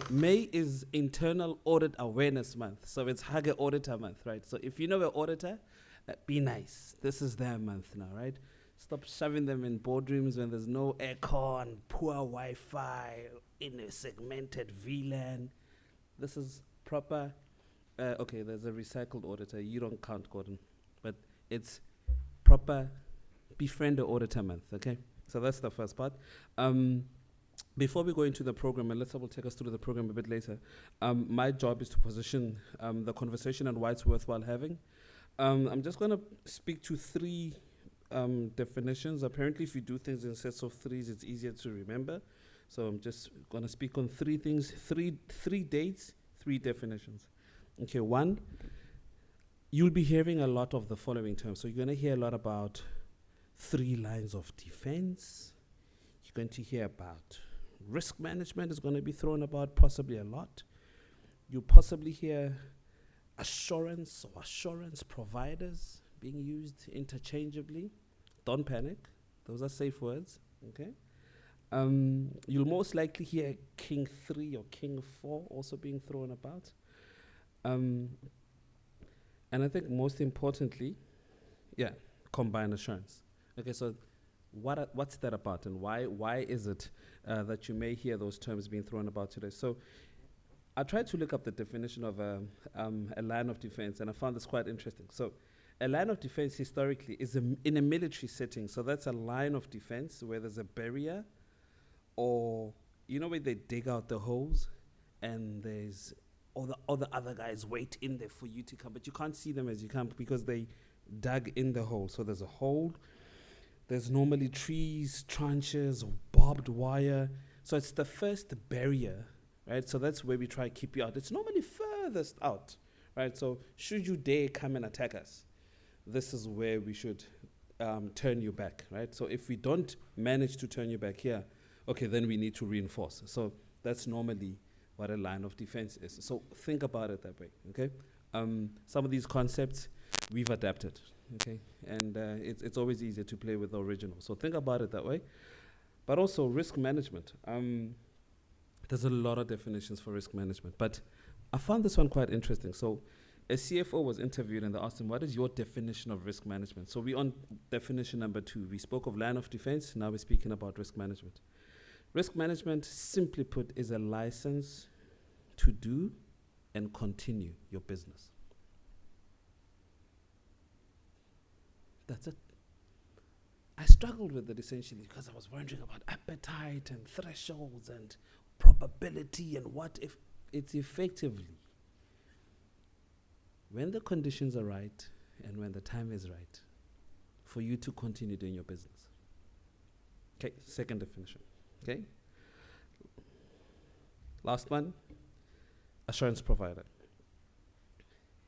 May is Internal Audit Awareness Month. So it's Hage Auditor Month, right? So if you know an auditor, be nice. This is their month now, right? Stop shoving them in boardrooms when there's no aircon, poor Wi-Fi, in a segmented VLAN. This is proper. Okay, there's a recycled auditor. You don't count, Gordon. But it's proper befriend the auditor month, okay? So that's the first part. Before we go into the program, and Lisa will take us through the program a bit later, my job is to position the conversation and why it's worthwhile having. I'm just going to speak to three definitions. Apparently, if you do things in sets of threes, it's easier to remember. So I'm just going to speak on three things, three dates, three definitions. Okay, one, you'll be hearing a lot of the following terms. So you're going to hear a lot about 3 lines of defense. You're going to hear about risk management is going to be thrown about possibly a lot. You'll possibly hear assurance or assurance providers being used interchangeably. Don't panic. Those are safe words, okay? You'll most likely hear King 3 or King 4 also being thrown about. And I think most importantly, combined assurance. Okay, so what's that about, and why is it that you may hear those terms being thrown about today? So I tried to look up the definition of a line of defense, and I found this quite interesting. So a line of defense historically is in a military setting. So that's a line of defense where there's a barrier, or where they dig out the holes and there's all the other guys wait in there for you to come, but you can't see them as you come because they dug in the hole. So there's a hole. There's normally trees, tranches, barbed wire. So it's the first barrier, right? So that's where we try to keep you out. It's normally furthest out, right? So should you dare come and attack us, this is where we should turn you back, right? So if we don't manage to turn you back here, okay, then we need to reinforce. So that's normally what a line of defense is. So think about it that way, okay? Some of these concepts we've adapted, okay? And it's always easier to play with the original. So think about it that way. But also risk management. There's a lot of definitions for risk management, but I found this one quite interesting. So a CFO was interviewed and they asked him, what is your definition of risk management? So we're on definition number 2. We spoke of line of defense, now we're speaking about risk management. Risk management, simply put, is a license to do and continue your business. That's it. I struggled with it essentially because I was wondering about appetite and thresholds and probability and what if. It's effectively when the conditions are right and when the time is right for you to continue doing your business. Okay, second definition. Okay. Last one, assurance provider.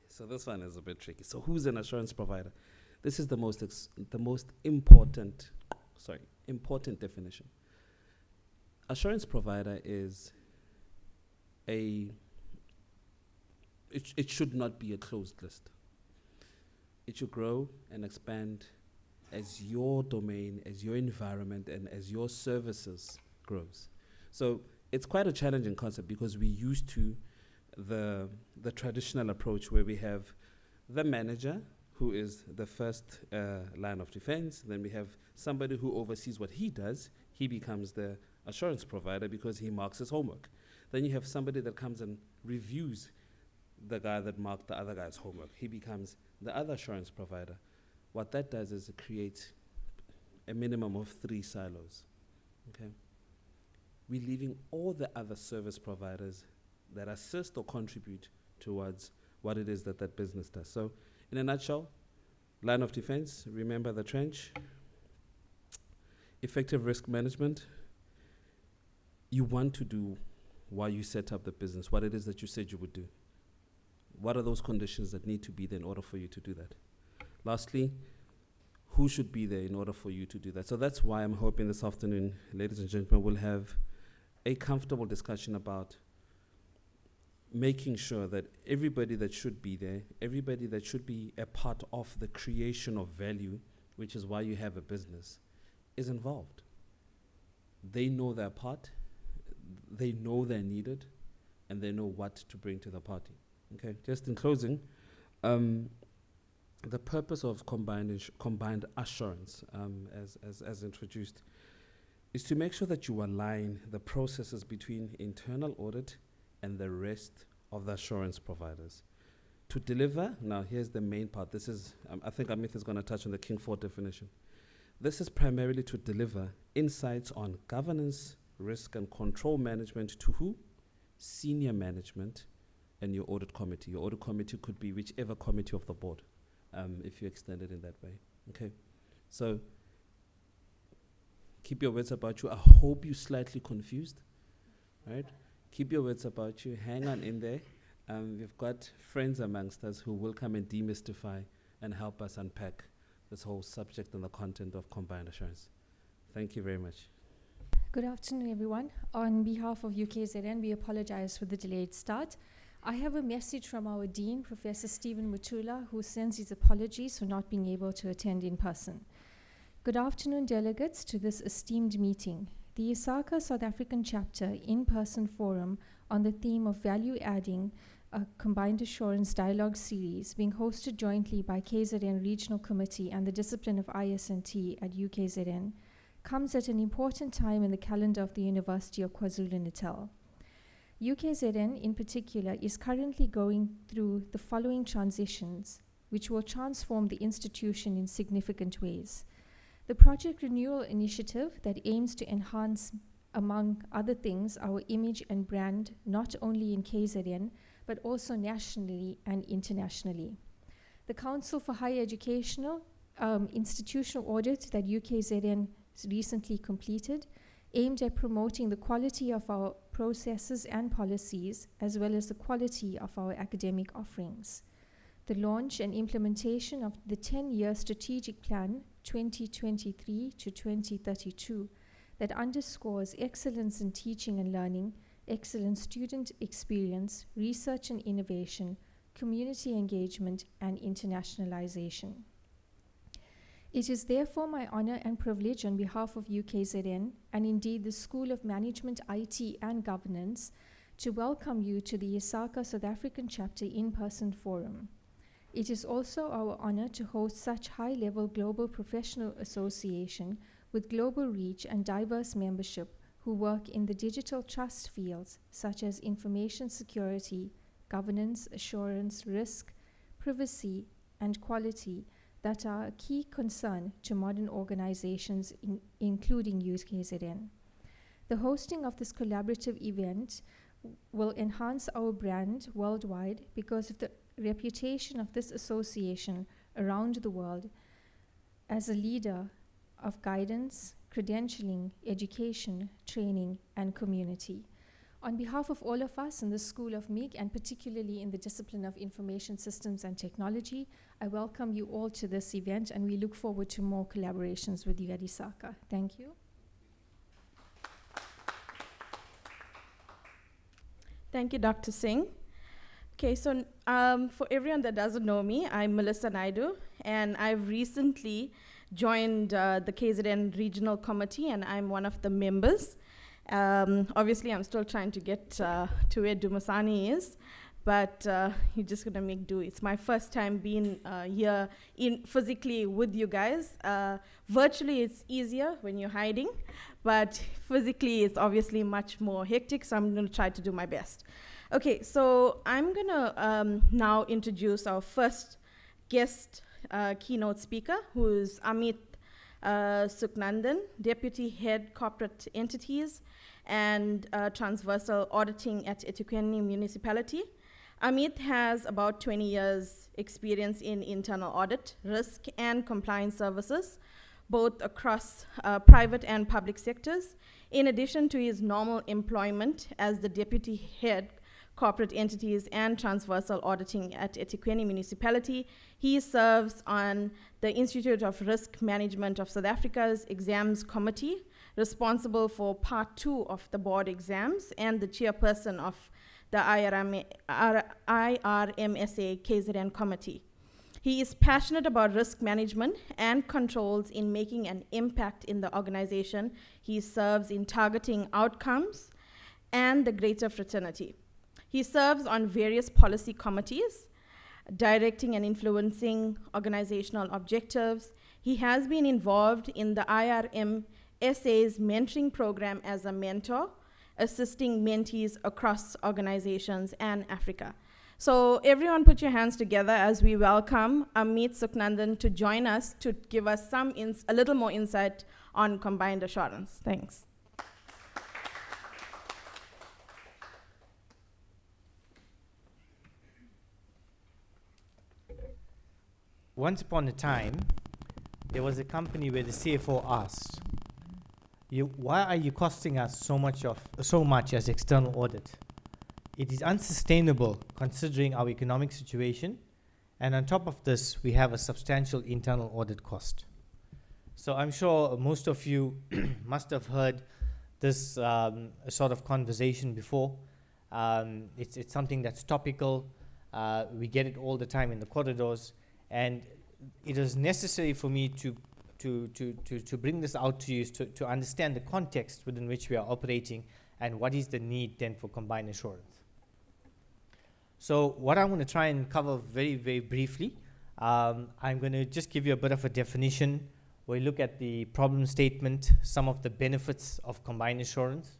So this one is a bit tricky. So who's an assurance provider? This is the most important definition. Assurance provider is it should not be a closed list. It should grow and expand as your domain, as your environment, and as your services grows. So it's quite a challenging concept because we're used to the traditional approach where we have the manager, who is the first line of defense. Then we have somebody who oversees what he does. He becomes the assurance provider because he marks his homework. Then you have somebody that comes and reviews the guy that marked the other guy's homework. He becomes the other assurance provider. What that does is it creates a minimum of 3 silos, okay? We're leaving all the other service providers that assist or contribute towards what it is that business does. So in a nutshell, line of defense, remember the trench. Effective risk management, you want to do why you set up the business, what it is that you said you would do. What are those conditions that need to be there in order for you to do that? Lastly, who should be there in order for you to do that? So that's why I'm hoping this afternoon, ladies and gentlemen, we'll have a comfortable discussion about making sure that everybody that should be there, everybody that should be a part of the creation of value, which is why you have a business, is involved. They know their part, they know they're needed, and they know what to bring to the party. Okay, just in closing, the purpose of combined assurance, as introduced, is to make sure that you align the processes between internal audit and the rest of the assurance providers. To deliver, now here's the main part. This is, I think Amit is going to touch on the King 4 definition. This is primarily to deliver insights on governance, risk and control management to who? Senior management and your audit committee. Your audit committee could be whichever committee of the board, if you extend it in that way. Okay, so keep your wits about you. I hope you're slightly confused, right? Keep your wits about you. Hang on in there. We've got friends amongst us who will come and demystify and help us unpack this whole subject and the content of combined assurance. Thank you very much. Good afternoon, everyone. On behalf of UKZN, we apologize for the delayed start. I have a message from our Dean, Professor Stephen Mutula, who sends his apologies for not being able to attend in person. Good afternoon, delegates, to this esteemed meeting. The ISACA South African Chapter in-person forum on the theme of value-adding a combined assurance dialogue series being hosted jointly by KZN Regional Committee and the Discipline of IS&T at UKZN comes at an important time in the calendar of the University of KwaZulu-Natal. UKZN in particular is currently going through the following transitions, which will transform the institution in significant ways. The Project Renewal Initiative that aims to enhance, among other things, our image and brand, not only in KZN, but also nationally and internationally. The Council for Higher Educational Institutional Audit that UKZN recently completed aimed at promoting the quality of our processes and policies, as well as the quality of our academic offerings. The launch and implementation of the 10-year strategic plan 2023 to 2032 that underscores excellence in teaching and learning, excellent student experience, research and innovation, community engagement, and internationalization. It is therefore my honor and privilege on behalf of UKZN, and indeed the School of Management, IT and Governance, to welcome you to the ISACA South African Chapter in-person forum. It is also our honor to host such high-level global professional association with global reach and diverse membership who work in the digital trust fields such as information security, governance, assurance, risk, privacy, and quality that are a key concern to modern organizations, including UKZN. The hosting of this collaborative event will enhance our brand worldwide because of the reputation of this association around the world as a leader of guidance, credentialing, education, training, and community. On behalf of all of us in the School of MIG, and particularly in the Discipline of Information Systems and Technology, I welcome you all to this event, and we look forward to more collaborations with you at ISACA. Thank you. Thank you, Dr. Singh. Okay, so for everyone that doesn't know me, I'm Melissa Naidu, and I've recently joined the KZN Regional Committee, and I'm one of the members. Obviously, I'm still trying to get to where Dumasani is, but you're just gonna make do. It's my first time being here physically with you guys. Virtually, it's easier when you're hiding, but physically, it's obviously much more hectic, so I'm gonna try to do my best. Okay, so I'm gonna now introduce our first guest keynote speaker, who is Amit Suknandan, Deputy Head Corporate Entities and Transversal Auditing at eThekwini Municipality. Amit has about 20 years experience in internal audit, risk and compliance services, both across private and public sectors. In addition to his normal employment as the Deputy Head Corporate Entities and Transversal Auditing at eThekwini Municipality, he serves on the Institute of Risk Management of South Africa's Exams Committee, responsible for Part 2 of the board exams, and the chairperson of the IRMSA KZN Committee. He is passionate about risk management and controls in making an impact in the organization he serves in targeting outcomes and the greater fraternity. He serves on various policy committees, directing and influencing organizational objectives. He has been involved in the IRM SA's mentoring program as a mentor, assisting mentees across organizations and Africa. So everyone put your hands together as we welcome Amit Suknandan to join us to give us a little more insight on combined assurance. Thanks. Once upon a time, there was a company where the CFO asked, why are you costing us so much as external audit? It is unsustainable considering our economic situation, and on top of this, we have a substantial internal audit cost. So I'm sure most of you must have heard this sort of conversation before. It's something that's topical. We get it all the time in the corridors, and it is necessary for me to bring this out to you to understand the context within which we are operating and what is the need then for combined assurance. So what I'm going to try and cover very, very briefly, I'm going to just give you a bit of a definition. We look at the problem statement, some of the benefits of combined assurance.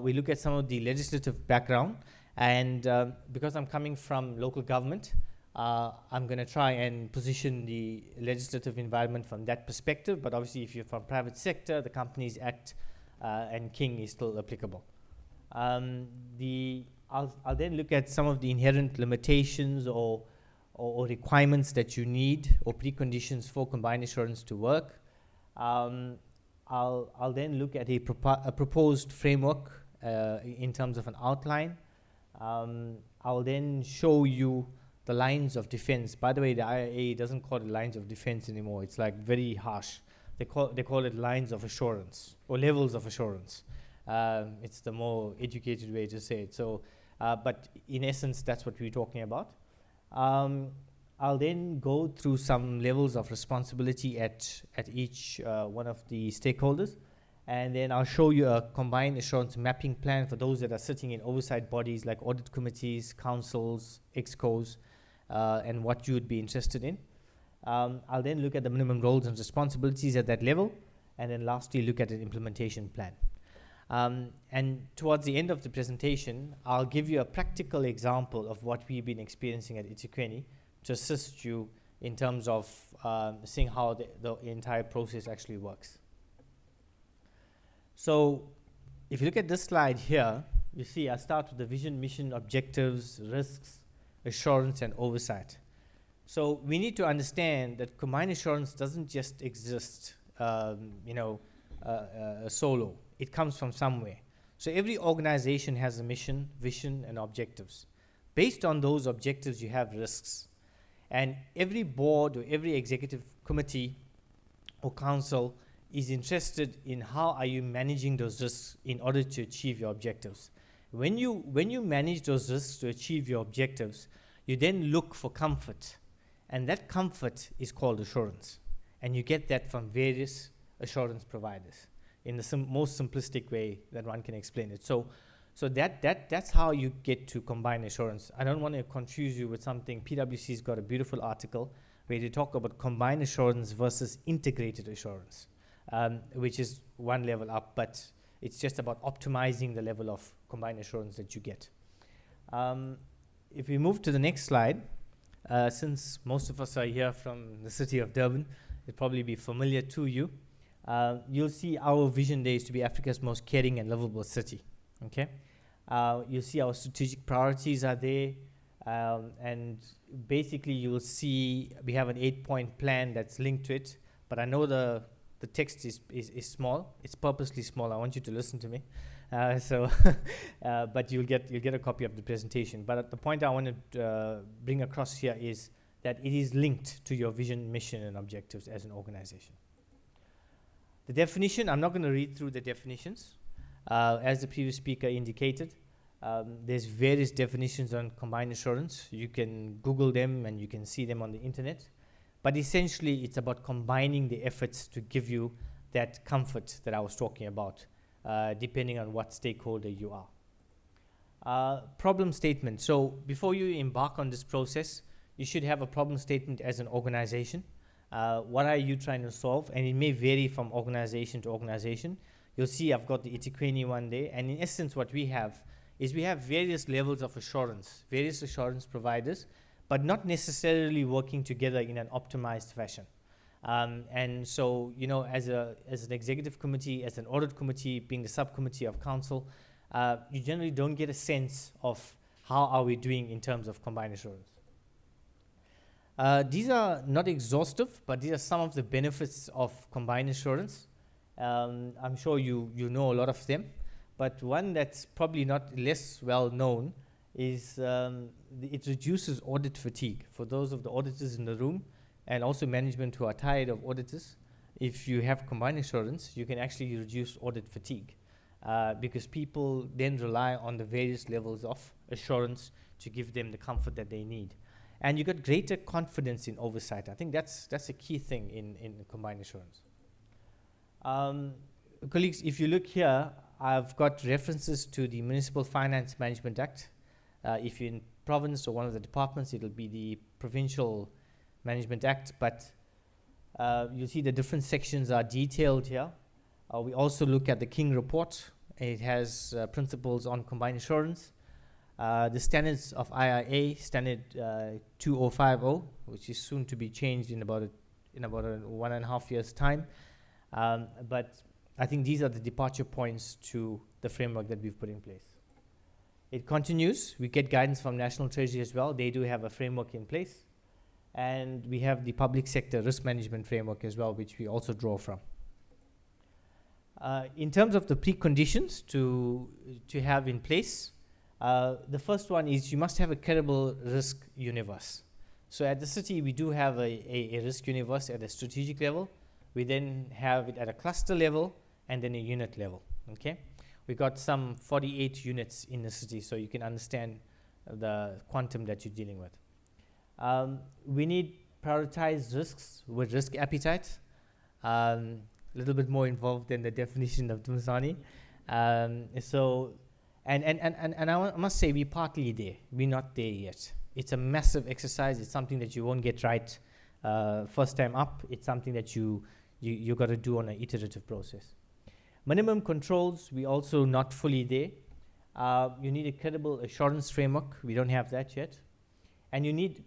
We look at some of the legislative background, and because I'm coming from local government, I'm going to try and position the legislative environment from that perspective, but obviously if you're from private sector, the Companies Act and King is still applicable. I'll then look at some of the inherent limitations or requirements that you need or preconditions for combined assurance to work. I'll then look at a proposed framework in terms of an outline. I'll then show you the lines of defense. By the way, the IIA doesn't call it lines of defense anymore. It's like very harsh. They call it lines of assurance or levels of assurance. It's the more educated way to say it. So, but in essence, that's what we're talking about. I'll then go through some levels of responsibility at each one of the stakeholders, and then I'll show you a combined assurance mapping plan for those that are sitting in oversight bodies like audit committees, councils, excos, and what you would be interested in. I'll then look at the minimum roles and responsibilities at that level, and then lastly look at an implementation plan. And towards the end of the presentation, I'll give you a practical example of what we've been experiencing at eThekwini to assist you in terms of seeing how the entire process actually works. So if you look at this slide here, you see I start with the vision, mission, objectives, risks, assurance, and oversight. So we need to understand that combined assurance doesn't just exist, solo. It comes from somewhere. So every organization has a mission, vision, and objectives. Based on those objectives, you have risks. And every board or every executive committee or council is interested in how are you managing those risks in order to achieve your objectives. When you manage those risks to achieve your objectives, you then look for comfort. And that comfort is called assurance. And you get that from various assurance providers in the most simplistic way that one can explain it. So that's how you get to combined assurance. I don't want to confuse you with something. PwC's got a beautiful article where they talk about combined assurance versus integrated assurance, which is one level up, but it's just about optimizing the level of combined assurance that you get. If we move to the next slide, since most of us are here from the city of Durban, it'll probably be familiar to you. You'll see our vision there is to be Africa's most caring and livable city. Okay, you'll see our strategic priorities are there, and basically you will see we have an 8-point plan that's linked to it. But I know the text is small. It's purposely small. I want you to listen to me. But you'll get a copy of the presentation. But the point I want to bring across here is that it is linked to your vision, mission, and objectives as an organization. The definition, I'm not going to read through the definitions. As the previous speaker indicated, there's various definitions on combined assurance. You can Google them and you can see them on the internet. But essentially, it's about combining the efforts to give you that comfort that I was talking about, depending on what stakeholder you are. Problem statement. So before you embark on this process, you should have a problem statement as an organization. What are you trying to solve? And it may vary from organization to organization. You'll see I've got the eThekwini one day, and in essence what we have is we have various levels of assurance, various assurance providers, but not necessarily working together in an optimized fashion. And so, you know, as an executive committee, as an audit committee, being the subcommittee of council, you generally don't get a sense of how are we doing in terms of combined assurance. These are not exhaustive, but these are some of the benefits of combined assurance. I'm sure you know a lot of them, but one that's probably not less well known is it reduces audit fatigue. For those of the auditors in the room, and also management who are tired of auditors, if you have combined assurance, you can actually reduce audit fatigue because people then rely on the various levels of assurance to give them the comfort that they need. And you got greater confidence in oversight. I think that's a key thing in combined assurance. Colleagues, if you look here, I've got references to the Municipal Finance Management Act. If you're in province or one of the departments, it'll be the Provincial Management Act, but you'll see the different sections are detailed here. We also look at the King Report. It has principles on combined assurance. The standards of IIA, standard 2050, which is soon to be changed in about a 1.5 years' time. But I think these are the departure points to the framework that we've put in place. It continues. We get guidance from National Treasury as well. They do have a framework in place. And we have the public sector risk management framework as well, which we also draw from. In terms of the preconditions to have in place, the first one is you must have a credible risk universe. So at the city, we do have a risk universe at a strategic level. We then have it at a cluster level and then a unit level, okay? We got some 48 units in the city, so you can understand the quantum that you're dealing with. We need prioritized risks with risk appetite. A little bit more involved than the definition of Dumasani. So, and I must say, we're partly there. We're not there yet. It's a massive exercise. It's something that you won't get right first time up. It's something that you got to do on an iterative process. Minimum controls, we're also not fully there. You need a credible assurance framework. We don't have that yet. And you need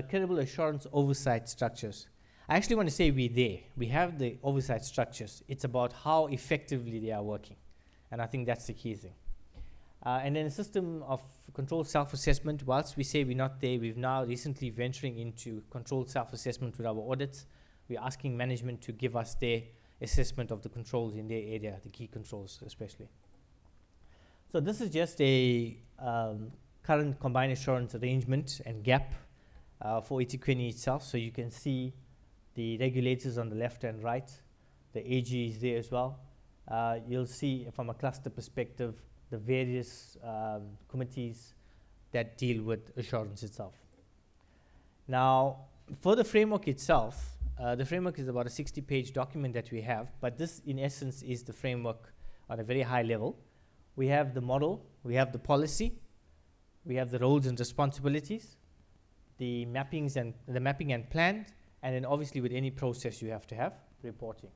credible assurance oversight structures. I actually want to say we're there. We have the oversight structures. It's about how effectively they are working. And I think that's the key thing. And then a system of controlled self-assessment. Whilst we say we're not there, we've now recently venturing into controlled self-assessment with our audits. We're asking management to give us their assessment of the controls in their area, the key controls especially. So this is just a current combined assurance arrangement and gap for eThekwini itself. So you can see the regulators on the left and right. The AG is there as well. You'll see from a cluster perspective the various committees that deal with assurance itself. Now, for the framework itself, the framework is about a 60-page document that we have, but this in essence is the framework on a very high level. We have the model, we have the policy, we have the roles and responsibilities, the mapping and plan, and then obviously with any process you have to have reporting.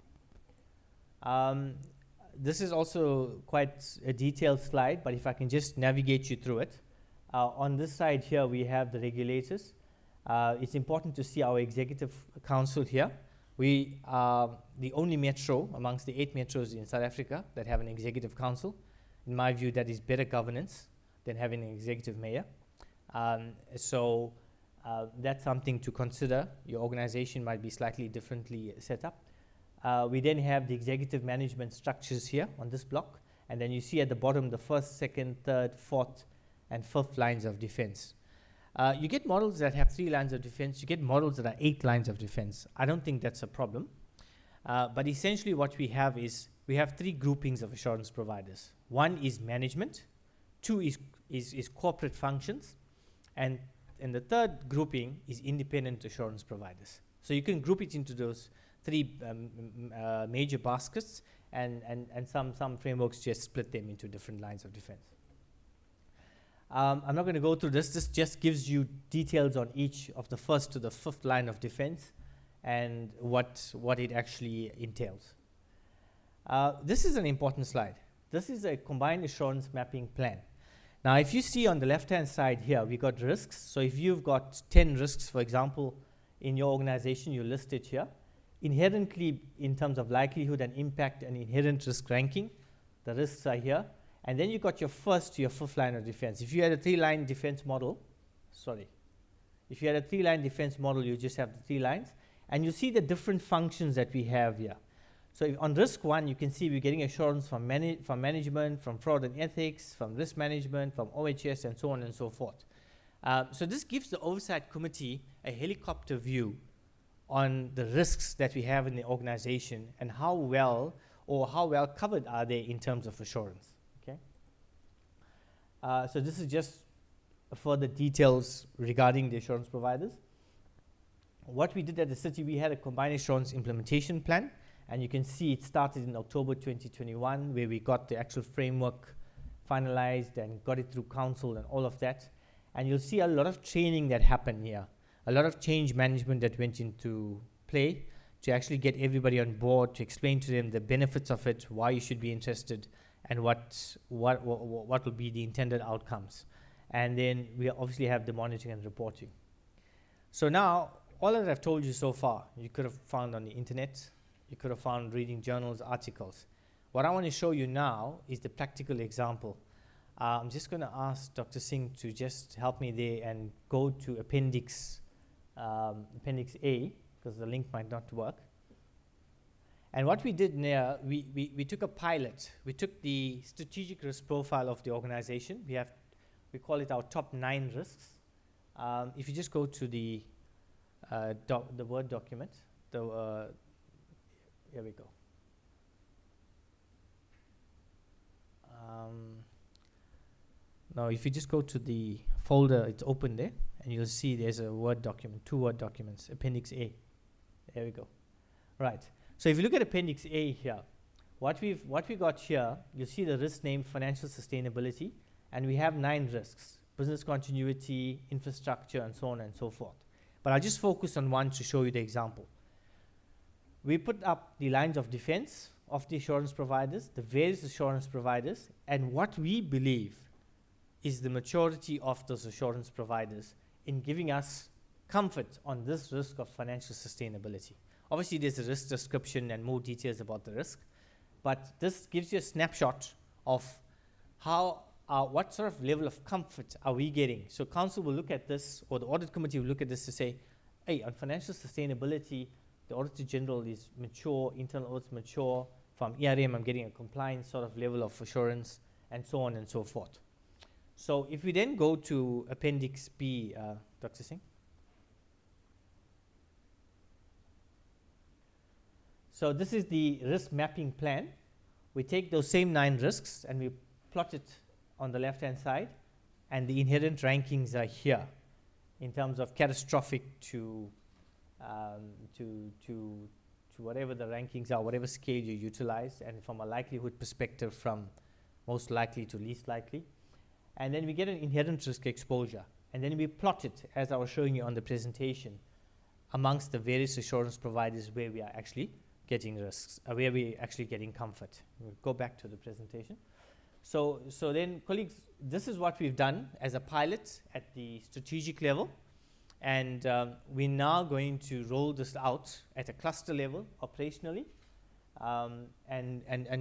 This is also quite a detailed slide, but if I can just navigate you through it. On this side here, we have the regulators. It's important to see our executive council here. We are the only metro amongst the 8 metros in South Africa that have an executive council. In my view, that is better governance than having an executive mayor. So that's something to consider. Your organization might be slightly differently set up. We then have the executive management structures here on this block. And then you see at the bottom the first, second, third, fourth, and fifth lines of defense. You get models that have 3 lines of defense. You get models that are 8 lines of defense. I don't think that's a problem. But essentially what we have is we have 3 groupings of assurance providers. 1 is management. 2 is corporate functions. And the third grouping is independent assurance providers. So you can group it into those 3 major baskets, and some frameworks just split them into different lines of defense. I'm not going to go through this. This just gives you details on each of the first to the fifth line of defense and what it actually entails. This is an important slide. This is a combined assurance mapping plan. Now, if you see on the left-hand side here, we got risks. So if you've got 10 risks, for example, in your organization, you list it here. Inherently, in terms of likelihood and impact and inherent risk ranking, the risks are here. And then you got your first to your fifth line of defense. If you had a three-line defense model, if you had a three-line defense model, you just have the 3 lines. And you see the different functions that we have here. So on risk 1, you can see we're getting assurance from management, from fraud and ethics, from risk management, from OHS, and so on and so forth. So this gives the oversight committee a helicopter view on the risks that we have in the organization and how well covered are they in terms of assurance. Okay. So this is just further details regarding the assurance providers. What we did at the city, we had a combined assurance implementation plan, and you can see it started in October 2021, where we got the actual framework finalized and got it through council and all of that. And you'll see a lot of training that happened here, a lot of change management that went into play to actually get everybody on board, to explain to them the benefits of it, why you should be interested, and what will be the intended outcomes. And then we obviously have the monitoring and reporting. So now, all that I've told you so far, you could have found on the internet, you could have found reading journals, articles. What I want to show you now is the practical example. I'm just going to ask Dr. Singh to just help me there and go to Appendix A, because the link might not work. And what we did there, we took a pilot. We took the strategic risk profile of the organization. We call it our top 9 risks. If you just go to the Word document, here we go. Now, if you just go to the folder, it's open there, and you'll see there's a Word document, 2 Word documents, Appendix A. There we go. Right. So if you look at Appendix A here, what we got here, you'll see the risk name financial sustainability, and we have 9 risks: business continuity, infrastructure, and so on and so forth. But I'll just focus on one to show you the example. We put up the lines of defense of the assurance providers, the various assurance providers, and what we believe is the maturity of those assurance providers in giving us comfort on this risk of financial sustainability. Obviously, there's a risk description and more details about the risk, but this gives you a snapshot of what sort of level of comfort are we getting. So council will look at this, or the audit committee will look at this to say, hey, on financial sustainability, the Auditor General is mature, internal audit's mature, from ERM I'm getting a compliance sort of level of assurance, and so on and so forth. So if we then go to Appendix B, Dr. Singh. So this is the risk mapping plan. We take those same 9 risks and we plot it on the left-hand side, and the inherent rankings are here in terms of catastrophic to whatever the rankings are, whatever scale you utilize, and from a likelihood perspective, from most likely to least likely. And then we get an inherent risk exposure, and then we plot it, as I was showing you on the presentation, amongst the various assurance providers where we are actually getting risks, where we are actually getting comfort. We'll go back to the presentation. So then, colleagues, this is what we've done as a pilot at the strategic level. And we're now going to roll this out at a cluster level operationally, and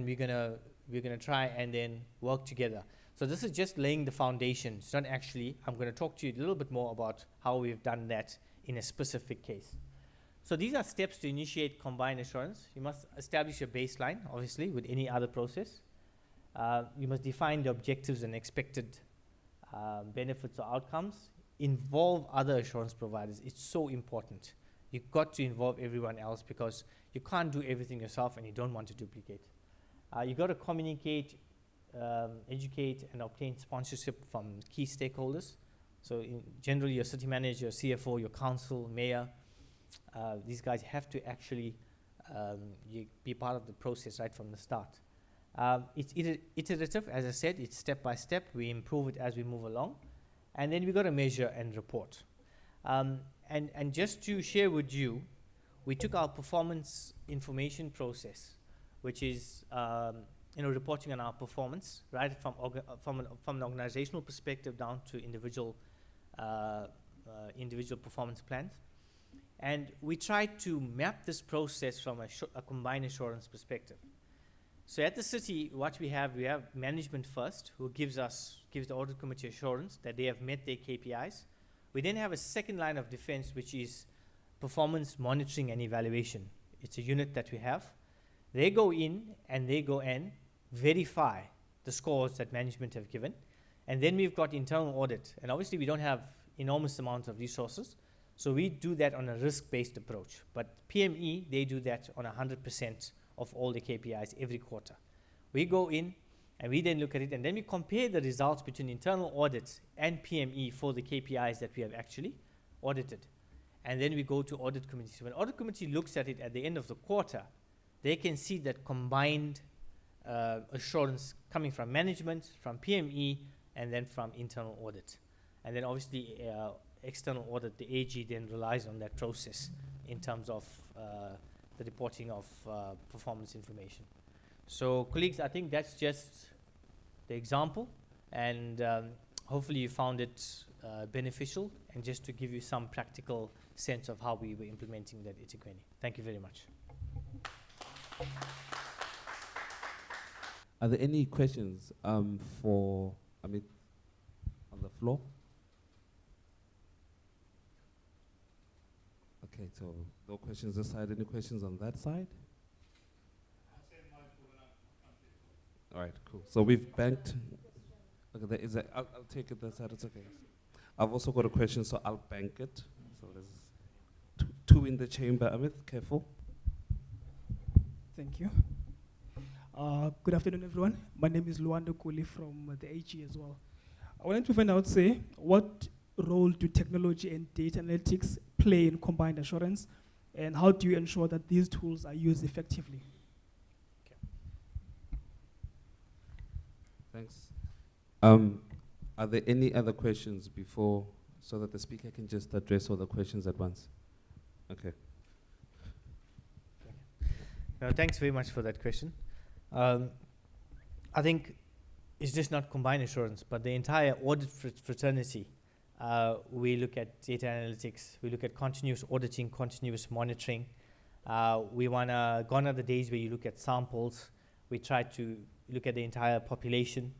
we're gonna try and then work together. So this is just laying the foundation. It's not actually. I'm going to talk to you a little bit more about how we've done that in a specific case. So these are steps to initiate combined assurance. You must establish a baseline, obviously, with any other process. You must define the objectives and expected benefits or outcomes. Involve other assurance providers. It's so important. You've got to involve everyone else because you can't do everything yourself and you don't want to duplicate. You've got to communicate, educate, and obtain sponsorship from key stakeholders. So generally your city manager, CFO, your council, mayor, these guys have to actually be part of the process right from the start. It's iterative, as I said, it's step by step. We improve it as we move along. and then we got to measure and report. And just to share with you, we took our performance information process, which is reporting on our performance, right, from an organizational perspective down to individual performance plans. And we tried to map this process from a combined assurance perspective. So at the city, what we have management first, who gives the audit committee assurance that they have met their KPIs. We then have a second line of defense, which is performance monitoring and evaluation. It's a unit that we have. They go in and verify the scores that management have given. And then we've got internal audit. And obviously we don't have enormous amounts of resources, so we do that on a risk-based approach. But PME, they do that on 100% of all the KPIs every quarter. We go in and we then look at it, and then we compare the results between internal audits and PME for the KPIs that we have actually audited. And then we go to audit committee. So when audit committee looks at it at the end of the quarter, they can see that combined assurance coming from management, from PME, and then from internal audit. And then obviously external audit, the AG then relies on that process in terms of the reporting of performance information. So colleagues, I think that's just the example, and hopefully you found it beneficial, and just to give you some practical sense of how we were implementing that eThekwini. Thank you very much. Are there any questions for Amit on the floor? Okay, so no questions this side. Any questions on that side? All right, cool. So we've banked. Okay, there is I'll take it that side. It's okay. I've also got a question, so I'll bank it. So there's two in the chamber. Amit, careful. Thank you. Good afternoon, everyone. My name is Luando Kuli from the AG as well. I wanted to find out, what role do technology and data analytics play in combined assurance, and how do you ensure that these tools are used effectively? Thanks. Are there any other questions before, so that the speaker can just address all the questions at once? Okay. No, thanks very much for that question. I think it's just not combined assurance, but the entire audit fraternity. We look at data analytics, we look at continuous auditing, continuous monitoring. We want to, gone are the days where you look at samples. We try to look at the entire population.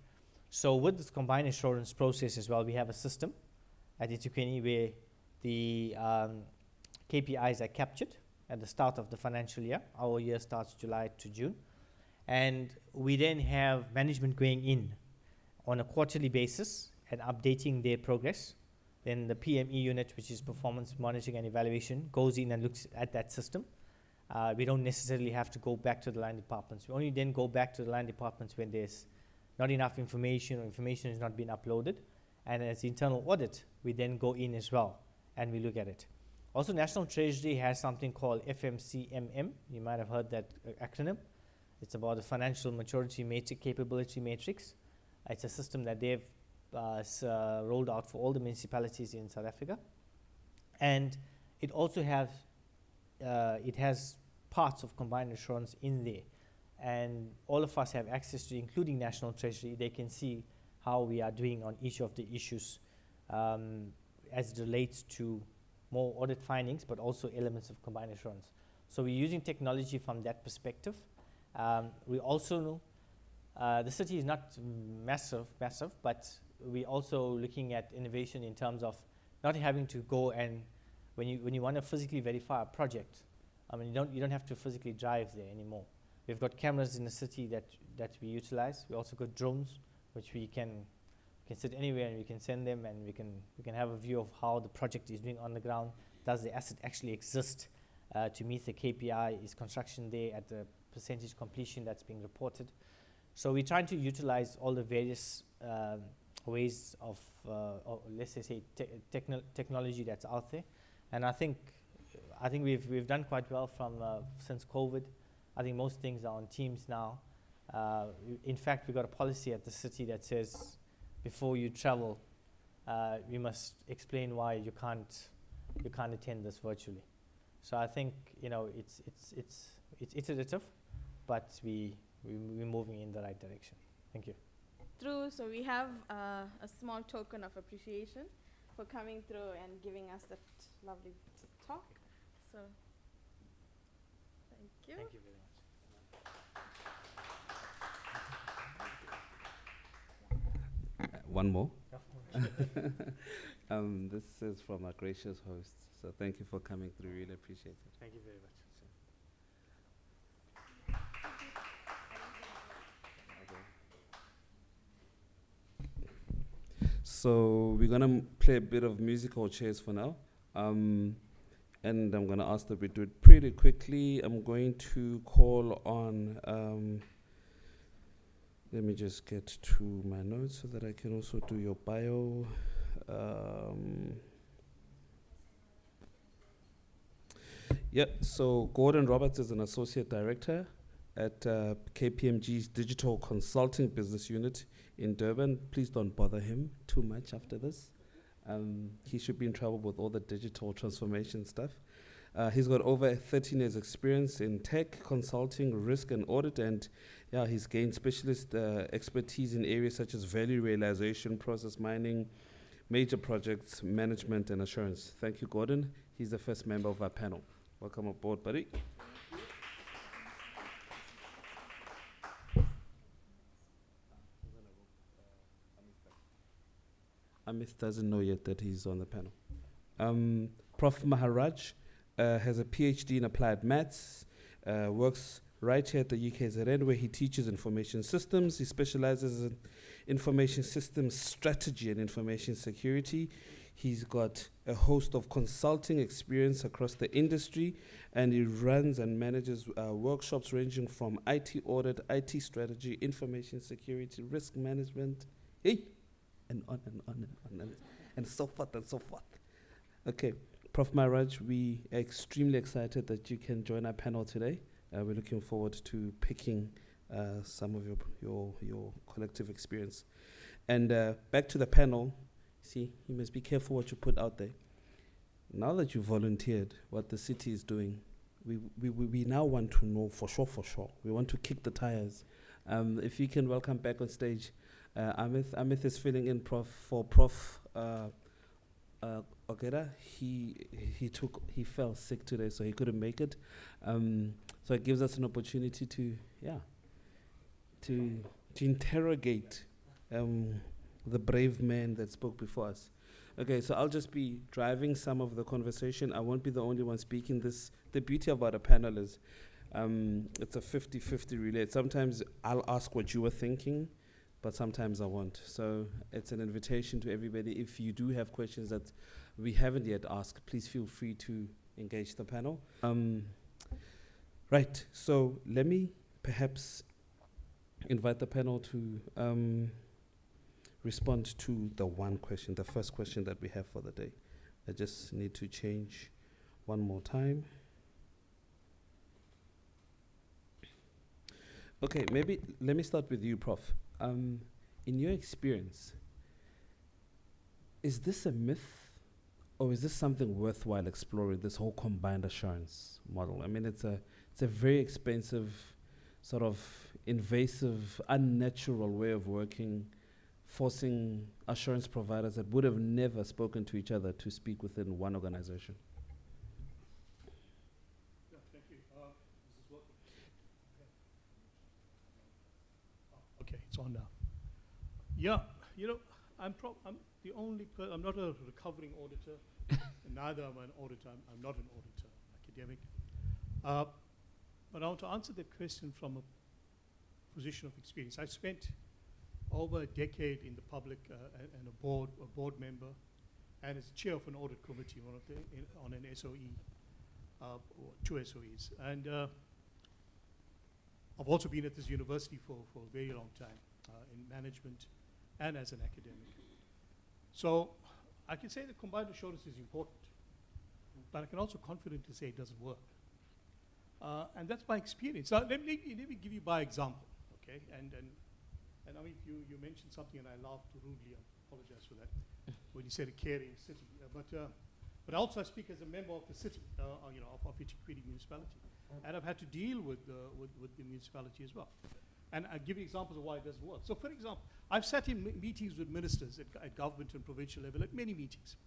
So with this combined assurance process as well, we have a system at eThekwini where the KPIs are captured at the start of the financial year. Our year starts July to June. And we then have management going in on a quarterly basis and updating their progress. Then the PME unit, which is performance monitoring and evaluation, goes in and looks at that system. We don't necessarily have to go back to the line departments. We only then go back to the line departments when there's not enough information or information has not been uploaded. And as internal audit, we then go in as well and we look at it. Also, National Treasury has something called FMCMM. You might have heard that acronym. It's about the Financial Maturity Matrix Capability Matrix. It's a system that they've rolled out for all the municipalities in South Africa. And it also has parts of combined assurance in there. And all of us have access to, including National Treasury. They can see how we are doing on each of the issues as it relates to more audit findings, but also elements of combined assurance. So we're using technology from that perspective. We also know the city is not massive, but we're also looking at innovation in terms of not having to go and when you want to physically verify a project, I mean you don't have to physically drive there anymore. We've got cameras in the city that we utilize. We also got drones, which we can sit anywhere and we can send them, and we can have a view of how the project is doing on the ground. Does the asset actually exist to meet the KPI? Is construction there at the percentage completion that's being reported? So we're trying to utilize all the various ways of, let's say, technology that's out there, and I think we've done quite well from since COVID. I think most things are on Teams now. In fact, we've got a policy at the city that says before you travel, we must explain why you can't attend this virtually. So I think it's iterative, but we're moving in the right direction. Thank you. So we have a small token of appreciation for coming through and giving us that lovely talk. So thank you. Thank you very much. One more. This is from our gracious hosts. So thank you for coming through. Really appreciate it. Thank you very much. So we're gonna play a bit of musical chairs for now, and I'm gonna ask that we do it pretty quickly. I'm going to call on. Let me just get to my notes so that I can also do your bio. Yeah. So Gordon Roberts is an associate director at KPMG's Digital Consulting Business Unit in Durban. Please don't bother him too much after this. He should be in trouble with all the digital transformation stuff. He's got over 13 years experience in tech, consulting, risk and audit, and he's gained specialist expertise in areas such as value realization, process mining, major projects, management and assurance. Thank you, Gordon. He's the first member of our panel. Welcome aboard, buddy. Amit doesn't know yet that he's on the panel. Prof. Maharaj has a PhD in applied maths, works right here at the UKZN where he teaches information systems. He specializes in information systems strategy and information security. He's got a host of consulting experience across the industry, and he runs and manages workshops ranging from IT audit, IT strategy, information security, risk management, and on and on and on, and so forth and so forth. Okay, Prof. Maharaj, we are extremely excited that you can join our panel today. We're looking forward to picking some of your collective experience. And back to the panel. See, you must be careful what you put out there. Now that you volunteered what the city is doing, we now want to know for sure. We want to kick the tires. If you can welcome back on stage Amit is filling in for Prof. Ogeda. He fell sick today, so he couldn't make it. So it gives us an opportunity to interrogate the brave man that spoke before us. Okay, so I'll just be driving some of the conversation. I won't be the only one speaking. The beauty about a panel is it's a 50-50 relay. Sometimes I'll ask what you were thinking, but sometimes I won't. So it's an invitation to everybody. If you do have questions that we haven't yet asked, please feel free to engage the panel. Right, so let me perhaps invite the panel to respond to the first question that we have for the day. I just need to change one more time. Okay, maybe let me start with you, Prof. In your experience, is this a myth or is this something worthwhile exploring, this whole combined assurance model? I mean, it's a very expensive, sort of invasive, unnatural way of working, forcing assurance providers that would have never spoken to each other to speak within one organization. Yeah, thank you. This is working. Okay, it's on now. Yeah, I'm the only I'm not a recovering auditor, and neither am I an auditor. I'm not an auditor, academic. But I want to answer that question from a position of experience. I spent over a decade in the public and a board member, and as chair of an audit committee on an SOE, or two SOEs. And I've also been at this university for a very long time in management and as an academic. So I can say that combined assurance is important, but I can also confidently say it doesn't work. And that's my experience. Now, let me give you by example, okay? And I mean, you mentioned something and I laughed rudely. apologize for that, when you said a caring city. But also I speak as a member of the city, of eThekwini municipality. And I've had to deal with the municipality as well. And I'll give you examples of why it doesn't work. So for example, I've sat in meetings with ministers at government and provincial level, at many meetings.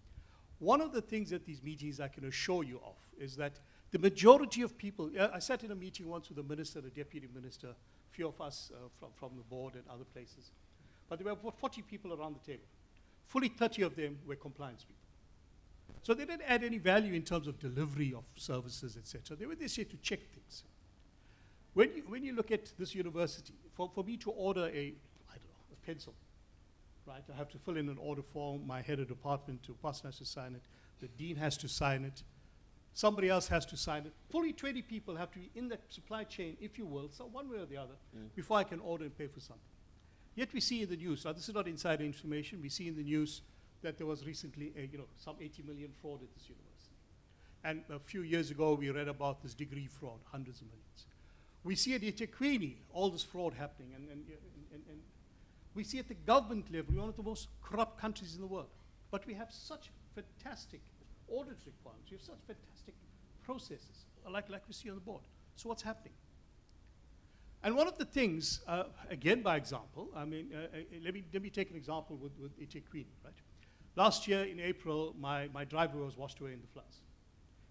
One of the things at these meetings I can assure you of is that the majority of people, I sat in a meeting once with a minister, a deputy minister, a few of us from the board and other places. But there were about 40 people around the table. Fully 30 of them were compliance people. So they didn't add any value in terms of delivery of services, etc. They were there to check things. When you look at this university, for me to order a pencil, right? I have to fill in an order form, my head of department, the person has to sign it, the dean has to sign it, somebody else has to sign it. Fully 20 people have to be in that supply chain, if you will, so one way or the other, before I can order and pay for something. Yet we see in the news, now this is not insider information, we see in the news that there was recently some 80 million fraud at this university. And a few years ago, we read about this degree fraud, hundreds of millions. We see at eThekwini all this fraud happening, and we see at the government level, we're one of the most corrupt countries in the world. But we have such fantastic audit requirements, we have such fantastic processes, like we see on the board. So what's happening? And one of the things, again by example, let me take an example with eThekwini, right? Last year in April, my driveway was washed away in the floods.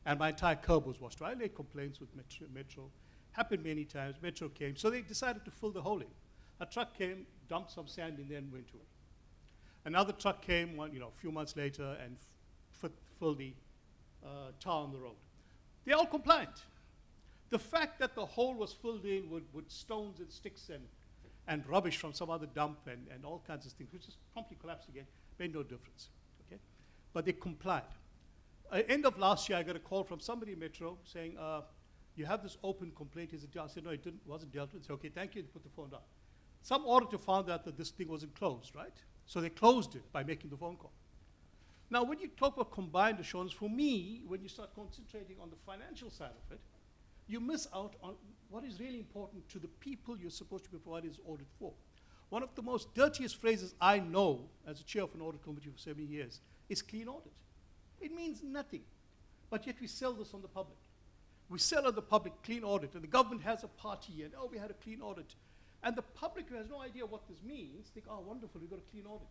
And my entire curb was washed away. I laid complaints with Metro. Happened many times. Metro came. So they decided to fill the hole in. A truck came, dumped some sand in there and went away. Another truck came a few months later and filled the tar on the road. They're all compliant. The fact that the hole was filled in with stones and sticks and rubbish from some other dump and all kinds of things, which just promptly collapsed again, made no difference. Okay? But they complied. End of last year, I got a call from somebody in Metro saying, you have this open complaint. Is it dealt? I said, no, it wasn't dealt with. I said, okay, thank you, and put the phone down. Some auditor found out that this thing wasn't closed, right? So they closed it by making the phone call. Now, when you talk about combined assurance, for me, when you start concentrating on the financial side of it, you miss out on what is really important to the people you're supposed to be providing this audit for. One of the most dirtiest phrases I know as a chair of an audit committee for 7 years is clean audit. It means nothing, but yet we sell this on the public. We sell on the public clean audit, and the government has a party, and we had a clean audit. And the public who has no idea what this means think, oh, wonderful, we've got a clean audit.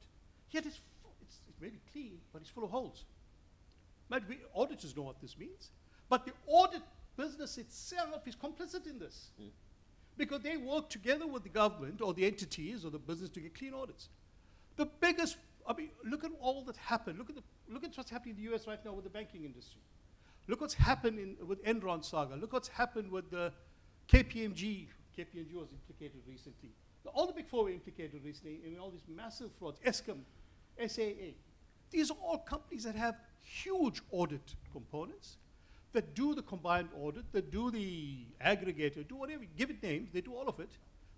Yet it's maybe clean, but it's full of holes. But auditors know what this means. But the audit business itself is complicit in this. Because they work together with the government or the entities or the business to get clean audits. The biggest, look at all that happened. Look at what's happening in the US right now with the banking industry. Look what's happened with Enron saga. Look what's happened with the KPMG. KPMG was implicated recently. All the big four were implicated recently in all these massive frauds. Eskom, SAA. These are all companies that have huge audit components, that do the combined audit, that do the aggregator, do whatever, give it names, they do all of it,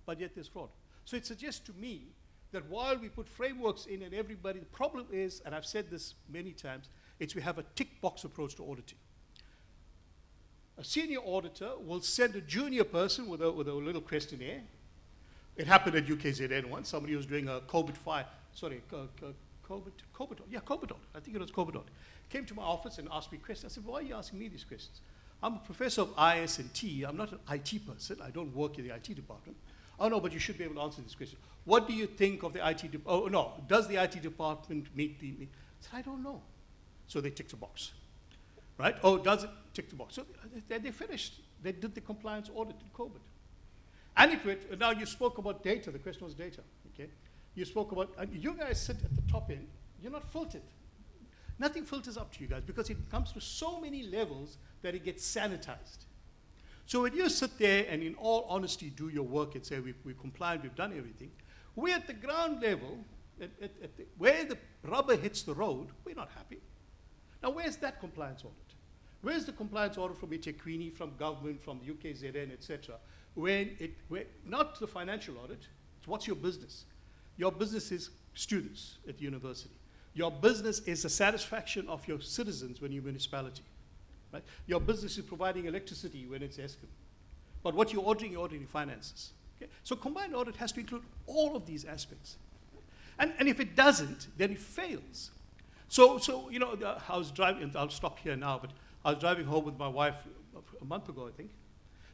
but yet there's fraud. So it suggests to me that while we put frameworks in and everybody, the problem is, and I've said this many times, it's we have a tick box approach to auditing. A senior auditor will send a junior person with a little questionnaire. It happened at UKZN once. Somebody was doing a COVID audit. I think it was COVID audit. Came to my office and asked me questions. I said, why are you asking me these questions? I'm a professor of IS&T. I'm not an IT person. I don't work in the IT department. Oh, no, but you should be able to answer this question. What do you think of the IT department? Oh, no, does the IT department meet the... I said, I don't know. So they ticked a box. Right? Oh, does it tick the box? So they finished. They did the compliance audit in COVID. And it went, now you spoke about data. The question was data, okay? You spoke about, you guys sit at the top end. You're not filtered. Nothing filters up to you guys because it comes to so many levels that it gets sanitized. So when you sit there and in all honesty do your work and say we've complied, we've done everything, we're at the ground level, where the rubber hits the road, we're not happy. Now where's that compliance audit? Where's the compliance audit from eThekwini, from government, from the UKZN, etc.? Not the financial audit, it's what's your business? Your business is students at the university. Your business is the satisfaction of your citizens when you're a municipality. Right? Your business is providing electricity when it's Eskom. But what you're auditing finances. Okay? So combined audit has to include all of these aspects. And if it doesn't, then it fails. So you know, I was driving, and I'll stop here now, but I was driving home with my wife a month ago, I think.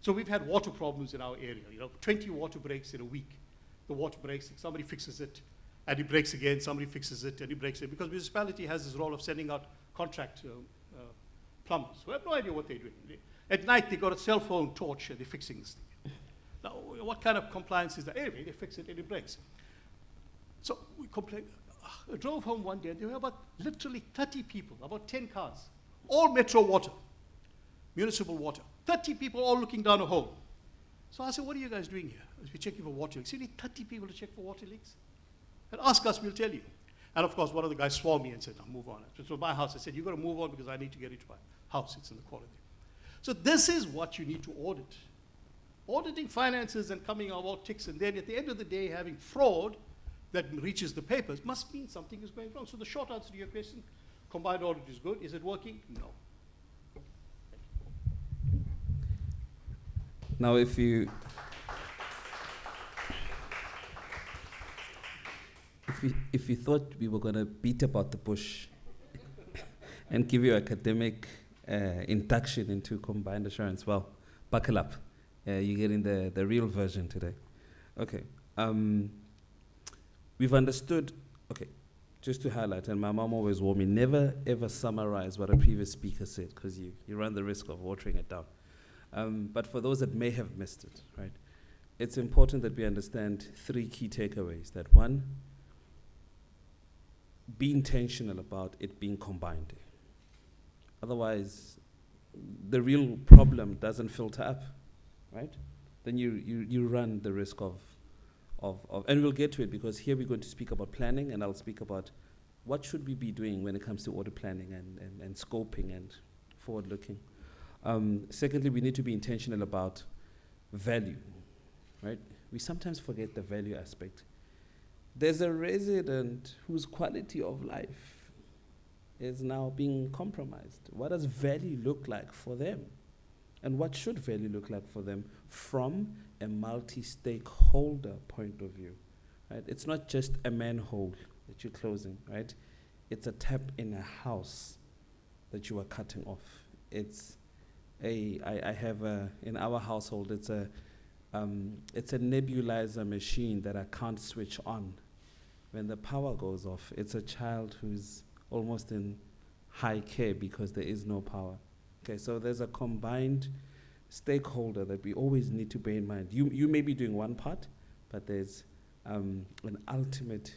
So we've had water problems in our area, you know, 20 water breaks in a week. The water breaks, somebody fixes it, and it breaks again, somebody fixes it, and it breaks it. Because municipality has this role of sending out contract plumbers who have no idea what they're doing. At night, they got a cell phone torch, and they're fixing this thing. Now, what kind of compliance is that? Anyway, they fix it, and it breaks. So we complained. I drove home one day, and there were about literally 30 people, about 10 cars, all metro water, municipal water. 30 people all looking down a hole. So I said, what are you guys doing here? We're checking for water leaks. You need 30 people to check for water leaks? And ask us, we'll tell you. And of course, one of the guys swore me and said, now move on. It was my house. I said, you've got to move on because I need to get into my house. It's in the quality. So this is what you need to audit. Auditing finances and coming out all ticks, and then at the end of the day, having fraud that reaches the papers must mean something is going wrong. So the short answer to your question, combined audit is good. Is it working? No. Now, if you thought we were going to beat about the bush and give you academic induction into combined assurance, well, buckle up. You're getting the real version today. Okay. We've understood, okay, just to highlight, and my mom always warned me, never ever summarize what a previous speaker said, because you run the risk of watering it down. But for those that may have missed it, right, it's important that we understand 3 key takeaways. That one, be intentional about it being combined. Otherwise, the real problem doesn't filter up, right? Then you run the risk of, and we'll get to it, because here we're going to speak about planning, and I'll speak about what should we be doing when it comes to audit planning and scoping and forward-looking. Secondly, we need to be intentional about value, right? We sometimes forget the value aspect. There's a resident whose quality of life is now being compromised. What does value look like for them? And what should value look like for them from a multi-stakeholder point of view, right? It's not just a manhole that you're closing, right? It's a tap in a house that you are cutting off. It's I have in our household, it's a nebulizer machine that I can't switch on. When the power goes off, it's a child who's almost in high care because there is no power. Okay, so there's a combined stakeholder that we always need to bear in mind. You may be doing one part, but there's an ultimate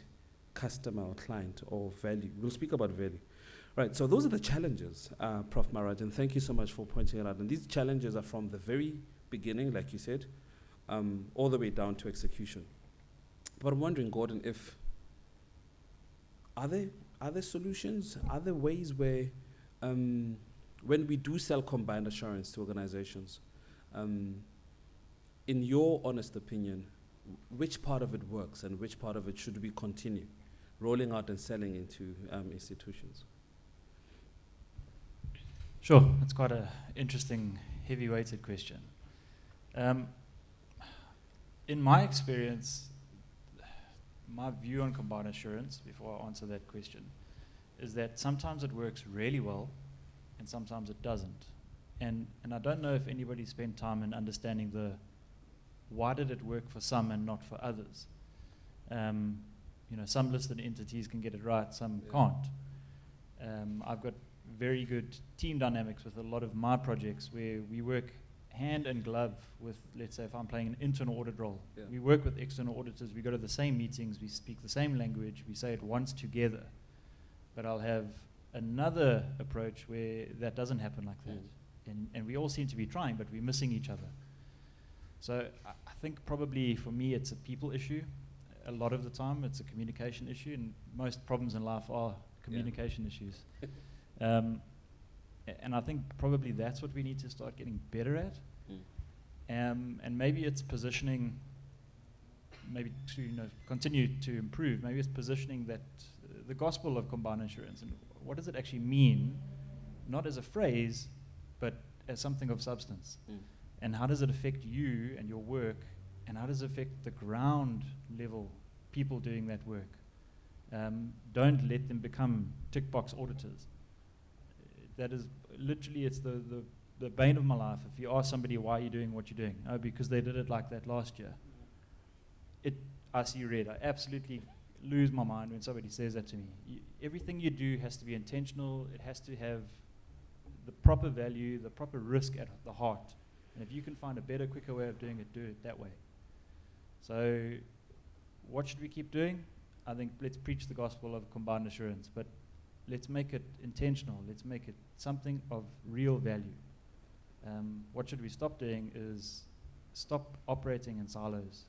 customer or client or value. We'll speak about value. Right, so those are the challenges, Prof. Maraj, and thank you so much for pointing it out. And these challenges are from the very beginning, like you said, all the way down to execution. But I'm wondering, Gordon, if are there solutions? Are there ways where, when we do sell combined assurance to organizations, in your honest opinion, which part of it works and which part of it should we continue rolling out and selling into institutions? Sure, that's quite an interesting, heavy-weighted question. In my experience, my view on combined assurance, before I answer that question, is that sometimes it works really well, and sometimes it doesn't. And I don't know if anybody spent time in understanding why did it work for some and not for others. Some listed entities can get it right, some can't. I've got very good team dynamics with a lot of my projects where we work hand in glove with, let's say if I'm playing an internal audit role, we work with external auditors, we go to the same meetings, we speak the same language, we say it once together. But I'll have another approach where that doesn't happen like that. And we all seem to be trying, but we're missing each other. So I think probably for me it's a people issue. A lot of the time it's a communication issue, and most problems in life are communication issues. And I think probably that's what we need to start getting better at. And maybe it's positioning, maybe to continue to improve. Maybe it's positioning that the gospel of combined insurance, and what does it actually mean, not as a phrase, but as something of substance. And how does it affect you and your work, and how does it affect the ground level people doing that work? Don't let them become tick box auditors. That is literally, it's the bane of my life. If you ask somebody why you're doing what you're doing, oh, because they did it like that last year. I see red. I absolutely lose my mind when somebody says that to me. Everything you do has to be intentional. It has to have the proper value, the proper risk at the heart. And if you can find a better, quicker way of doing it, do it that way. So what should we keep doing? I think let's preach the gospel of combined assurance, but let's make it intentional. Let's make it something of real value. What should we stop doing is stop operating in silos.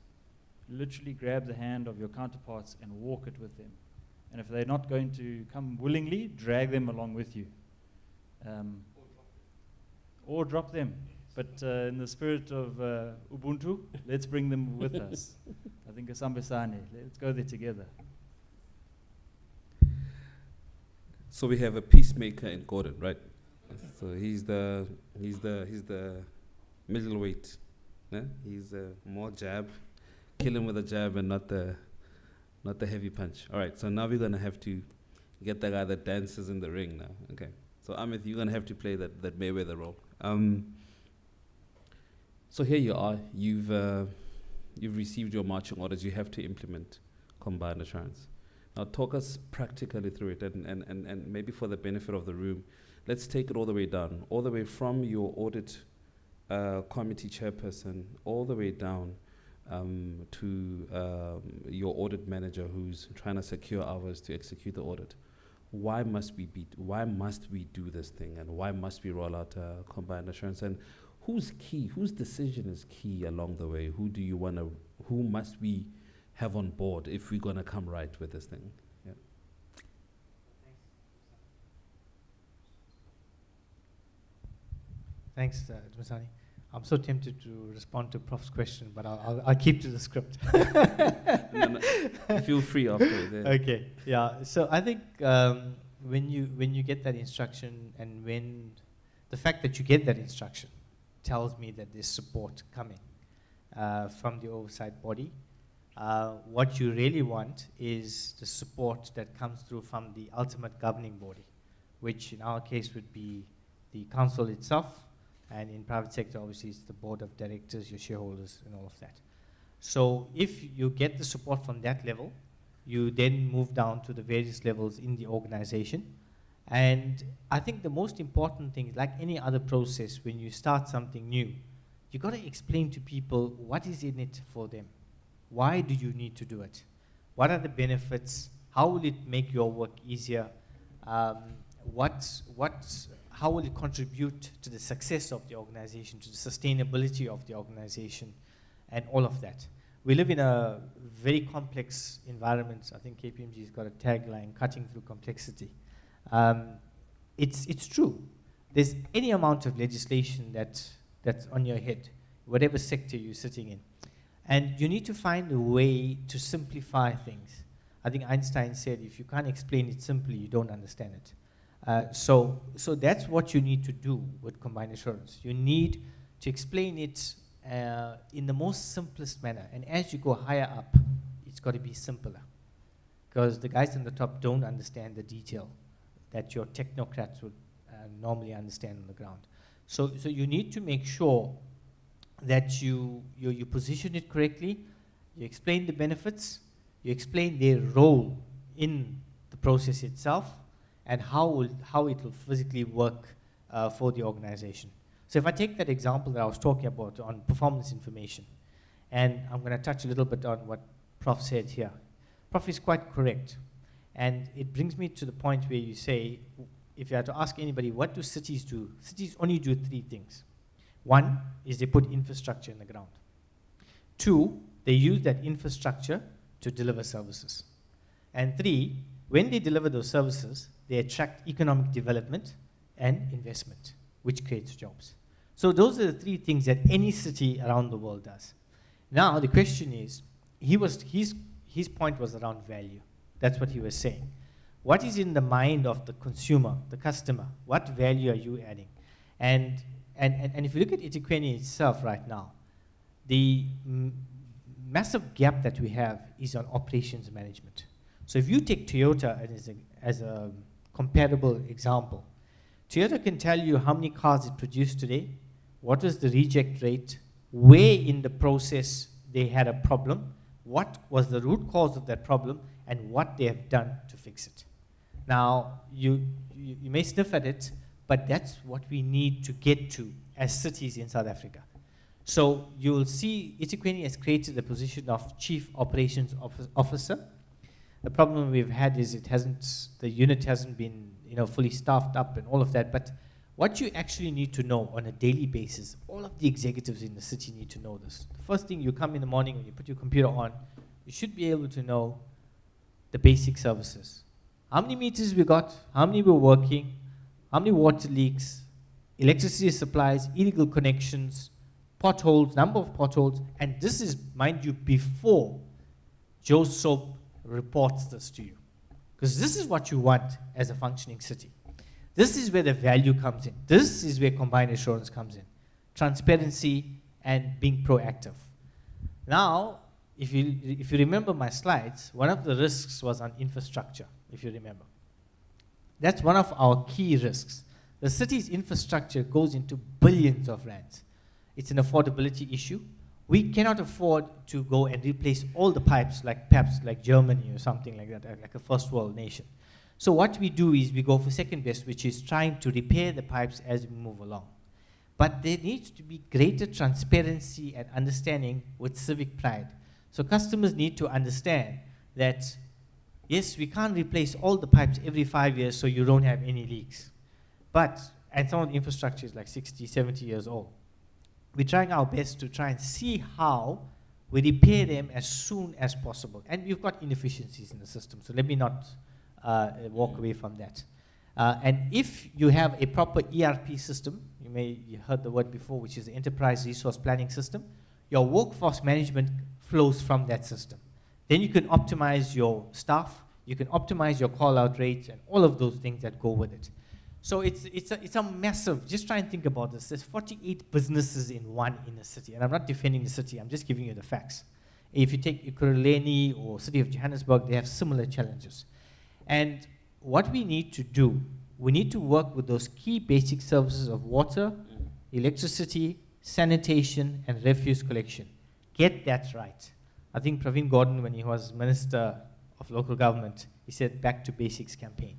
Literally grab the hand of your counterparts and walk it with them. And if they're not going to come willingly, drag them along with you. Or drop them. But in the spirit of Ubuntu, let's bring them with us. I think Asambesane, let's go there together. So we have a peacemaker in Gordon, right? So he's the middleweight. Yeah? He's more jab, kill him with a jab and not the heavy punch. All right. So now we're gonna have to get the guy that dances in the ring now. Okay. So Amit, you're gonna have to play that Mayweather role. So here you are. You've received your marching orders. You have to implement combined assurance. Now talk us practically through it, and maybe for the benefit of the room, let's take it all the way down, all the way from your audit committee chairperson, all the way down to your audit manager who's trying to secure hours to execute the audit. Why must we do this thing, and why must we roll out combined assurance? And who's key? Whose decision is key along the way? Who must we have on board if we're gonna come right with this thing? Yeah. Thanks, Dmasani. I'm so tempted to respond to Prof's question, but I'll keep to the script. No. Feel free afterwards. Yeah. Okay. Yeah. So I think when you get that instruction, and when the fact that you get that instruction tells me that there's support coming from the oversight body. What you really want is the support that comes through from the ultimate governing body, which in our case would be the council itself, and in private sector, obviously, it's the board of directors, your shareholders, and all of that. So if you get the support from that level, you then move down to the various levels in the organization. And I think the most important thing, like any other process, when you start something new, you got to explain to people what is in it for them. Why do you need to do it? What are the benefits? How will it make your work easier? How will it contribute to the success of the organization, to the sustainability of the organization, and all of that? We live in a very complex environment. I think KPMG's got a tagline, cutting through complexity. It's true. There's any amount of legislation that's on your head, whatever sector you're sitting in. And you need to find a way to simplify things. I think Einstein said, if you can't explain it simply, you don't understand it. So that's what you need to do with combined assurance. You need to explain it in the most simplest manner. And as you go higher up, it's got to be simpler. Because the guys on the top don't understand the detail that your technocrats would normally understand on the ground. So you need to make sure that you position it correctly, you explain the benefits, you explain their role in the process itself, and how it will physically work for the organization. So if I take that example that I was talking about on performance information, and I'm going to touch a little bit on what Prof said here. Prof is quite correct. And it brings me to the point where you say, if you had to ask anybody, what do cities do? Cities only do three things. One is they put infrastructure in the ground. Two, they use that infrastructure to deliver services. And three, when they deliver those services, they attract economic development and investment, which creates jobs. So those are the three things that any city around the world does. Now the question is, his point was around value. That's what he was saying. What is in the mind of the consumer, the customer? What value are you adding? And if you look at eThekwini itself right now, the massive gap that we have is on operations management. So if you take Toyota as a comparable example, Toyota can tell you how many cars it produced today, what was the reject rate, where in the process they had a problem, what was the root cause of that problem, and what they have done to fix it. Now, you may sniff at it, but that's what we need to get to as cities in South Africa. So you will see eThekwini has created the position of Chief Operations Officer. The problem we've had is the unit hasn't been fully staffed up and all of that, but what you actually need to know on a daily basis, all of the executives in the city need to know this. The first thing, you come in the morning, when you put your computer on, you should be able to know the basic services. How many meters we got, how many were working, how many water leaks, electricity supplies, illegal connections, potholes, number of potholes, and this is, mind you, before Joe Soap reports this to you. Because this is what you want as a functioning city. This is where the value comes in. This is where combined assurance comes in. Transparency and being proactive. Now, if you remember my slides, one of the risks was on infrastructure, if you remember. That's one of our key risks. The city's infrastructure goes into billions of rands. It's an affordability issue. We cannot afford to go and replace all the pipes perhaps like Germany or something like that, like a first world nation. So what we do is we go for second best, which is trying to repair the pipes as we move along. But there needs to be greater transparency and understanding with civic pride. So customers need to understand that, yes, we can't replace all the pipes every 5 years so you don't have any leaks. And some of the infrastructure is like 60, 70 years old. We're trying our best to try and see how we repair them as soon as possible. And we've got inefficiencies in the system, so let me not walk away from that. And if you have a proper ERP system, you heard the word before, which is the Enterprise Resource Planning System, your workforce management flows from that system. Then you can optimize your staff, you can optimize your call-out rates, and all of those things that go with it. So it's a massive, just try and think about this. There's 48 businesses in a city, and I'm not defending the city, I'm just giving you the facts. If you take Ekurhuleni or City of Johannesburg, they have similar challenges. And what we need to do, we need to work with those key basic services of water, electricity, sanitation, and refuse collection. Get that right. I think Praveen Gordon, when he was Minister of Local Government, he said back to basics campaign.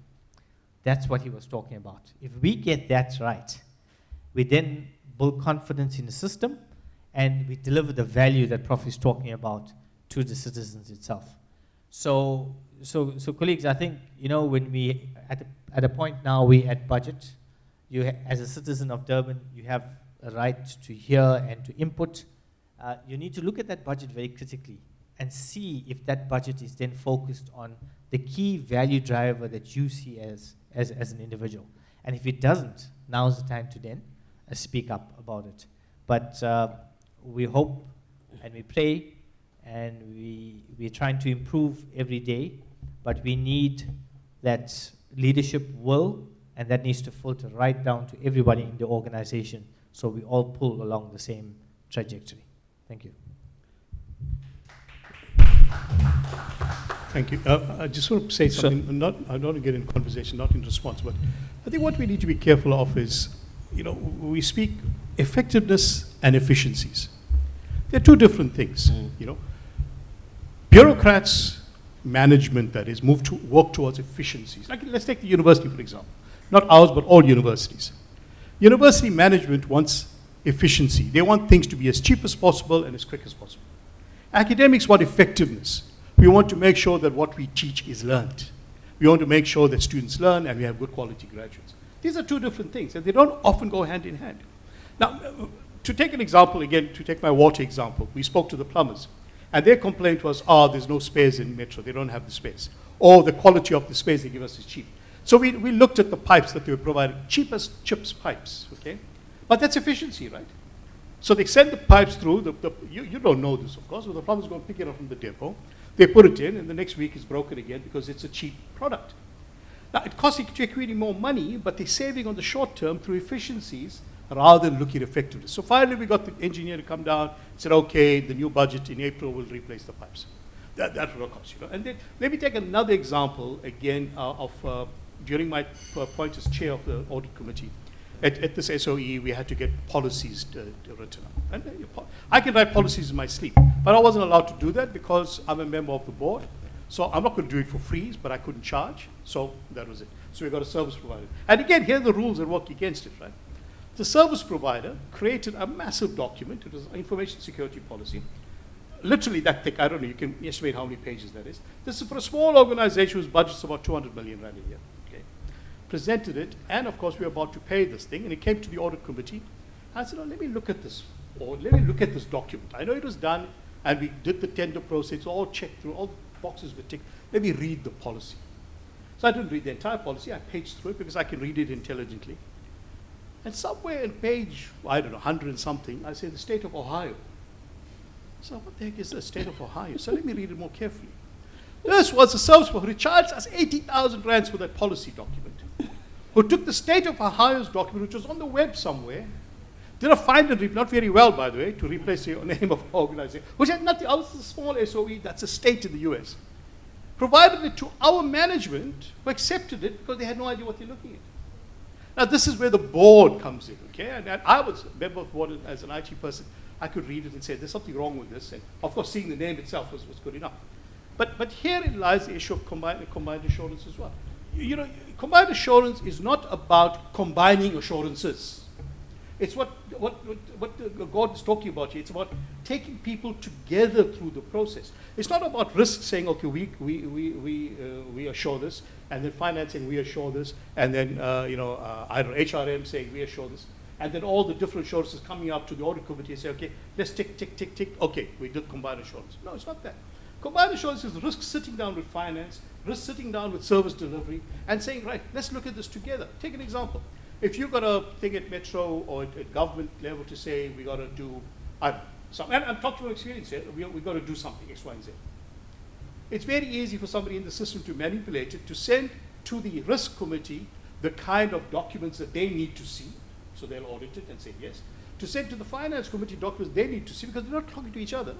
That's what he was talking about. If we get that right, we then build confidence in the system and we deliver the value that Prof is talking about to the citizens itself. So colleagues, I think, when we, at a point now, we at budget, as a citizen of Durban, you have a right to hear and to input. You need to look at that budget very critically and see if that budget is then focused on the key value driver that you see as an individual. And if it doesn't, now's the time to then speak up about it. But we hope and we pray and we're trying to improve every day, but we need that leadership will, and that needs to filter right down to everybody in the organization so we all pull along the same trajectory. Thank you. Thank you. I just want to say something. I don't want to get in conversation, not in response, but I think what we need to be careful of is, we speak effectiveness and efficiencies. They're two different things. Bureaucrats, management that is, work towards efficiencies. Like, let's take the university, for example. Not ours, but all universities. University management wants efficiency. They want things to be as cheap as possible and as quick as possible. Academics want effectiveness. We want to make sure that what we teach is learned. We want to make sure that students learn and we have good quality graduates. These are two different things, and they don't often go hand in hand. Now, to take an example again, to take my water example, we spoke to the plumbers, and their complaint was, there's no space in Metro, they don't have the space. Or the quality of the space they give us is cheap. So we looked at the pipes that they were providing, cheap as chips pipes, okay? But that's efficiency, right? So they send the pipes through, you don't know this, of course, but the plumbers go and pick it up from the depot. They put it in, and the next week it's broken again because it's a cheap product. Now, it costs eThekwini more money, but they're saving on the short term through efficiencies rather than looking at effectiveness. So finally, we got the engineer to come down and said, okay, the new budget in April will replace the pipes. That will cost, you know. And then let me take another example again during my point as chair of the audit committee. At this SOE, we had to get policies written up. And I can write policies in my sleep, but I wasn't allowed to do that because I'm a member of the board. So I'm not going to do it for free, but I couldn't charge. So that was it. So we got a service provider. And again, here are the rules that work against it, right? The service provider created a massive document. It was information security policy. Literally that thick. I don't know. You can estimate how many pages that is. This is for a small organization whose budget is about 200 million rand a year. Okay. Presented it, and of course we were about to pay this thing, and it came to the audit committee. I said, oh, let me look at this, or let me look at this document. I know it was done, and we did the tender process, all checked through, all the boxes were ticked. Let me read the policy. So I didn't read the entire policy. I paged through it because I can read it intelligently. And somewhere in page, I don't know, 100 and something, I say the state of Ohio. So what the heck is the state of Ohio? So let me read it more carefully. This was a service provider who charged us 80,000 rands for that policy document, who took the state of Ohio's document, which was on the web somewhere, did a find and replace, not very well, by the way, to replace the name of organization, which had nothing, I was a small SOE, that's a state in the US. Provided it to our management, who accepted it because they had no idea what they're looking at. Now, this is where the board comes in, okay? And I was a member of the board as an IT person. I could read it and say, there's something wrong with this. And of course, seeing the name itself was good enough. But herein lies the issue of combined assurance as well. You know, combined assurance is not about combining assurances. It's what God is talking about here. It's about taking people together through the process. It's not about risk saying, okay, we assure this, and then financing, we assure this, and then I don't know, HRM saying we assure this, and then all the different assurances coming up to the audit committee and say, okay, let's tick, tick, tick, tick. Okay, we did combined assurance. No, it's not that. Combined assurance is risk sitting down with finance, risk sitting down with service delivery, and saying, right, let's look at this together. Take an example. If you've got a thing at Metro or at government level to say we got to do something, and I'm talking from experience here, we've got to do something, X, Y, and Z. It's very easy for somebody in the system to manipulate it, to send to the risk committee the kind of documents that they need to see, so they'll audit it and say yes, to send to the finance committee documents they need to see because they're not talking to each other,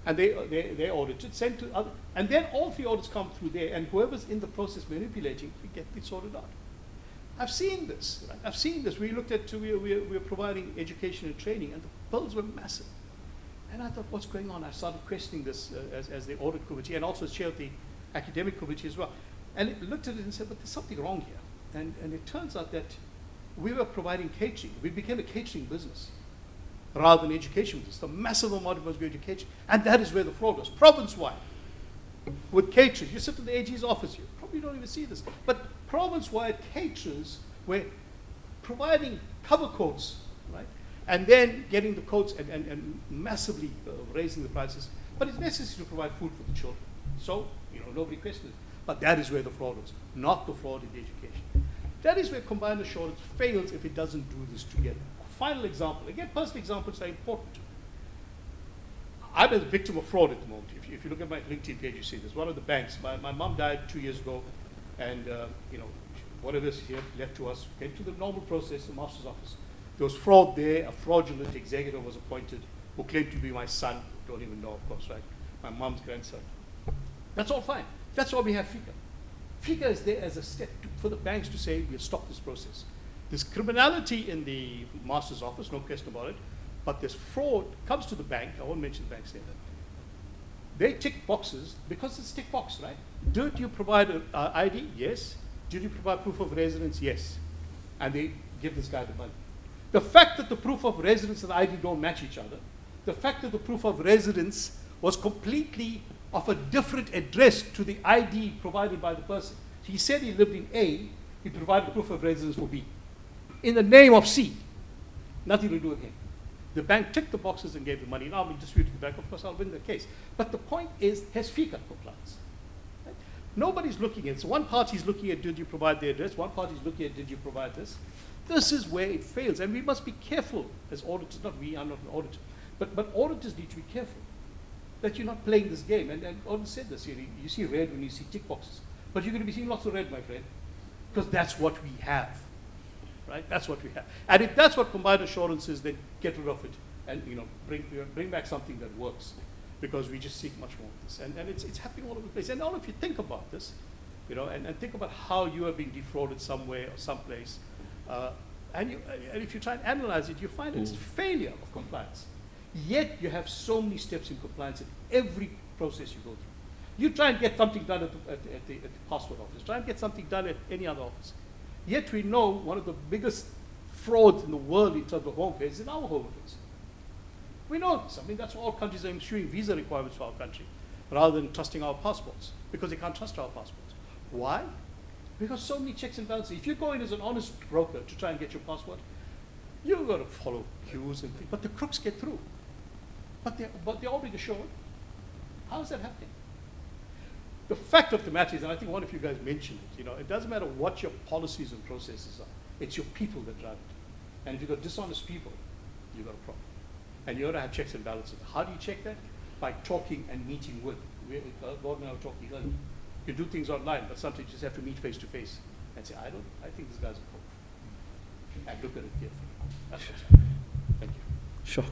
and they audit it, send to other, and then all three audits come through there, and whoever's in the process manipulating, we get it sorted out. I've seen this. Right? I've seen this. We looked at, we were providing education and training, and the bills were massive. And I thought, what's going on? I started questioning this as the audit committee, and also as chair of the academic committee as well. And it looked at it and said, but there's something wrong here. And it turns out that we were providing catering. We became a catering business rather than education business. The massive amount of us go to catering. And that is where the fraud was, province-wide. With caterers, you sit in the AG's office, you probably don't even see this, but province-wide caterers were providing cover codes, right? And then getting the codes and massively raising the prices. But it's necessary to provide food for the children. So, nobody questions it. But that is where the fraud is, not the fraud in the education. That is where combined assurance fails if it doesn't do this together. Final example, again, personal examples are important. I'm a victim of fraud at the moment. If you look at my LinkedIn page, you see this. One of the banks, my mom died 2 years ago, and whatever is here left to us, came to the normal process, the master's office. There was fraud there. A fraudulent executive was appointed who claimed to be my son. Don't even know, of course, right? My mom's grandson. That's all fine. That's why we have FICA. FICA is there as a step for the banks to say, we'll stop this process. There's criminality in the master's office, no question about it. But this fraud comes to the bank. I won't mention the bank's name. They tick boxes because it's tick box, right? Did you provide an ID? Yes. Did you provide proof of residence? Yes. And they give this guy the money. The fact that the proof of residence and the ID don't match each other, the fact that the proof of residence was completely of a different address to the ID provided by the person. He said he lived in A, he provided proof of residence for B. In the name of C. Nothing to do with him. The bank ticked the boxes and gave the money. Now we disputed the bank. Of course, I'll win the case. But the point is, has FICA compliance? Right? Nobody's looking at it. So one party's looking at, did you provide the address? One party's looking at, did you provide this? This is where it fails. And we must be careful as auditors. Not we, I'm not an auditor. But auditors need to be careful that you're not playing this game. And Audit said this. You see red when you see tick boxes. But you're going to be seeing lots of red, my friend, because that's what we have. Right? That's what we have. And if that's what combined assurance is, then get rid of it and bring back something that works. because we just seek much more of this. And it's happening all over the place. And all of you think about this, you know, and think about how you are being defrauded somewhere or someplace. And if you try and analyze it, you find it's failure of compliance. Yet you have so many steps in compliance in every process you go through. You try and get something done at the passport office. Try and get something done at any other office. Yet we know one of the biggest frauds in the world in terms of home affairs is in our home affairs. We know this. I mean, that's why all countries are issuing visa requirements for our country rather than trusting our passports, because they can't trust our passports. Why? Because so many checks and balances. If you go in as an honest broker to try and get your passport, you've got to follow queues and things. But the crooks get through. But they're already assured. How is that happening? The fact of the matter is, and I think one of you guys mentioned it, you know, it doesn't matter what your policies and processes are. It's your people that drive it. And if you've got dishonest people, you've got a problem. And you ought to have checks and balances. How do you check that? By talking and meeting with. Gordon and I were talking earlier. You do things online, but sometimes you just have to meet face to face and say, I think this guy's a crook. And look at it carefully. That's what's happening. Thank you. Sure.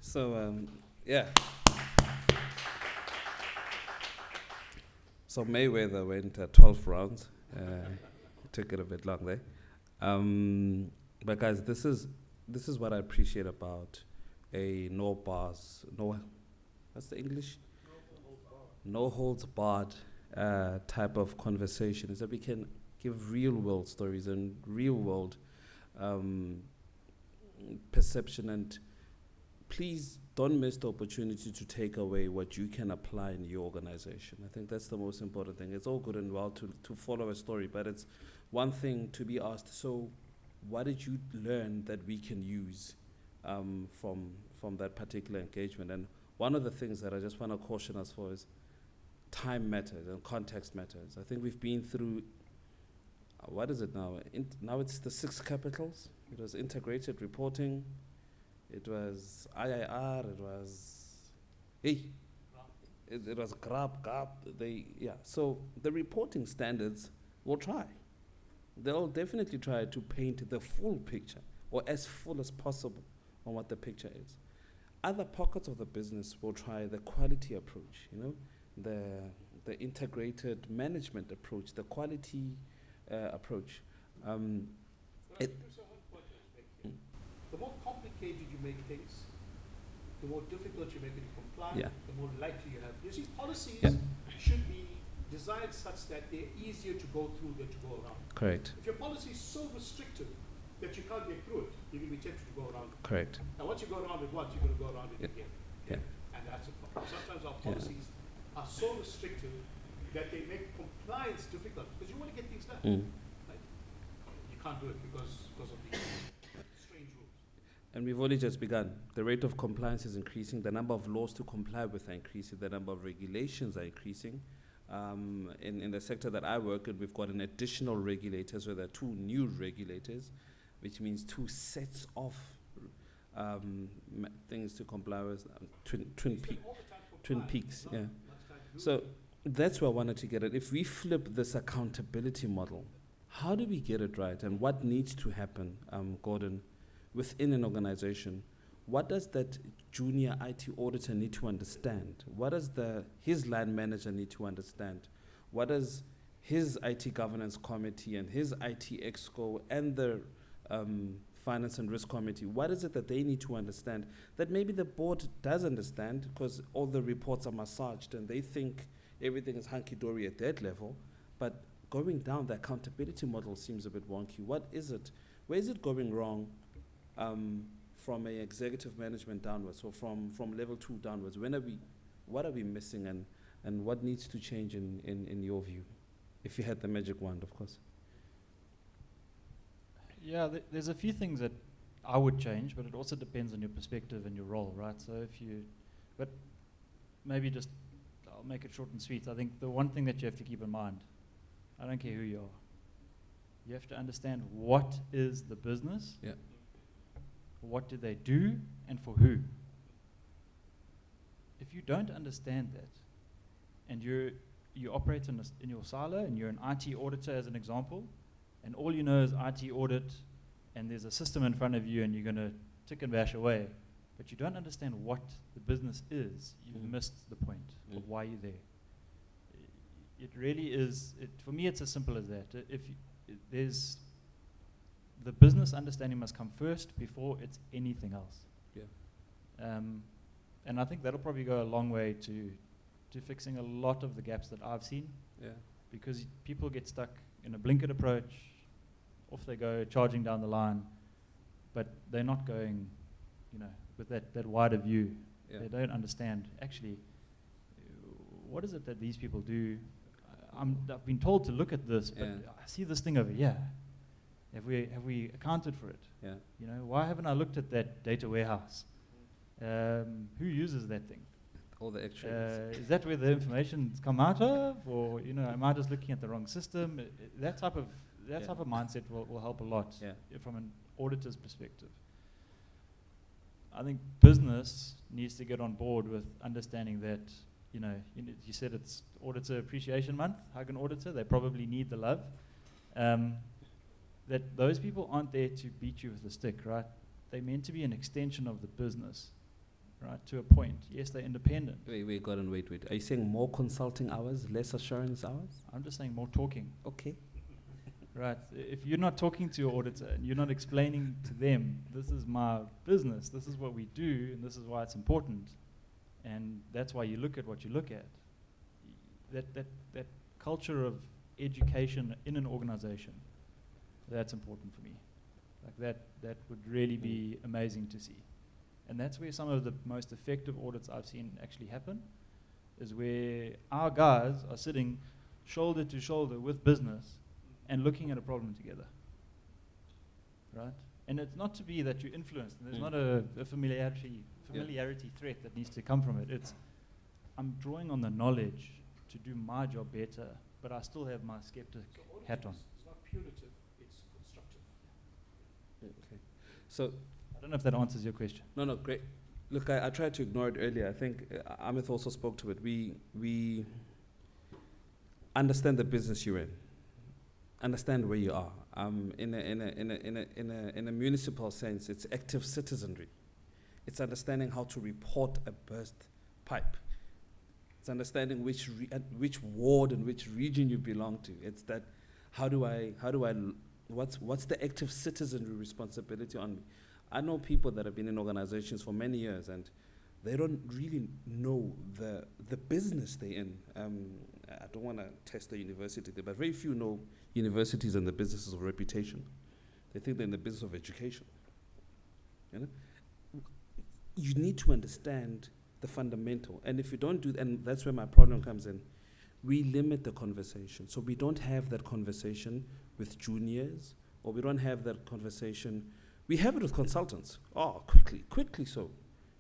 So, yeah. So Mayweather went 12 rounds. Took it a bit long there. But guys, this is what I appreciate about a what's the English? No holds barred type of conversation, is that we can give real world stories and real world perception, and please don't miss the opportunity to take away what you can apply in your organization. I think that's the most important thing. It's all good and well to follow a story, but it's one thing to be asked, so what did you learn that we can use from that particular engagement? And one of the things that I just want to caution us for is time matters and context matters. I think we've been through, what is it now? Now it's the 6 capitals. It was integrated reporting. It was IIR. It was, it was GAP. So the reporting standards will try. They'll definitely try to paint the full picture, or as full as possible, on what the picture is. Other pockets of the business will try the quality approach, you know, the integrated management approach, the quality approach. The more complicated you make things, the more difficult you make it to comply, the more likely you have. You see, policies should be designed such that they're easier to go through than to go around. Correct. If your policy is so restrictive that you can't get through it, you're going to be tempted to go around it. Correct. And once you go around it once, you're going to go around it again. Yeah. And that's a problem. Sometimes our policies are so restrictive that they make compliance difficult because you want to get things done. Right? You can't do it because of these strange rules. And we've only just begun. The rate of compliance is increasing. The number of laws to comply with are increasing. The number of regulations are increasing. In the sector that I work in, we've got an additional regulator, so there are 2 new regulators, which means 2 sets of things to comply with. Twin Peaks, yeah. So that's where I wanted to get it. If we flip this accountability model, how do we get it right? And what needs to happen, Gordon, within an organization? What does that junior IT auditor need to understand? What does his line manager need to understand? What does his IT governance committee and his IT exco and the finance and risk committee, what is it that they need to understand that maybe the board does understand, because all the reports are massaged and they think everything is hunky-dory at that level, but going down the accountability model seems a bit wonky. What is it? Where is it going wrong? From a executive management downwards, or from level 2 downwards? What are we missing, and what needs to change in your view? If you had the magic wand, of course. Yeah, there's a few things that I would change, but it also depends on your perspective and your role, right? So but maybe just, I'll make it short and sweet. I think the one thing that you have to keep in mind, I don't care who you are, you have to understand what is the business. Yeah. What do they do, and for who? If you don't understand that, and you operate in your silo, and you're an IT auditor as an example, and all you know is IT audit, and there's a system in front of you, and you're going to tick and bash away, but you don't understand what the business is, you've missed the point of why you're there. It really is, for me it's as simple as that. There's the business understanding must come first before it's anything else. Yeah. And I think that'll probably go a long way to fixing a lot of the gaps that I've seen. Yeah. Because people get stuck in a blinkered approach, off they go, charging down the line, but they're not going, with that wider view. Yeah. They don't understand, actually, what is it that these people do? I've been told to look at this, but I see this thing over here. Have we accounted for it? Yeah. Why haven't I looked at that data warehouse? Who uses that thing? All the extras. Is that where the information's come out of, or am I just looking at the wrong system? That type of mindset will help a lot from an auditor's perspective. I think business needs to get on board with understanding that you said it's Auditor Appreciation Month. Hug an auditor. They probably need the love. That those people aren't there to beat you with a stick, right? They're meant to be an extension of the business. Right, to a point. Yes, they're independent. Wait, Gordon, wait. Are you saying more consulting hours, less assurance hours? I'm just saying more talking. Okay. Right. If you're not talking to your auditor and you're not explaining to them, this is my business, this is what we do, and this is why it's important, and that's why you look at what you look at. That culture of education in an organization, that's important for me. Like that would really be amazing to see. And that's where some of the most effective audits I've seen actually happen, is where our guys are sitting shoulder to shoulder with business and looking at a problem together, right? And it's not to be that you're influenced. There's not a familiarity threat that needs to come from it. It's, I'm drawing on the knowledge to do my job better, but I still have my skeptic hat on. It's not punitive, it's constructive. Okay. So, I don't know if that answers your question. No, great. Look, I tried to ignore it earlier. I think Amit also spoke to it. We understand the business you're in. Understand where you are. In a municipal sense, it's active citizenry. It's understanding how to report a burst pipe. It's understanding which ward and which region you belong to. It's that what's the active citizenry responsibility on me? I know people that have been in organizations for many years and they don't really know the business they're in. I don't want to test the university there, but very few know universities and the businesses of reputation. They think they're in the business of education. You need to understand the fundamental. And if you don't do, and that's where my problem comes in, we limit the conversation. So we don't have that conversation with juniors, or we don't have that conversation. We have it with consultants. Oh, quickly so.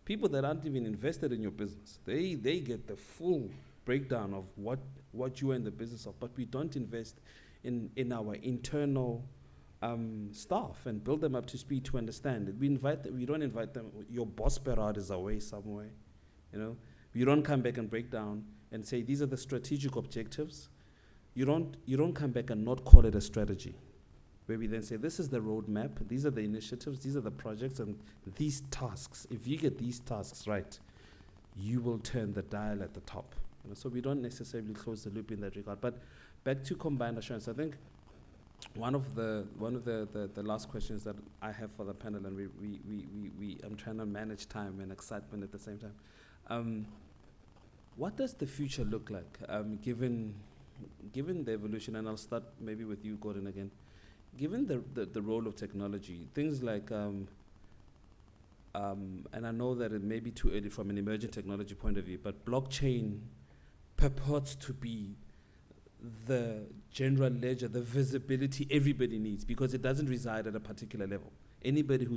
People that aren't even invested in your business, they get the full breakdown of what you are in the business of, but we don't invest in our internal staff and build them up to speed to understand it. We don't invite them. Your boss Berard is away somewhere, You don't come back and break down and say these are the strategic objectives. You don't come back and not call it a strategy, where we then say this is the roadmap, these are the initiatives, these are the projects, and these tasks. If you get these tasks right, you will turn the dial at the top. So we don't necessarily close the loop in that regard. But back to combined assurance, I think one of the last questions that I have for the panel, and I'm trying to manage time and excitement at the same time. What does the future look like, given the evolution? And I'll start maybe with you, Gordon, again. Given the role of technology, things like, and I know that it may be too early from an emerging technology point of view, but blockchain purports to be the general ledger, the visibility everybody needs, because it doesn't reside at a particular level. Anybody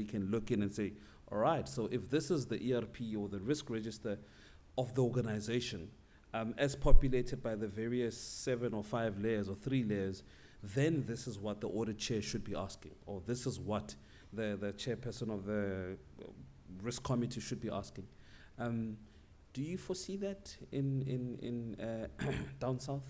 can look in and say, all right, so if this is the ERP or the risk register of the organization, as populated by the various 7 or 5 layers or 3 layers, then this is what the audit chair should be asking, or this is what the chairperson of the risk committee should be asking. Do you foresee that in down south?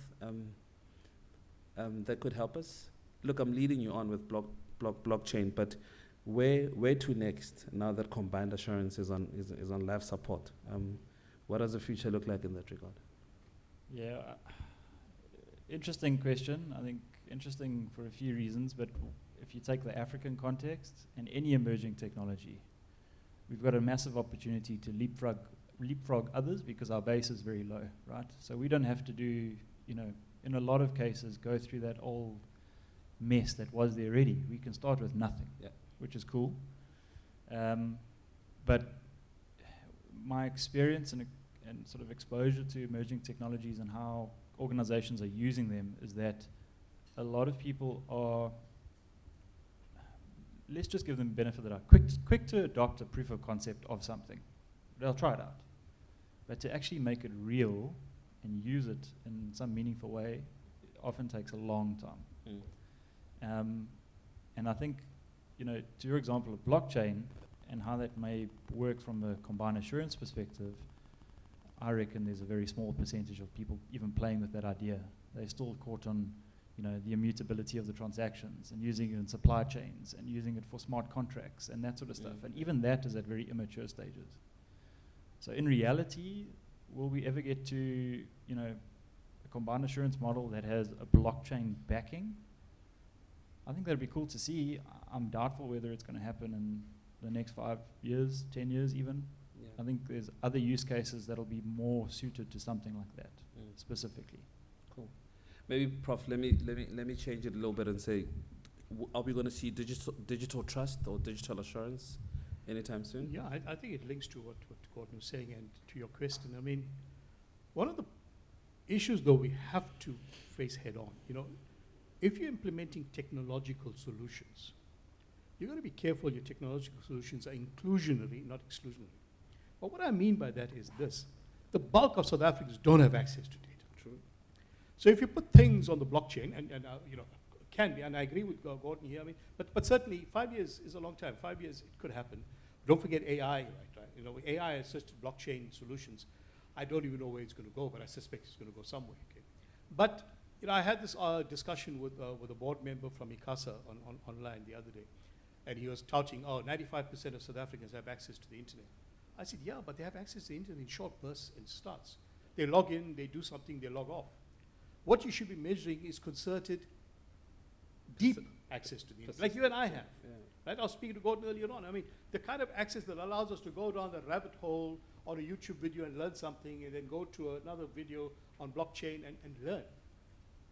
That could help us? Look, I'm leading you on with blockchain, but Where to next now that combined assurance is on life support? What does the future look like in that regard? Yeah, interesting question. I think interesting for a few reasons, but if you take the African context and any emerging technology, we've got a massive opportunity to leapfrog others because our base is very low, right? So we don't have to do, in a lot of cases, go through that old mess that was there already. We can start with nothing, which is cool. But my experience and sort of exposure to emerging technologies and how organizations are using them is that a lot of people are, let's just give them the benefit of the doubt, quick to adopt a proof of concept of something. They'll try it out. But to actually make it real and use it in some meaningful way often takes a long time. And I think, to your example of blockchain and how that may work from a combined assurance perspective, I reckon there's a very small percentage of people even playing with that idea. They're still caught on, the immutability of the transactions and using it in supply chains and using it for smart contracts and that sort of stuff. And even that is at very immature stages. So in reality, will we ever get to, a combined assurance model that has a blockchain backing? I think that'd be cool to see. I'm doubtful whether it's going to happen in the next 5 years, 10 years even. I think there's other use cases that'll be more suited to something like that specifically. Cool. Maybe, Prof, let me change it a little bit and say, are we going to see digital trust or digital assurance anytime soon? Yeah, I think it links to what Gordon was saying and to your question. I mean, one of the issues, though, we have to face head on, if you're implementing technological solutions, you've got to be careful your technological solutions are inclusionary, not exclusionary. But what I mean by that is this. The bulk of South Africans don't have access to data. True. So if you put things on the blockchain, and can be, and I agree with Gordon here, but certainly 5 years is a long time. 5 years, it could happen. Don't forget AI, right? AI-assisted blockchain solutions. I don't even know where it's going to go, but I suspect it's going to go somewhere. Okay? But I had this discussion with a board member from ICASA online the other day, and he was touting, 95% of South Africans have access to the internet. I said, yeah, but they have access to the internet in short bursts and starts. They log in, they do something, they log off. What you should be measuring is concerted, deep access to the internet, like you and I have. Right? I was speaking to Gordon earlier on. The kind of access that allows us to go down the rabbit hole on a YouTube video and learn something, and then go to another video on blockchain and learn.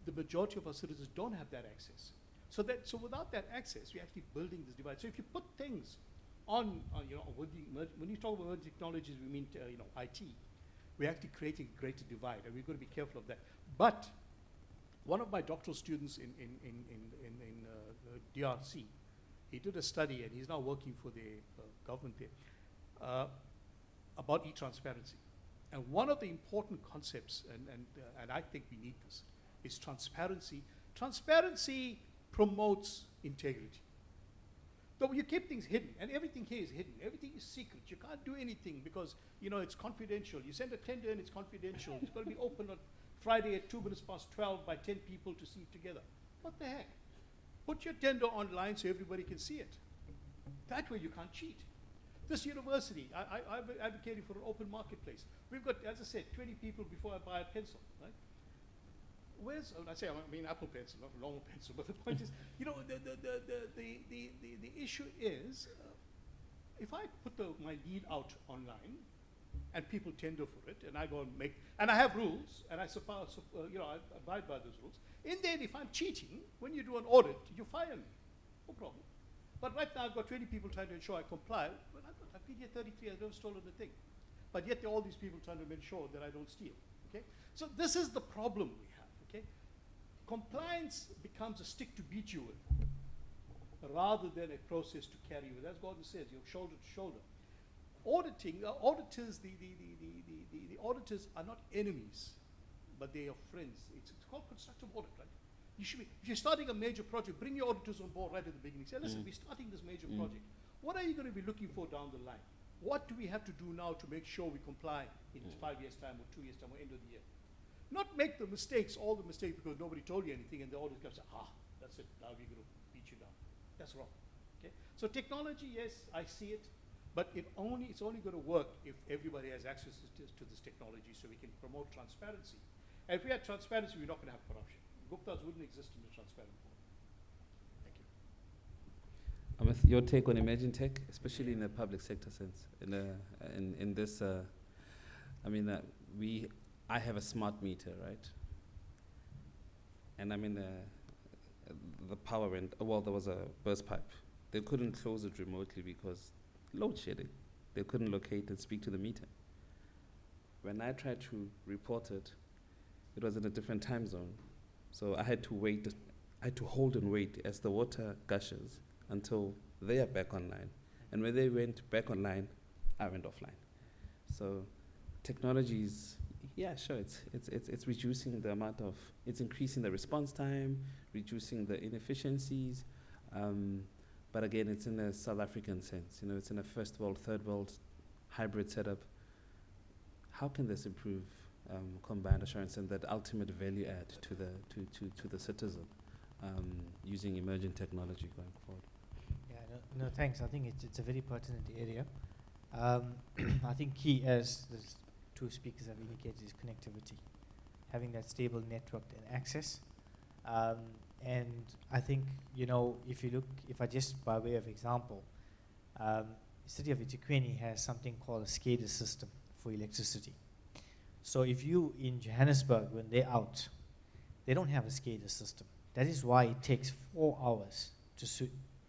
The majority of our citizens don't have that access. So without that access, we're actually building this divide. So if you put things on when you talk about emerging technologies, we mean IT. We're actually creating a greater divide, and we've got to be careful of that. But one of my doctoral students in DRC, he did a study, and he's now working for the government there, about e-transparency. And one of the important concepts, and I think we need this, is transparency. Transparency promotes integrity. So you keep things hidden, and everything here is hidden. Everything is secret. You can't do anything because, it's confidential. You send a tender and it's confidential. It's got to be open on Friday at 12 by 10 people to see it together. What the heck? Put your tender online so everybody can see it. That way you can't cheat. This university, I'm advocating for an open marketplace. We've got, as I said, 20 people before I buy a pencil, right? I mean Apple Pencil, not a normal pencil, but the point is, the issue is, if I put my lead out online, and people tender for it, and I go and I have rules, and I abide by those rules. In the end, if I'm cheating, when you do an audit, you fire me, no problem. But right now, I've got 20 people trying to ensure I comply. But I've been here 33, I've never stolen a thing. But yet, there are all these people trying to make sure that I don't steal. Okay, so this is the problem we have. Okay, compliance becomes a stick to beat you with, rather than a process to carry you with. As Gordon says, you're shoulder to shoulder. Auditing, auditors, the auditors are not enemies, but they are friends. It's called constructive audit, right? If you're starting a major project, bring your auditors on board right at the beginning. Say, listen, we're starting this major project. What are you going to be looking for down the line? What do we have to do now to make sure we comply in 5 years' time or 2 years' time or end of the year? Not make the mistakes, all the mistakes, because nobody told you anything, and the audit comes, that's it, now we're going to beat you down. That's wrong. Okay? So So technology, yes, I see it, but it's only going to work if everybody has access to this technology so we can promote transparency. And if we had transparency, we're not going to have corruption. Guptas wouldn't exist in a transparent world. Thank you. Amit, your take on emerging tech, especially in the public sector sense, in this, I have a smart meter, right? And I mean, the power went, well, there was a burst pipe. They couldn't close it remotely because load shedding. They couldn't locate and speak to the meter. When I tried to report it, it was in a different time zone. So I had to wait, I had to hold and wait as the water gushes until they are back online. And when they went back online, I went offline. So technology is, yeah, sure, it's reducing the amount of, it's increasing the response time, reducing the inefficiencies, but again, it's in a South African sense. You know, it's in a first world, third world hybrid setup. How can this improve combined assurance and that ultimate value add to the citizen using emerging technology going forward? Yeah, no, thanks. I think it's a very pertinent area. I think key, as the two speakers have indicated, is connectivity, having that stable network and access. And I think, you know, if I just by way of example, the city of eThekwini has something called a SCADA system for electricity. So if you in Johannesburg, when they're out, they don't have a SCADA system. That is why it takes 4 hours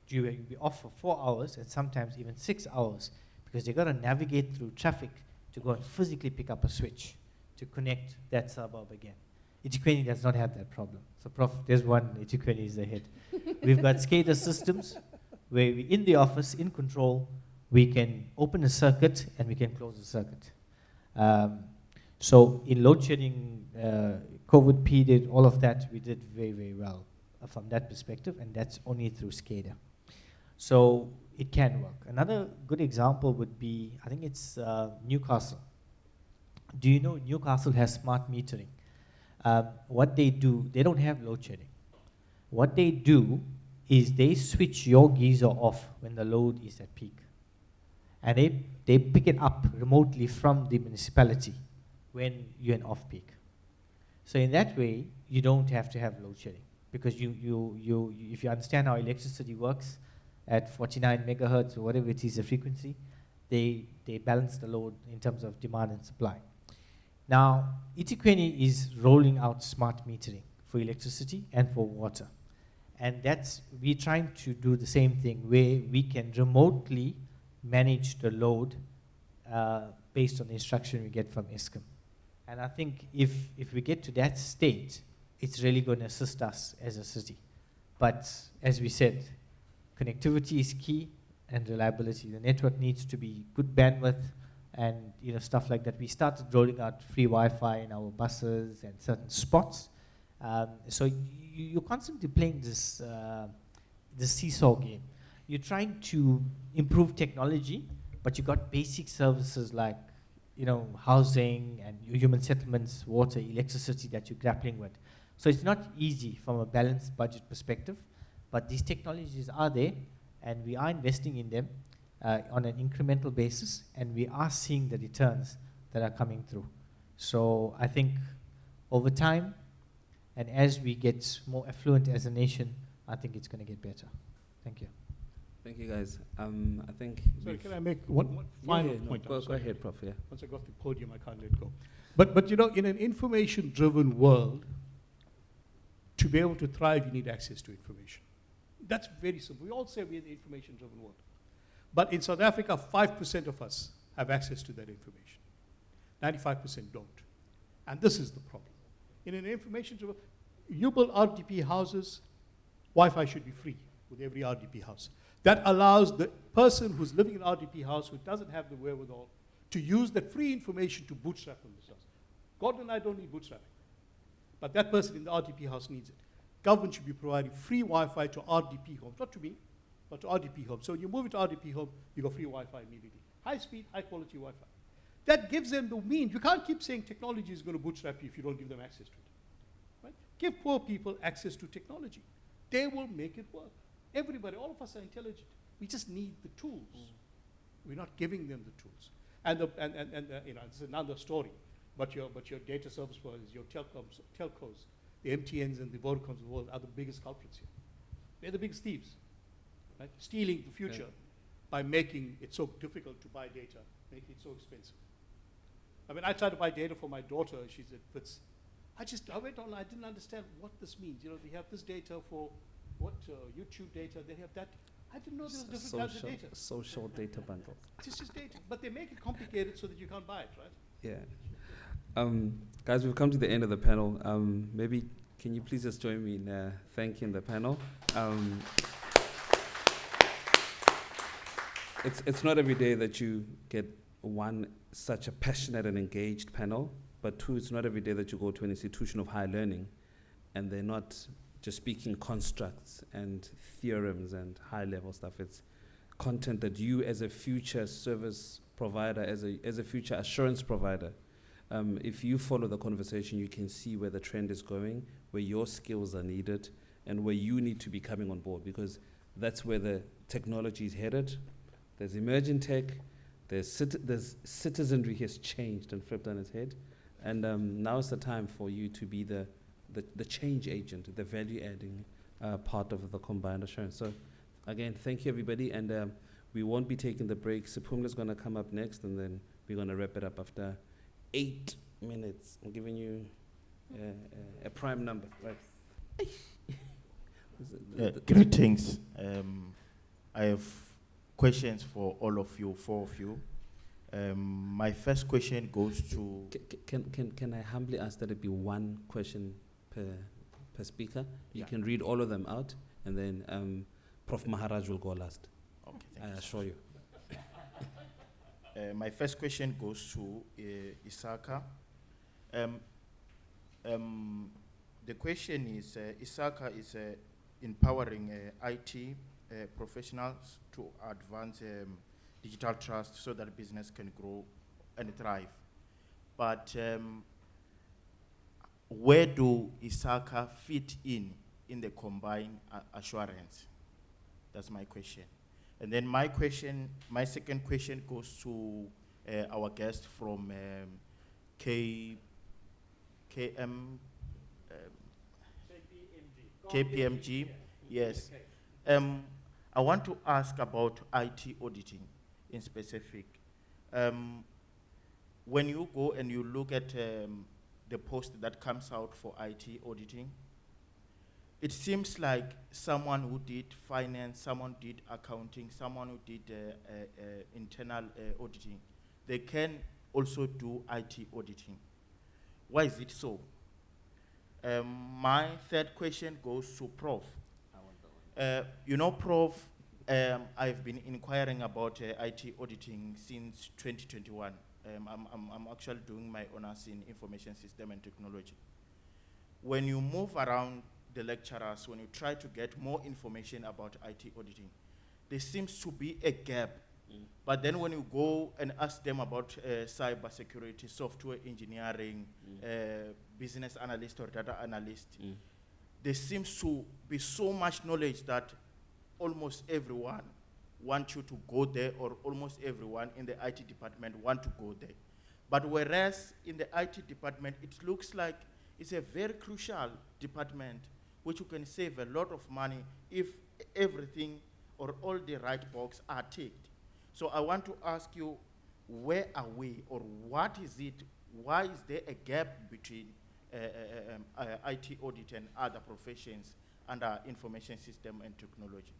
you'll be off for 4 hours and sometimes even 6 hours, because they've got to navigate through traffic to go and physically pick up a switch to connect that suburb again. eThekwini does not have that problem. So Prof, there's one, eThekwini is ahead. We've got SCADA systems where we in the office, in control, we can open a circuit and we can close a circuit. So in load shedding, COVID period, all of that, we did very, very well from that perspective, and that's only through SCADA. So it can work. Another good example would be, I think it's Newcastle. Do you know Newcastle has smart metering? What they do, they don't have load shedding. What they do is they switch your geyser off when the load is at peak. And they pick it up remotely from the municipality when you're in off-peak. So in that way, you don't have to have load shedding, because if you understand how electricity works at 49 megahertz or whatever it is, the frequency, they balance the load in terms of demand and supply. Now, eThekwini is rolling out smart metering for electricity and for water. And we're trying to do the same thing where we can remotely manage the load based on the instruction we get from Eskom. And I think if we get to that state, it's really going to assist us as a city. But as we said, connectivity is key and reliability. The network needs to be good bandwidth and stuff like that. We started rolling out free Wi-Fi in our buses and certain spots. So you're constantly playing this seesaw game. You're trying to improve technology, but you got basic services like housing and human settlements, water, electricity that you're grappling with. So it's not easy from a balanced budget perspective, but these technologies are there, and we are investing in them on an incremental basis, and we are seeing the returns that are coming through. So I think over time, and as we get more affluent as a nation, I think it's going to get better. Thank you. Thank you, guys. I think. Sorry, can I make one final point? Go ahead, Prof. Yeah. Once I got the podium, I can't let go. But in an information-driven world, to be able to thrive, you need access to information. That's very simple. We all say we're in the information-driven world. But in South Africa, 5% of us have access to that information. 95% don't. And this is the problem. In an information-driven, you build RDP houses, Wi-Fi should be free with every RDP house. That allows the person who's living in an RDP house who doesn't have the wherewithal to use that free information to bootstrap themselves. God and I don't need bootstrapping. But that person in the RDP house needs it. Government should be providing free Wi-Fi to RDP homes, not to me, but to RDP homes. So when you move it to RDP home, you got free Wi-Fi immediately. High speed, high quality Wi-Fi. That gives them the means. You can't keep saying technology is going to bootstrap you if you don't give them access to it. Right? Give poor people access to technology. They will make it work. Everybody, all of us are intelligent. We just need the tools. We're not giving them the tools. And this is another story. But your data service providers, your telcos, the MTNs and the Vodacoms of the world are the biggest culprits here. They're the biggest thieves, right? Stealing the future by making it so difficult to buy data, making it so expensive. I mean, I tried to buy data for my daughter. She said, "Fitz, I went online. I didn't understand what this means. You know, they have this data for YouTube data. They have that. I didn't know there was different kinds of data. Social data bundles. This is data, but they make it complicated so that you can't buy it, right? Yeah. Guys, we've come to the end of the panel. Maybe can you please just join me in thanking the panel? It's not every day that you get one such a passionate and engaged panel, but two, it's not every day that you go to an institution of higher learning and they're not just speaking constructs and theorems and high level stuff. It's content that you as a future service provider, as a future assurance provider, if you follow the conversation, you can see where the trend is going, where your skills are needed, and where you need to be coming on board, because that's where the technology is headed. There's emerging tech, there's citizenry has changed and flipped on its head, and now is the time for you to be the change agent, the value-adding part of the combined assurance. So, again, thank you, everybody, and we won't be taking the break. Sipumla's going to come up next, and then we're going to wrap it up after 8 minutes. I'm giving you a prime number, right? Greetings. I have questions for all of you, 4 of you. My first question goes to... Can I humbly ask that it be one question per speaker? You Yeah. can read all of them out, and then Prof. Maharaj will go last. Okay, I thank you. assure you. My first question goes to ISACA. The question is, ISACA is empowering IT professionals to advance digital trust so that business can grow and thrive. But where do ISACA fit in the combined assurance? That's my question. And then my second question goes to our guest from KPMG. Yes. I want to ask about IT auditing in specific. When you go and you look at the post that comes out for IT auditing, it seems like someone who did finance, someone did accounting, someone who did internal auditing, they can also do IT auditing. Why is it so? My third question goes to Prof. Prof, I've been inquiring about IT auditing since 2021. I'm actually doing my honors in information system and technology. When you move around the lecturers, when you try to get more information about IT auditing, there seems to be a gap. But then when you go and ask them about cybersecurity, software engineering, business analyst or data analyst, there seems to be so much knowledge that almost everyone wants you to go there, or almost everyone in the IT department want to go there. But whereas in the IT department, it looks like it's a very crucial department which you can save a lot of money if everything or all the right boxes are ticked. So I want to ask you, where are we, or what is it? Why is there a gap between IT audit and other professions under information system and technology?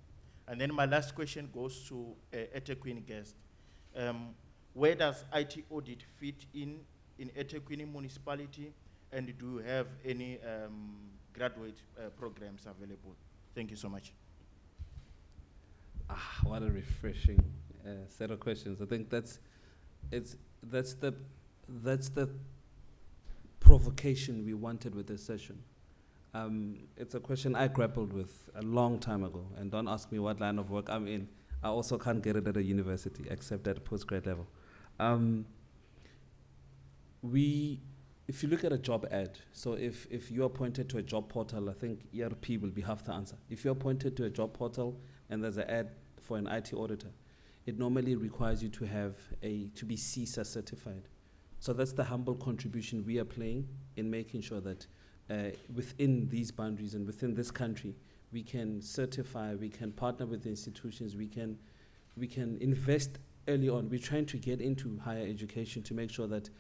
And then my last question goes to eThekwini guest. Where does IT audit fit in eThekwini municipality, and do you have any graduate programs available? Thank you so much. What a refreshing set of questions. I think that's the provocation we wanted with this session. It's a question I grappled with a long time ago, and don't ask me what line of work I'm in. I also can't get it at a university, except at a postgrad level. If you look at a job ad, so if you're appointed to a job portal, I think ERP will be half the answer. If you're appointed to a job portal and there's an ad for an IT auditor, it normally requires you to be CISA certified. So that's the humble contribution we are playing in making sure that within these boundaries and within this country, we can certify, we can partner with institutions, we can invest early on. We're trying to get into higher education to make sure that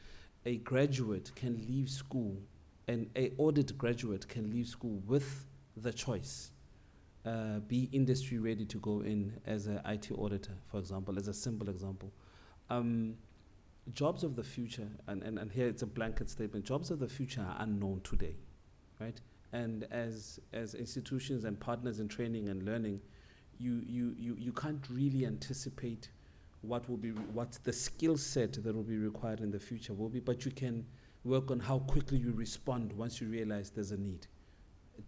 a graduate can leave school, and a audit graduate can leave school with the choice. Be industry ready to go in as an IT auditor, for example, as a simple example. Jobs of the future, and here it's a blanket statement, jobs of the future are unknown today, right? And as institutions and partners in training and learning, you can't really anticipate what the skill set that will be required in the future will be, but you can work on how quickly you respond once you realize there's a need.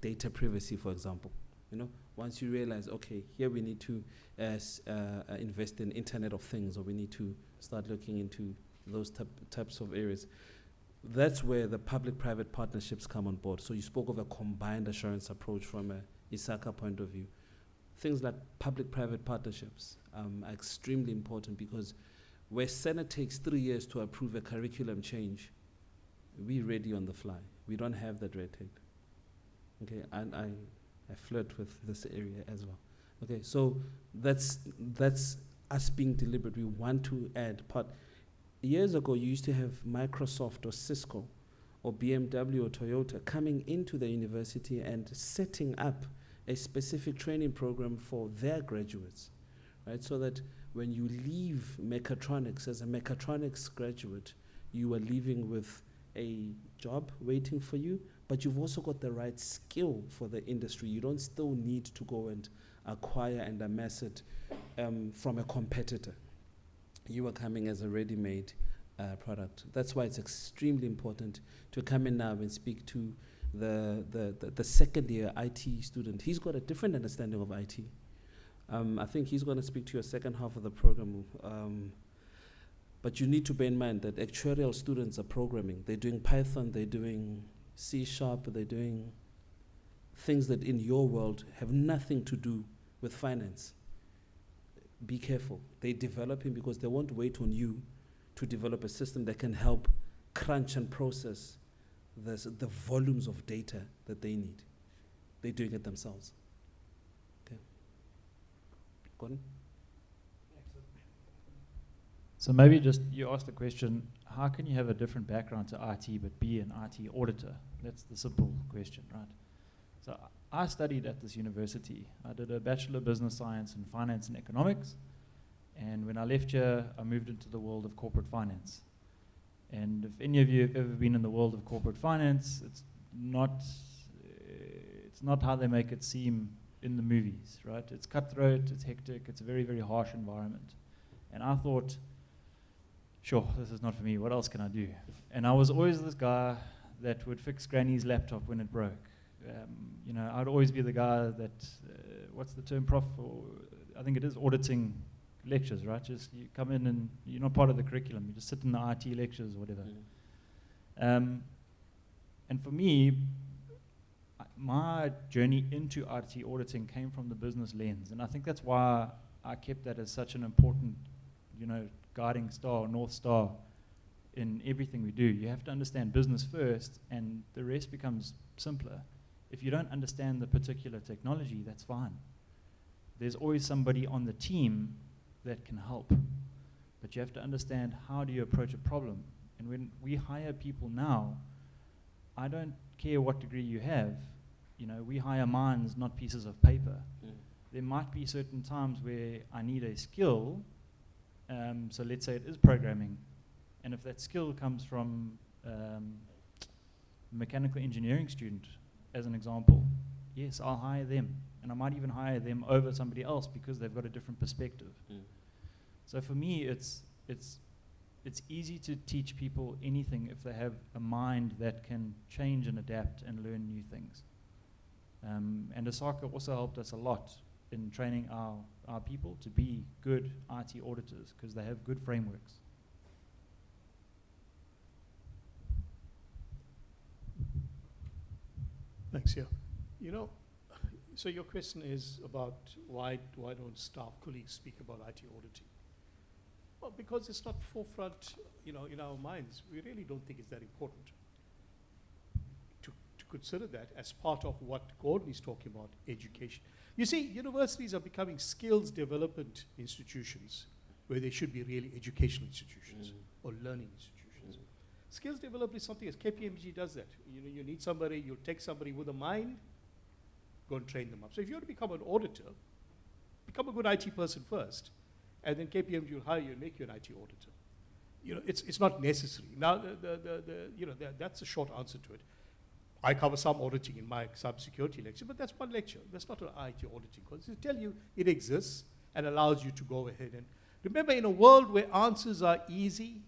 Data privacy, for example. Once you realize, okay, here we need to invest in Internet of Things, or we need to start looking into those types of areas. That's where the public-private partnerships come on board. So you spoke of a combined assurance approach from a ISACA point of view. Things like public-private partnerships are extremely important, because where Senate takes 3 years to approve a curriculum change, we're ready on the fly. We don't have that red tape. Okay, and I flirt with this area as well. Okay, so that's us being deliberate. We want to add part. Years ago, you used to have Microsoft or Cisco or BMW or Toyota coming into the university and setting up a specific training program for their graduates, right? So that when you leave mechatronics as a mechatronics graduate, you are leaving with a job waiting for you, but you've also got the right skill for the industry. You don't still need to go and acquire and amass it from a competitor. You are coming as a ready-made product. That's why it's extremely important to come in now and speak to the second year IT student. He's got a different understanding of IT. I think he's going to speak to your second half of the program. But you need to bear in mind that actuarial students are programming. They're doing Python, they're doing C#, they're doing things that in your world have nothing to do with finance. Be careful. They're developing because they won't wait on you to develop a system that can help crunch and process the volumes of data that they need. They're doing it themselves. Okay. Gordon? So maybe just, you asked the question, how can you have a different background to IT but be an IT auditor? That's the simple question, right? So I studied at this university. I did a Bachelor of Business Science in Finance and Economics. And when I left here, I moved into the world of corporate finance. And if any of you have ever been in the world of corporate finance, it's not how they make it seem in the movies, right? It's cutthroat, it's hectic, it's a very, very harsh environment. And I thought, sure, this is not for me, what else can I do? And I was always this guy that would fix Granny's laptop when it broke. I'd always be the guy that, what's the term, prof? I think it is auditing lectures, right? Just you come in and you're not part of the curriculum, you just sit in the IT lectures or whatever. And for me, my journey into IT auditing came from the business lens, and I think that's why I kept that as such an important, guiding star, North Star in everything we do. You have to understand business first, and the rest becomes simpler. If you don't understand the particular technology, that's fine. There's always somebody on the team that can help. But you have to understand, how do you approach a problem? And when we hire people now, I don't care what degree you have. We hire minds, not pieces of paper. There might be certain times where I need a skill. So let's say it is programming. And if that skill comes from a mechanical engineering student, as an example, yes, I'll hire them. And I might even hire them over somebody else because they've got a different perspective. So for me, it's easy to teach people anything if they have a mind that can change and adapt and learn new things. And ISACA also helped us a lot in training our people to be good IT auditors, because they have good frameworks. Thanks, yeah. So your question is about why don't staff colleagues speak about IT auditing? Well, because it's not forefront, in our minds. We really don't think it's that important to consider that as part of what Gordon is talking about, education. You see, universities are becoming skills development institutions where they should be really educational institutions or learning institutions. Skills development is something as KPMG does that. You need somebody, you'll take somebody with a mind, go and train them up. So if you want to become an auditor, become a good IT person first, and then KPMG will hire you and make you an IT auditor. It's not necessary. Now, that's a short answer to it. I cover some auditing in my cybersecurity lecture, but that's one lecture. That's not an IT auditing course. They tell you it exists and allows you to go ahead. And remember, in a world where answers are easy,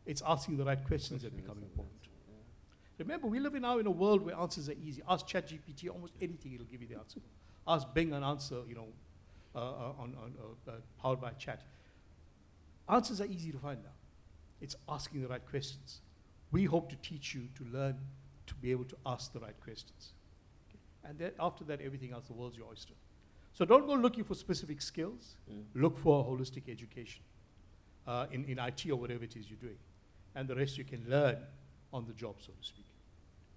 it's asking the right questions that become important. Remember, we live now in a world where answers are easy. Ask ChatGPT almost anything, it'll give you the answer. Ask Bing an answer, powered by chat. Answers are easy to find now. It's asking the right questions. We hope to teach you to learn to be able to ask the right questions. Okay? And then after that, everything else, the world's your oyster. So don't go looking for specific skills. Look for a holistic education in IT or whatever it is you're doing. And the rest you can learn on the job, so to speak.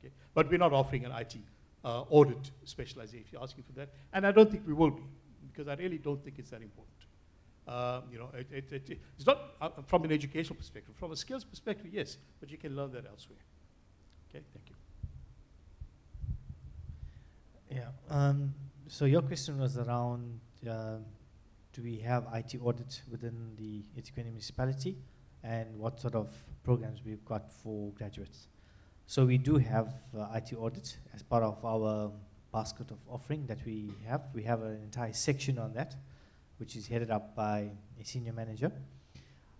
Okay? But we're not offering an IT audit specialization, if you're asking for that. And I don't think we will be, because I really don't think it's that important. It's not from an educational perspective. From a skills perspective, yes, but you can learn that elsewhere. Okay, thank you. Yeah. So your question was around, do we have IT audit within the eThekwini municipality, and what sort of programs we've got for graduates? So we do have IT audit as part of our basket of offering that we have. We have an entire section on that, which is headed up by a senior manager.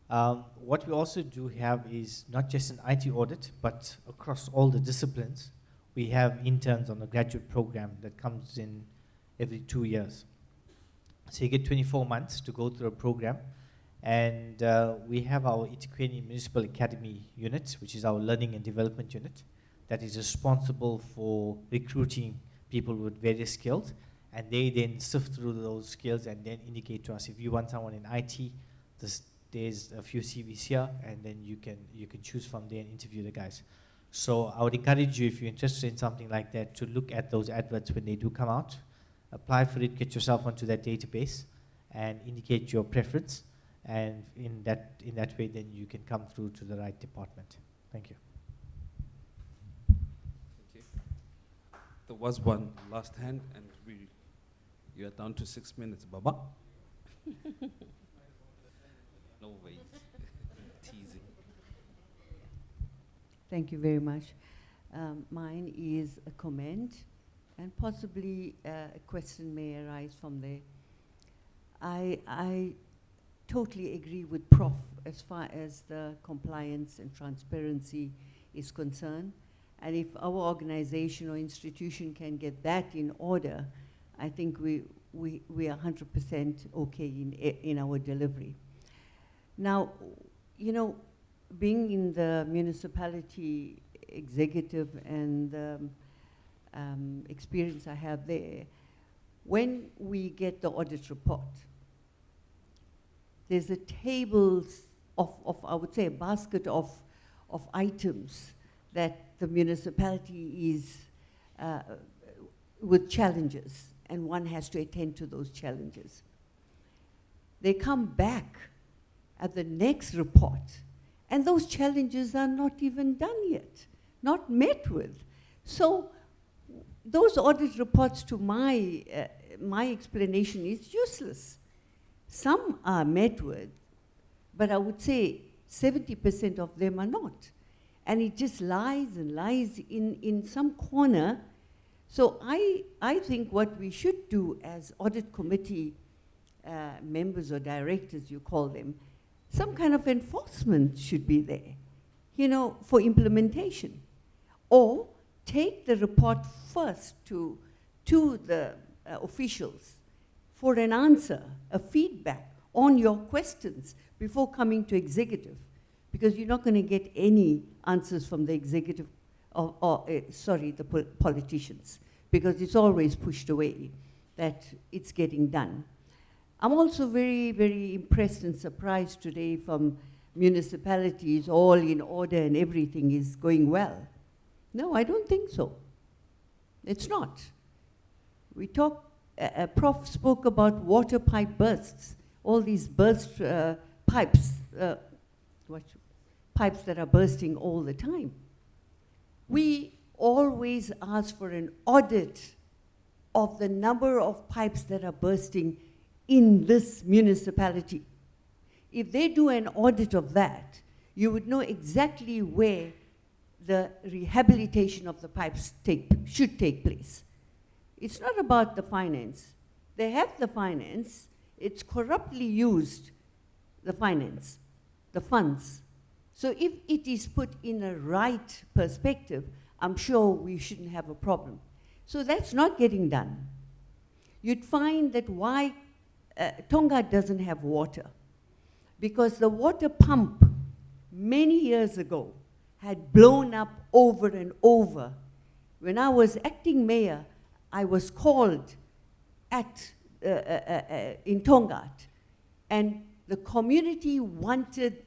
What we also do have is not just an IT audit, but across all the disciplines, we have interns on the graduate program that comes in every 2 years. So you get 24 months to go through a program. And we have our eThekwini Municipal Academy unit, which is our learning and development unit, that is responsible for recruiting people with various skills. And they then sift through those skills and then indicate to us, if you want someone in IT, there's a few CVs here, and then you can choose from there and interview the guys. So I would encourage you, if you're interested in something like that, to look at those adverts when they do come out, apply for it, get yourself onto that database, and indicate your preference. And in that way, then you can come through to the right department. Thank you. Thank you. There was one last hand, and you are down to 6 minutes, Baba. No ways. Teasing. Thank you very much. Mine is a comment, and possibly a question may arise from there. I totally agree with Prof as far as the compliance and transparency is concerned. And if our organization or institution can get that in order, I think we are 100% okay in our delivery. Now, being in the municipality executive and the experience I have there, when we get the audit report, there's a table of I would say, a basket of items that the municipality is with challenges, and one has to attend to those challenges. They come back at the next report, and those challenges are not even done yet, not met with. So those audit reports, to my explanation, is useless. Some are met with, but I would say 70% of them are not. And it just lies and lies in some corner. So I think what we should do as audit committee members or directors, you call them, some kind of enforcement should be there, for implementation. Or take the report first to the officials for an answer, a feedback on your questions before coming to executive, because you're not going to get any answers from the executive, the politicians, because it's always pushed away that it's getting done. I'm also very, very impressed and surprised today from municipalities, all in order and everything is going well. No, I don't think so. It's not. We talk, Prof spoke about water pipe bursts, all these burst pipes, pipes that are bursting all the time. We always ask for an audit of the number of pipes that are bursting in this municipality. If they do an audit of that, you would know exactly where the rehabilitation of the pipes should take place. It's not about the finance. They have the finance, it's corruptly used, the finance, the funds. So if it is put in a right perspective, I'm sure we shouldn't have a problem. So that's not getting done. You'd find that why Tonga doesn't have water, because the water pump many years ago had blown up over and over. When I was acting mayor, I was called in Tonga, and the community wanted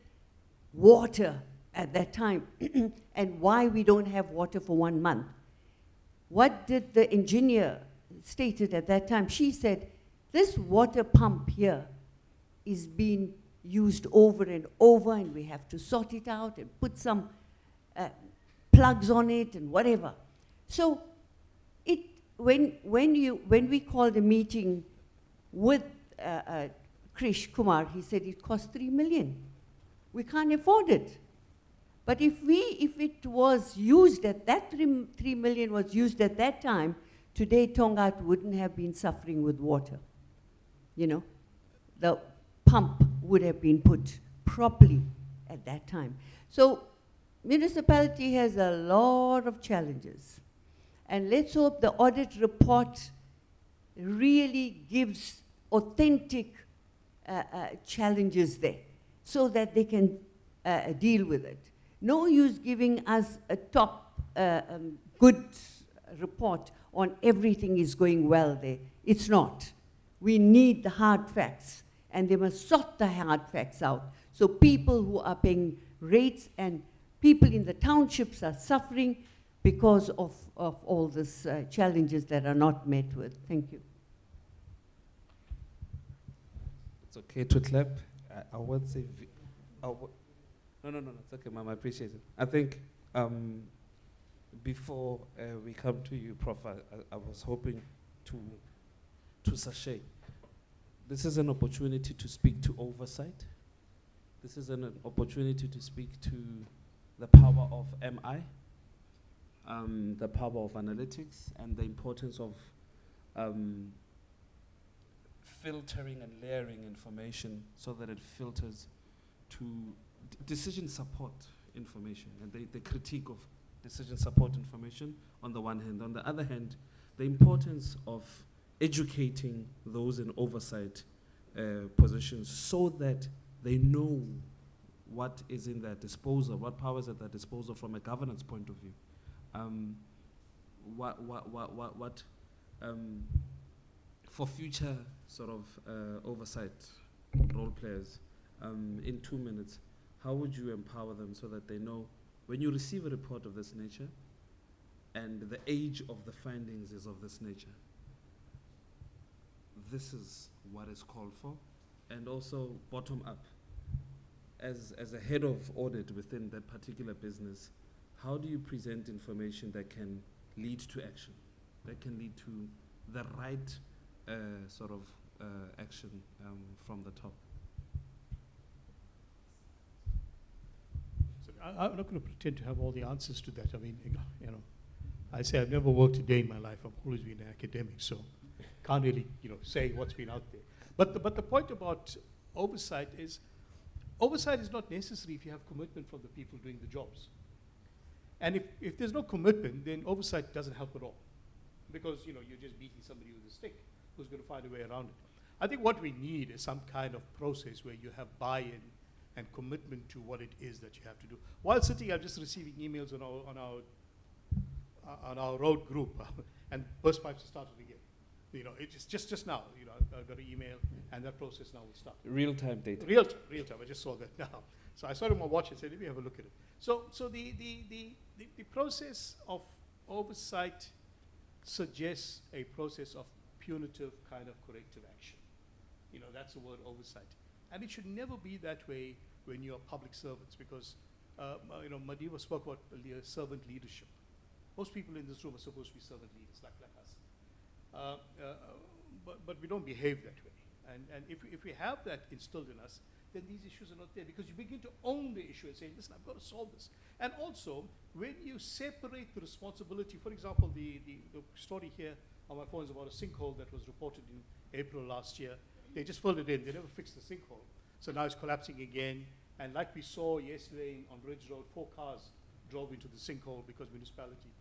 water at that time, and why we don't have water for 1 month. What did the engineer stated at that time? She said, this water pump here is being used over and over, and we have to sort it out and put some plugs on it and whatever. So when we called a meeting with Krish Kumar, he said it cost 3 million. We can't afford it. But if it was used at that 3 million was used at that time, today Tonga wouldn't have been suffering with water. You know, the pump would have been put properly at that time. So municipality has a lot of challenges. And let's hope the audit report really gives authentic challenges there so that they can deal with it. No use giving us a top good report on everything is going well there. It's not. We need the hard facts, and they must sort the hard facts out. So people who are paying rates and people in the townships are suffering because of all these challenges that are not met with. Thank you. It's okay to clap. I would say, no, it's okay, Ma'am, I appreciate it. I think before we come to you, Prof, I was hoping to sachet. This is an opportunity to speak to oversight. This is an opportunity to speak to the power of MI, the power of analytics, and the importance of filtering and layering information so that it filters to decision support information, and the critique of decision support information on the one hand. On the other hand, the importance of educating those in oversight positions so that they know what is in their disposal, what powers at their disposal from a governance point of view. For future sort of oversight role players, in 2 minutes, how would you empower them so that they know when you receive a report of this nature and the age of the findings is of this nature, this is what is called for, and also bottom up. As a head of audit within that particular business, how do you present information that can lead to action, that can lead to the right sort of action from the top? So I'm not going to pretend to have all the answers to that. I mean, you know, I say I've never worked a day in my life. I've always been an academic, so can't really, say what's been out there. But the point about oversight is not necessary if you have commitment from the people doing the jobs. And if there's no commitment, then oversight doesn't help at all, because you're just beating somebody with a stick who's going to find a way around it. I think what we need is some kind of process where you have buy-in and commitment to what it is that you have to do. While sitting, I'm just receiving emails on our road group, and burst pipes have started again. You know, it's just now, you know, I got an email, and that process now will start. Real-time data. Real time. I just saw that now. So I saw it on my watch and said, let me have a look at it. So the process of oversight suggests a process of punitive kind of corrective action. You know, that's the word oversight. And it should never be that way when you're public servants, because, you know, Madiba spoke about servant leadership. Most people in this room are supposed to be servant leaders, like us. But we don't behave that way. And if we have that instilled in us, then these issues are not there, because you begin to own the issue and say, listen, I've got to solve this. And also, when you separate the responsibility, for example, the story here on my phone is about a sinkhole that was reported in April last year. They just filled it in. They never fixed the sinkhole. So now it's collapsing again. And like we saw yesterday on Ridge Road, 4 cars drove into the sinkhole because municipality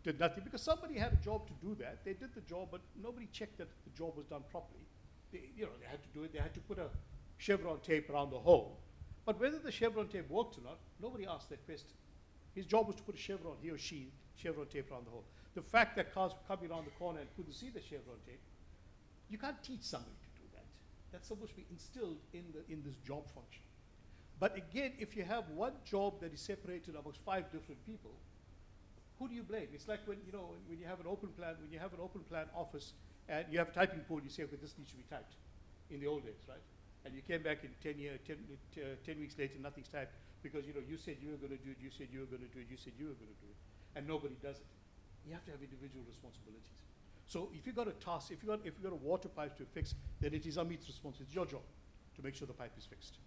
did nothing. Because somebody had a job to do that. They did the job, but nobody checked that the job was done properly. They had to do it. They had to put a chevron tape around the hole. But whether the chevron tape worked or not, nobody asked that question. His job was to put a chevron, he or she, chevron tape around the hole. The fact that cars were coming around the corner and couldn't see the chevron tape, you can't teach somebody to do that. That's supposed to be instilled in this job function. But again, if you have one job that is separated amongst 5 different people, who do you blame? It's like when you have an open plan, office and you have a typing pool, you say, okay, this needs to be typed in the old days, right? And you came back in 10 weeks later, nothing's typed because you said you were going to do it, you said you were going to do it, you said you were going to do it, and nobody does it. You have to have individual responsibilities. So if you got a task, if you got a water pipe to fix, then it is Amit's responsibility. It's your job to make sure the pipe is fixed.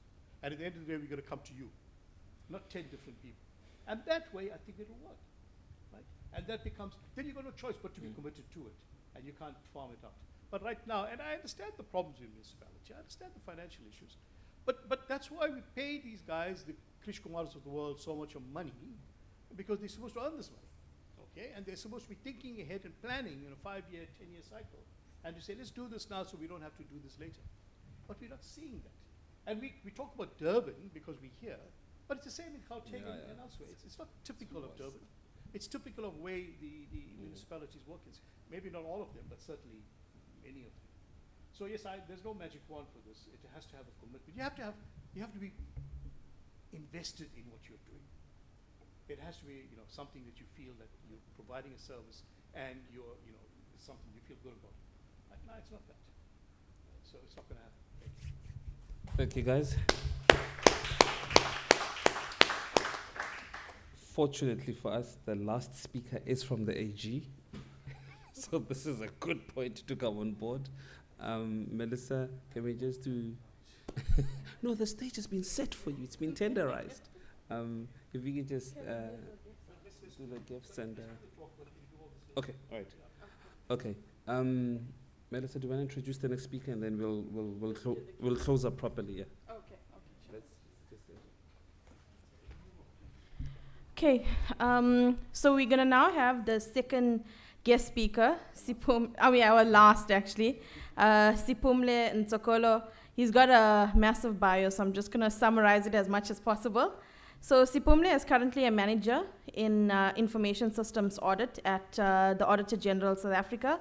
And at the end of the day, we're going to come to you, not 10 different people. And that way, I think it'll work, right? And that becomes, then you've got no choice but to be committed to it, and you can't farm it out. But right now, and I understand the problems in municipality, I understand the financial issues, but that's why we pay these guys, the Krish Kumars of the world, so much of money, because they're supposed to earn this money, okay? And they're supposed to be thinking ahead and planning in a 5-year, 10-year cycle, and to say, let's do this now so we don't have to do this later. But we're not seeing that. And we talk about Durban because we're here, but it's the same in Gauteng and elsewhere. It's not typical of Durban. It's typical of the way the municipalities work. It's maybe not all of them, but certainly many of them. So yes, there's no magic wand for this. It has to have a commitment. You have to be invested in what you're doing. It has to be something that you feel that you're providing a service and it's something you feel good about. Right now, it's not that. So it's not going to happen. Thank you, guys. Fortunately for us, the last speaker is from the AG. So this is a good point to come on board. Melissa, can we just do... No, the stage has been set for you. It's been tenderized. If you can just do the gifts and... Okay, all right. Okay. Melissa, do you want to introduce the next speaker, and then we'll close up properly? Yeah. Okay. Sure. Okay. So we're gonna now have the second guest speaker, our last actually, Sipumle Ntsokolo. He's got a massive bio, so I'm just gonna summarize it as much as possible. So Sipumle is currently a manager in information systems audit at the Auditor General South Africa.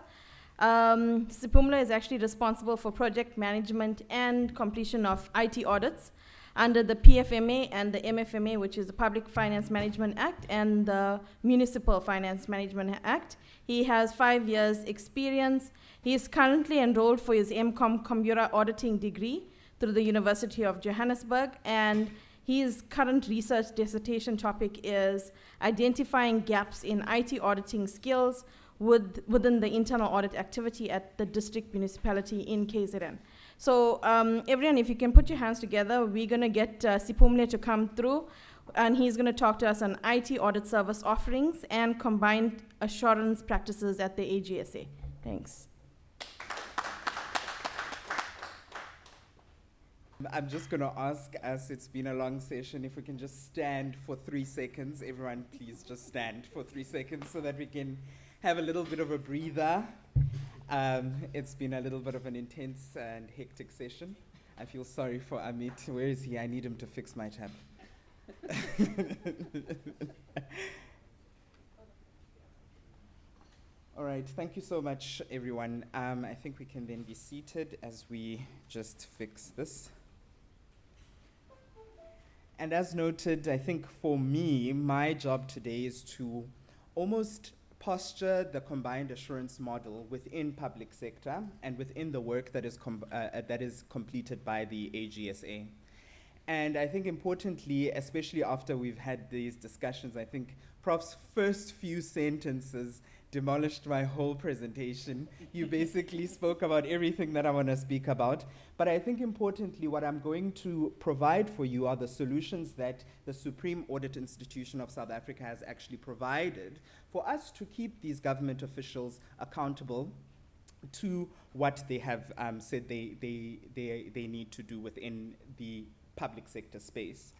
Sipumle is actually responsible for project management and completion of IT audits under the PFMA and the MFMA, which is the Public Finance Management Act, and the Municipal Finance Management Act. He has 5 years experience. He is currently enrolled for his MCOM computer auditing degree through the University of Johannesburg, and his current research dissertation topic is identifying gaps in IT auditing skills within the internal audit activity at the district municipality in KZN. So everyone, if you can put your hands together, we're going to get Sipumle to come through, and he's going to talk to us on IT audit service offerings and combined assurance practices at the AGSA. Thanks. I'm just going to ask, as it's been a long session, if we can just stand for 3 seconds. Everyone, please just stand for 3 seconds so that we can have a little bit of a breather. It's been a little bit of an intense and hectic session. I feel sorry for Amit. Where is he? I need him to fix my tab. All right, thank you so much, everyone. I think we can then be seated as we just fix this. And as noted, I think for me, my job today is to almost posture the combined assurance model within public sector and within the work that is completed by the AGSA. And I think importantly, especially after we've had these discussions, I think Prof's first few sentences demolished my whole presentation. You basically spoke about everything that I want to speak about. But I think importantly, what I'm going to provide for you are the solutions that the Supreme Audit Institution of South Africa has actually provided for us to keep these government officials accountable to what they have said they need to do within the public sector space.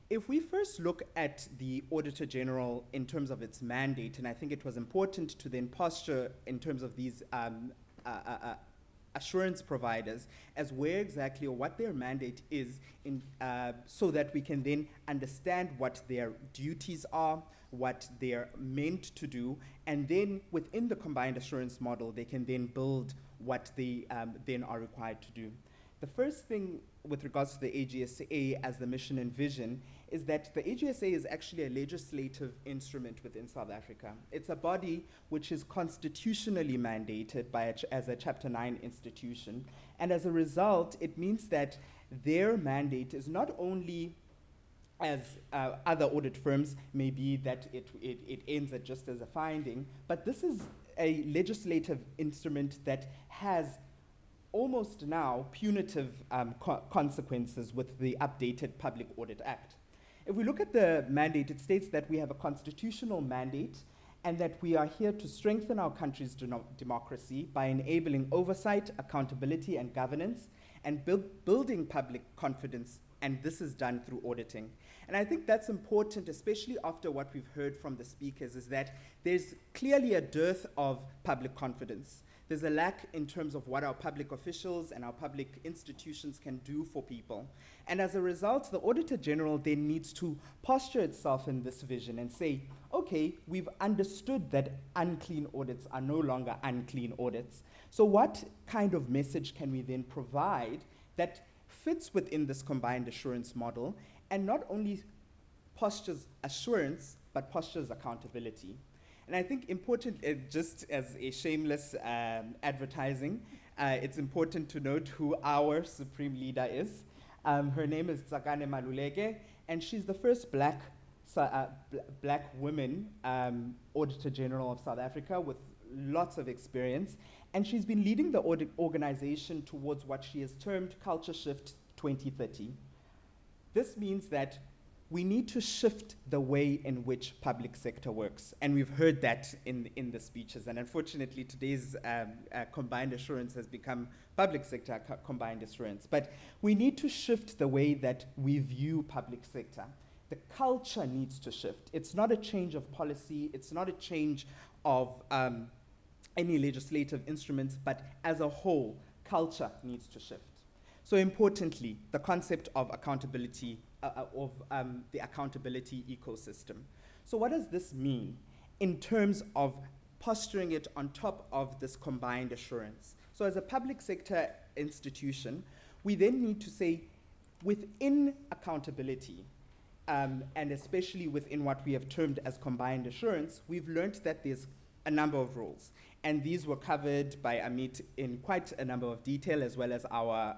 If we first look at the Auditor General in terms of its mandate, and I think it was important to then posture in terms of these assurance providers as where exactly or what their mandate is so that we can then understand what their duties are, what they're meant to do, and then within the combined assurance model, they can then build what they then are required to do. The first thing with regards to the AGSA as the mission and vision is that the AGSA is actually a legislative instrument within South Africa. It's a body which is constitutionally mandated as a Chapter 9 institution. And as a result, it means that their mandate is not only as other audit firms may be that it ends at just as a finding, but this is a legislative instrument that has almost now punitive consequences with the updated Public Audit Act. If we look at the mandate, it states that we have a constitutional mandate and that we are here to strengthen our country's democracy by enabling oversight, accountability, and governance, and building public confidence, and this is done through auditing. And I think that's important, especially after what we've heard from the speakers, is that there's clearly a dearth of public confidence. There's a lack in terms of what our public officials and our public institutions can do for people. And as a result, the Auditor General then needs to posture itself in this vision and say, okay, we've understood that unclean audits are no longer unclean audits. So what kind of message can we then provide that fits within this combined assurance model and not only postures assurance, but postures accountability? And I think important, just as a shameless advertising, it's important to note who our supreme leader is. Her name is Tsakane Maluleke, and she's the first black woman Auditor General of South Africa with lots of experience. And she's been leading the audit organization towards what she has termed Culture Shift 2030. This means that we need to shift the way in which public sector works. And we've heard that in the speeches. And unfortunately, today's combined assurance has become public sector combined assurance. But we need to shift the way that we view public sector. The culture needs to shift. It's not a change of policy. It's not a change of any legislative instruments. But as a whole, culture needs to shift. So importantly, the concept of accountability the accountability ecosystem. So what does this mean in terms of posturing it on top of this combined assurance? So as a public sector institution, we then need to say within accountability, and especially within what we have termed as combined assurance, we've learned that there's a number of roles. And these were covered by Amit in quite a number of detail, as well as our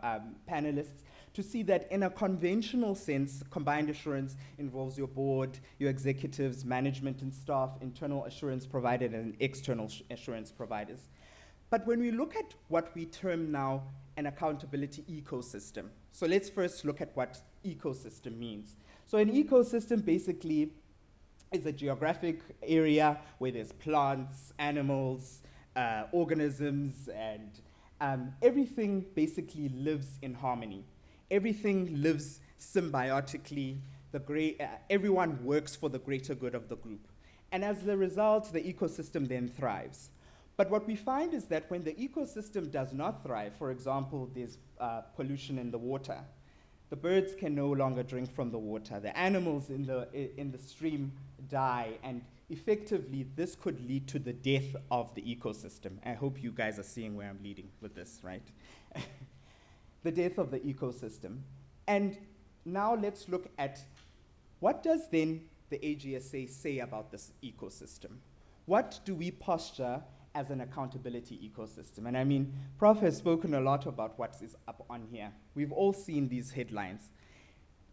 panelists, to see that in a conventional sense, combined assurance involves your board, your executives, management and staff, internal assurance providers, and external assurance providers. But when we look at what we term now an accountability ecosystem, so let's first look at what ecosystem means. So an ecosystem basically is a geographic area where there's plants, animals, organisms, and everything basically lives in harmony. Everything lives symbiotically. Everyone works for the greater good of the group. And as a result, the ecosystem then thrives. But what we find is that when the ecosystem does not thrive, for example, there's pollution in the water, the birds can no longer drink from the water, the animals in the stream die, and effectively, this could lead to the death of the ecosystem. I hope you guys are seeing where I'm leading with this, right? The death of the ecosystem. And now let's look at what does then the AGSA say about this ecosystem? What do we posture as an accountability ecosystem? And I mean, Prof has spoken a lot about what is up on here. We've all seen these headlines.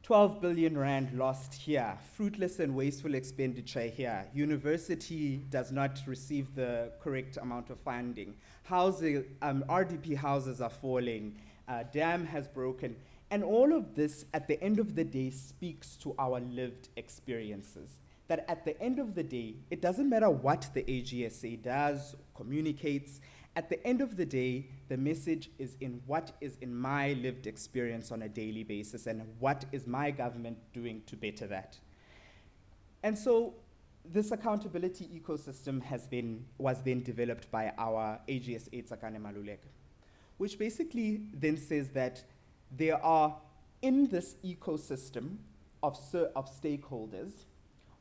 12 billion rand lost here, fruitless and wasteful expenditure here, university does not receive the correct amount of funding, housing, RDP houses are falling, dam has broken, and all of this at the end of the day speaks to our lived experiences. That at the end of the day, it doesn't matter what the AGSA does, communicates, at the end of the day, the message is in what is in my lived experience on a daily basis and what is my government doing to better that. And so this accountability ecosystem was then developed by our AGSA Tsakane Maluleke, which basically then says that there are in this ecosystem of stakeholders.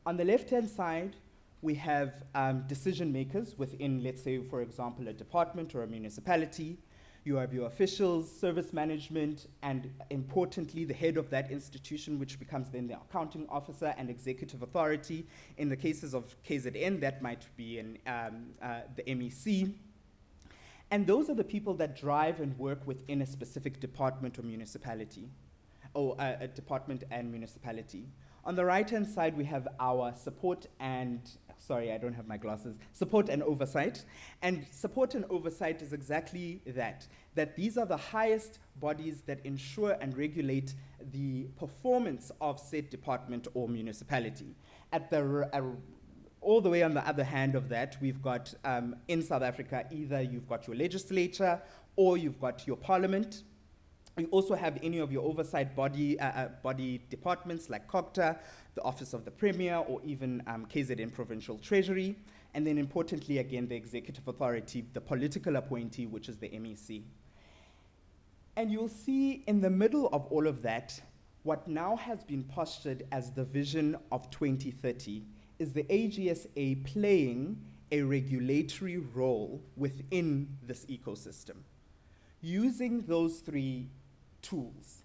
On the left-hand side, we have decision makers within, let's say, for example, a department or a municipality. You have your officials, service management, and importantly, the head of that institution, which becomes then the accounting officer and executive authority. In the cases of KZN, that might be the MEC. And those are the people that drive and work within a specific department or municipality, or a department and municipality. On the right-hand side, we have our support and, sorry, I don't have my glasses, support and oversight. And support and oversight is exactly that these are the highest bodies that ensure and regulate the performance of said department or municipality. At the all the way on the other hand of that, we've got, in South Africa, either you've got your legislature or you've got your parliament. You also have any of your oversight body departments like COGTA, the Office of the Premier, or even KZN Provincial Treasury. And then importantly, again, the executive authority, the political appointee, which is the MEC. And you'll see in the middle of all of that, what now has been postured as the vision of 2030 is the AGSA playing a regulatory role within this ecosystem. Using those three tools.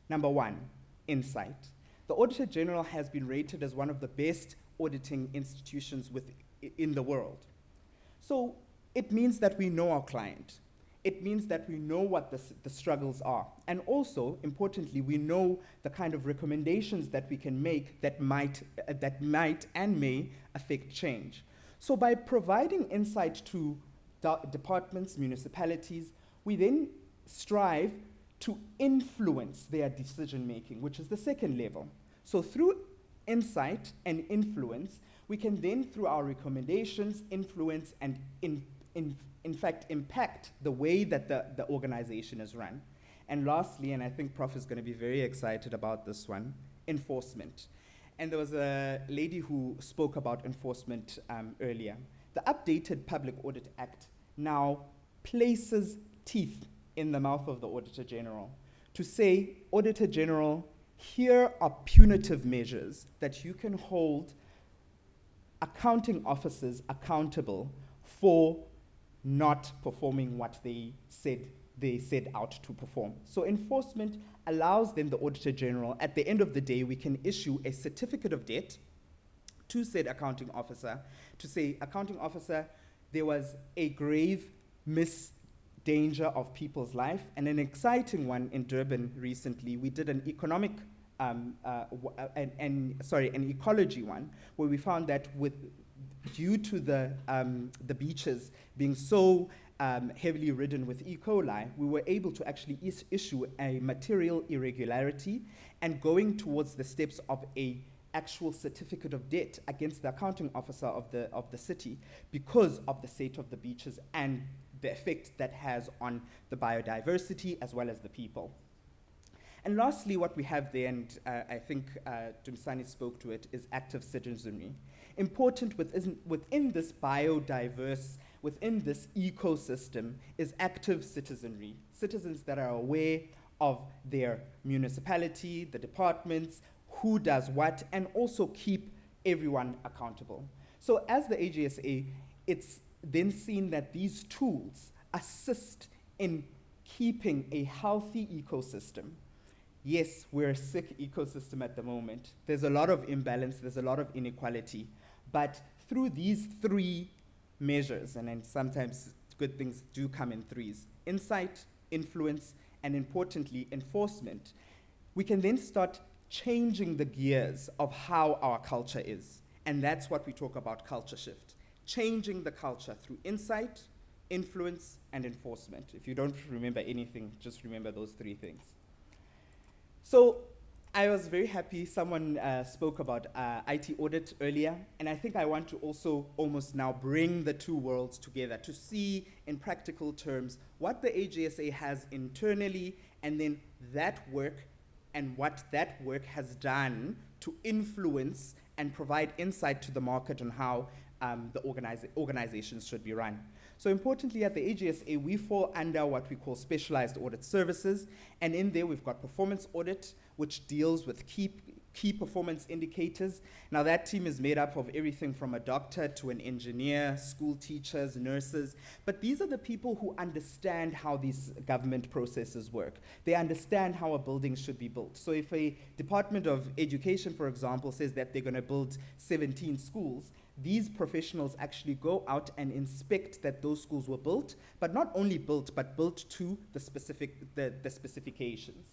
Number one, insight. The Auditor General has been rated as one of the best auditing institutions in the world. So it means that we know our client. It means that we know what the struggles are. And also, importantly, we know the kind of recommendations that we can make that might and may affect change. So by providing insight to departments, municipalities, we then strive to influence their decision-making, which is the second level. So through insight and influence, we can then, through our recommendations, influence and in fact impact the way that the organization is run. And lastly, and I think Prof is going to be very excited about this one, enforcement. And there was a lady who spoke about enforcement earlier. The updated Public Audit Act now places teeth in the mouth of the Auditor General to say, Auditor General, here are punitive measures that you can hold accounting officers accountable for not performing what they set out to perform. So enforcement allows then the Auditor General, at the end of the day, we can issue a certificate of debt to said accounting officer to say, accounting officer, there was a grave danger of people's life. And an exciting one in Durban recently, we did an an ecology one, where we found that due to the beaches being so heavily ridden with E. coli, we were able to actually issue a material irregularity and going towards the steps of a actual certificate of debt against the accounting officer of the city because of the state of the beaches and the effect that has on the biodiversity as well as the people. And lastly, what we have there, and I think Dumsani spoke to it, is active citizenry. Important within this biodiverse, within this ecosystem, is active citizenry. Citizens that are aware of their municipality, the departments, who does what, and also keep everyone accountable. So as the AGSA, it's then seen that these tools assist in keeping a healthy ecosystem. Yes, we're a sick ecosystem at the moment. There's a lot of imbalance, there's a lot of inequality, but through these three measures, and then sometimes good things do come in threes: insight, influence, and importantly, enforcement, we can then start changing the gears of how our culture is. And that's what we talk about culture shift. Changing the culture through insight, influence, and enforcement. If you don't remember anything, just remember those three things. So I was very happy someone spoke about IT audit earlier, and I think I want to also almost now bring the two worlds together to see in practical terms what the AGSA has internally, and then that work and what that work has done to influence and provide insight to the market on how the organizations should be run. So importantly, at the AGSA, we fall under what we call specialized audit services. And in there, we've got performance audit, which deals with key performance indicators. Now, that team is made up of everything from a doctor to an engineer, school teachers, nurses. But these are the people who understand how these government processes work. They understand how a building should be built. So if a Department of Education, for example, says that they're going to build 17 schools, these professionals actually go out and inspect that those schools were built, but not only built, but built to the specifications.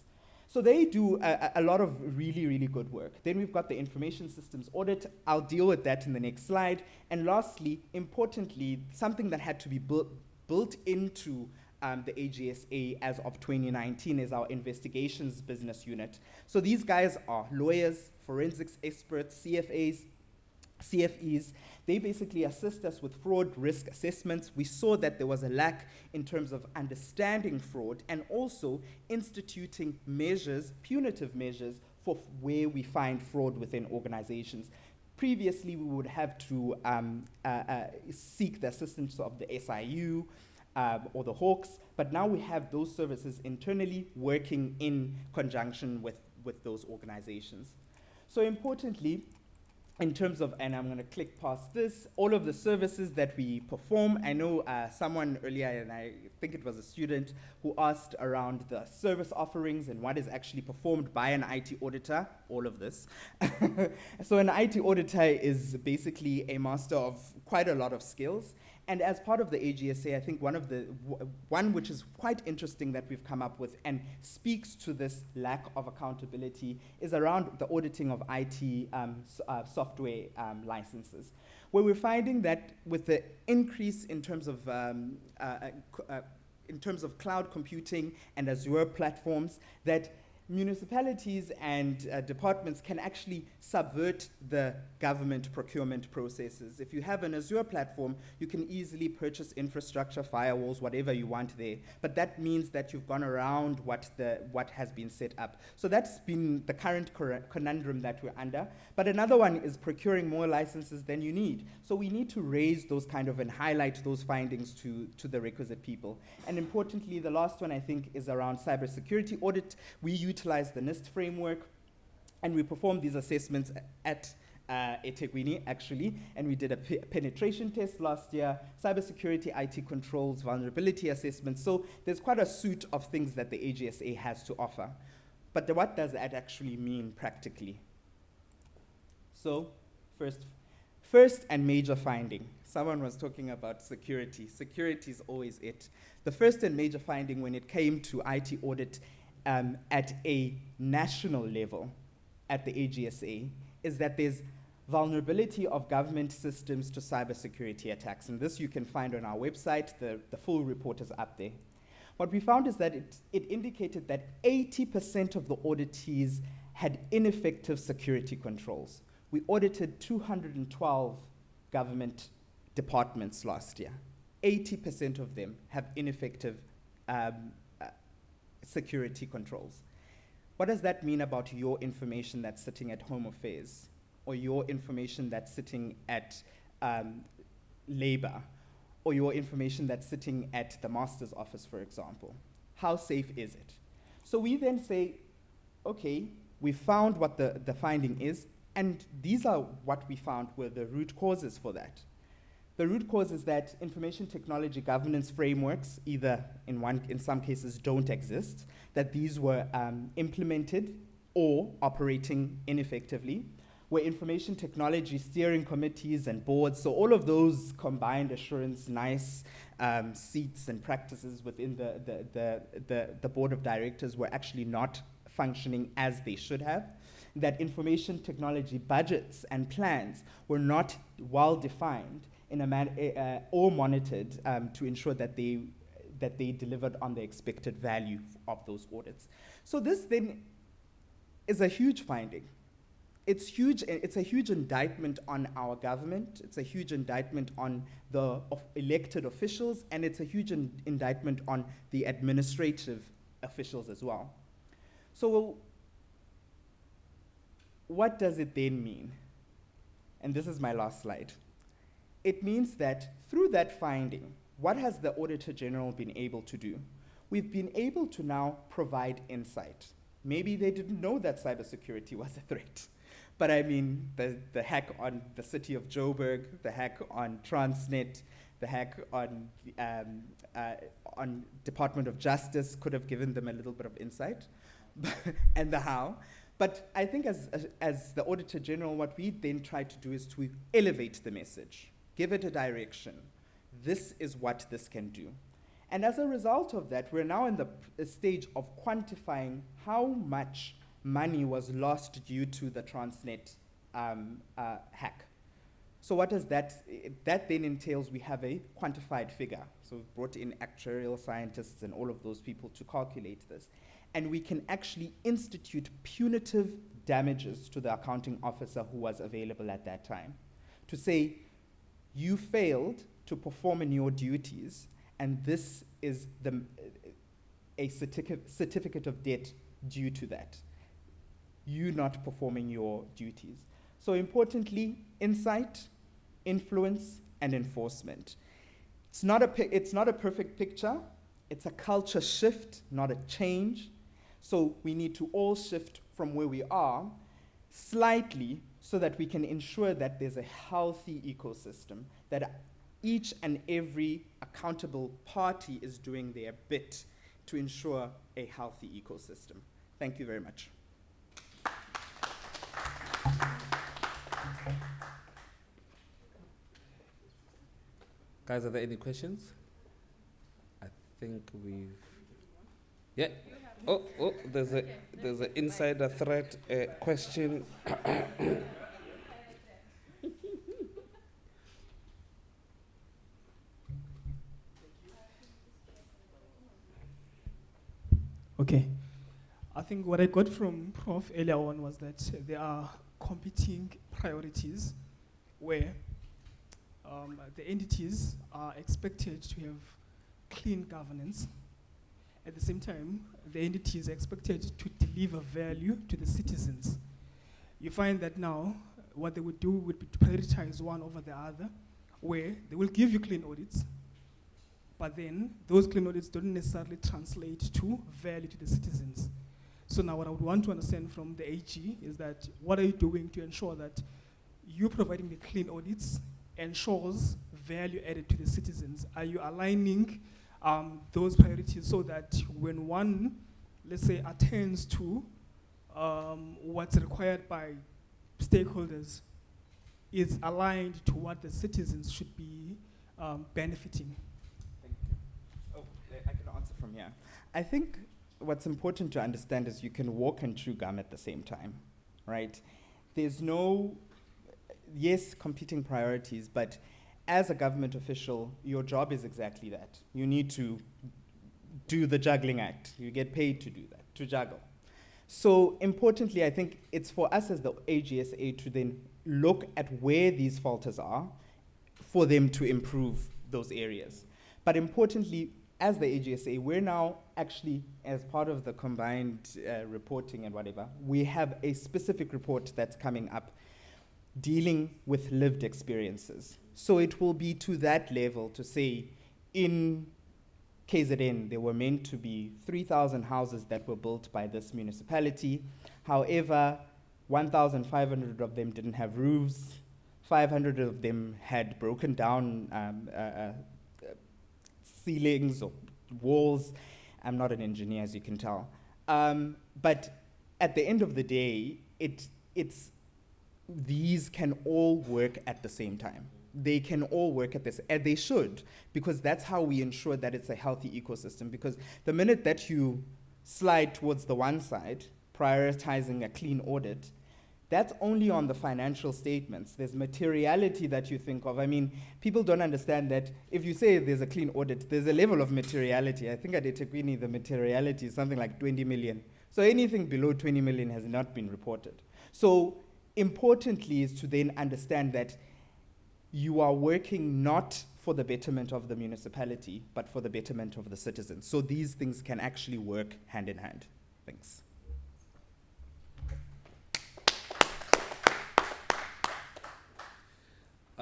So they do a lot of really, really good work. Then we've got the information systems audit. I'll deal with that in the next slide. And lastly, importantly, something that had to be built into the AGSA as of 2019 is our investigations business unit. So these guys are lawyers, forensics experts, CFEs. They basically assist us with fraud risk assessments. We saw that there was a lack in terms of understanding fraud and also instituting measures, punitive measures, for where we find fraud within organizations. Previously, we would have to seek the assistance of the SIU or the Hawks, but now we have those services internally working in conjunction with those organizations. So importantly, in terms of, and I'm going to click past this, all of the services that we perform. I know someone earlier, and I think it was a student, who asked around the service offerings and what is actually performed by an IT auditor, all of this. So an IT auditor is basically a master of quite a lot of skills. And as part of the AGSA, I think one which is quite interesting that we've come up with and speaks to this lack of accountability is around the auditing of IT software licenses, where we're finding that with the increase in terms of cloud computing and Azure platforms, that municipalities and departments can actually subvert the government procurement processes. If you have an Azure platform, you can easily purchase infrastructure, firewalls, whatever you want there. But that means that you've gone around what has been set up. So that's been the current conundrum that we're under. But another one is procuring more licenses than you need. So we need to raise those kind of and highlight those findings to the requisite people. And importantly, the last one I think is around cybersecurity audit. We utilize the NIST framework, and we perform these assessments at eThekwini, actually, and we did a penetration test last year, cybersecurity, IT controls, vulnerability assessments. So there's quite a suite of things that the AGSA has to offer. But what does that actually mean practically? So first and major finding. Someone was talking about security. Security is always it. The first and major finding when it came to IT audit at a national level at the AGSA is that there's vulnerability of government systems to cybersecurity attacks. And this you can find on our website. The full report is up there. What we found is that it indicated that 80% of the auditees had ineffective security controls. We audited 212 government departments last year. 80% of them have ineffective security controls. What does that mean about your information that's sitting at Home Affairs, or your information that's sitting at Labor, or your information that's sitting at the Master's Office, for example? How safe is it? So we then say, okay, we found what the finding is. And these are what we found were the root causes for that. The root cause is that information technology governance frameworks either in some cases don't exist, that these were implemented or operating ineffectively, where information technology steering committees and boards, so all of those combined assurance, nice seats and practices within the board of directors were actually not functioning as they should have, that information technology budgets and plans were not well defined in or monitored to ensure that they delivered on the expected value of those audits. So this then is a huge finding. It's huge. It's a huge indictment on our government. It's a huge indictment on the elected officials, and it's a huge indictment on the administrative officials as well. So what does it then mean? And this is my last slide. It means that through that finding, what has the Auditor General been able to do? We've been able to now provide insight. Maybe they didn't know that cybersecurity was a threat. But I mean, the hack on the city of Joburg, the hack on Transnet, the hack on Department of Justice could have given them a little bit of insight, and the how. But I think as the Auditor General, what we then try to do is to elevate the message, give it a direction. This is what this can do. And as a result of that, we're now in the stage of quantifying how much money was lost due to the Transnet hack. So what does that then entails? We have a quantified figure. So we've brought in actuarial scientists and all of those people to calculate this. And we can actually institute punitive damages to the accounting officer who was available at that time to say, you failed to perform in your duties, and this is a certificate of debt due to that. You not performing your duties. So importantly, insight, influence, and enforcement. It's not a perfect picture. It's a culture shift, not a change. So we need to all shift from where we are slightly so that we can ensure that there's a healthy ecosystem, that each and every accountable party is doing their bit to ensure a healthy ecosystem. Thank you very much. Guys, are there any questions? I think we've... Yeah. Oh, there's an insider threat question. Okay. I think what I got from Prof earlier on was that there are competing priorities where the entities are expected to have clean governance. At the same time, the entities are expected to deliver value to the citizens. You find that now, what they would do would be to prioritize one over the other, where they will give you clean audits, but then those clean audits don't necessarily translate to value to the citizens. So now what I would want to understand from the AG is that what are you doing to ensure that you providing the clean audits ensures value added to the citizens? Are you aligning those priorities so that when one, let's say, attends to what's required by stakeholders is aligned to what the citizens should be benefiting? Thank you. Oh, I can answer from here. I think what's important to understand is you can walk and chew gum at the same time, right? There's no, yes, competing priorities, but as a government official, your job is exactly that. You need to do the juggling act. You get paid to do that, to juggle. So importantly, I think it's for us as the AGSA to then look at where these falters are for them to improve those areas. But importantly, as the AGSA, we're now actually, as part of the combined reporting and whatever, we have a specific report that's coming up dealing with lived experiences. So it will be to that level to say, in KZN, there were meant to be 3,000 houses that were built by this municipality. However, 1,500 of them didn't have roofs. 500 of them had broken down ceilings or walls. I'm not an engineer, as you can tell. But at the end of the day, these can all work at the same time. They can all work at this, and they should, because that's how we ensure that it's a healthy ecosystem. Because the minute that you slide towards the one side, prioritizing a clean audit, that's only on the financial statements. There's materiality that you think of. I mean, people don't understand that if you say there's a clean audit, there's a level of materiality. I think at eThekwini, the materiality is something like 20 million. So anything below 20 million has not been reported. So importantly is to then understand that you are working not for the betterment of the municipality, but for the betterment of the citizens. So these things can actually work hand in hand. Thanks.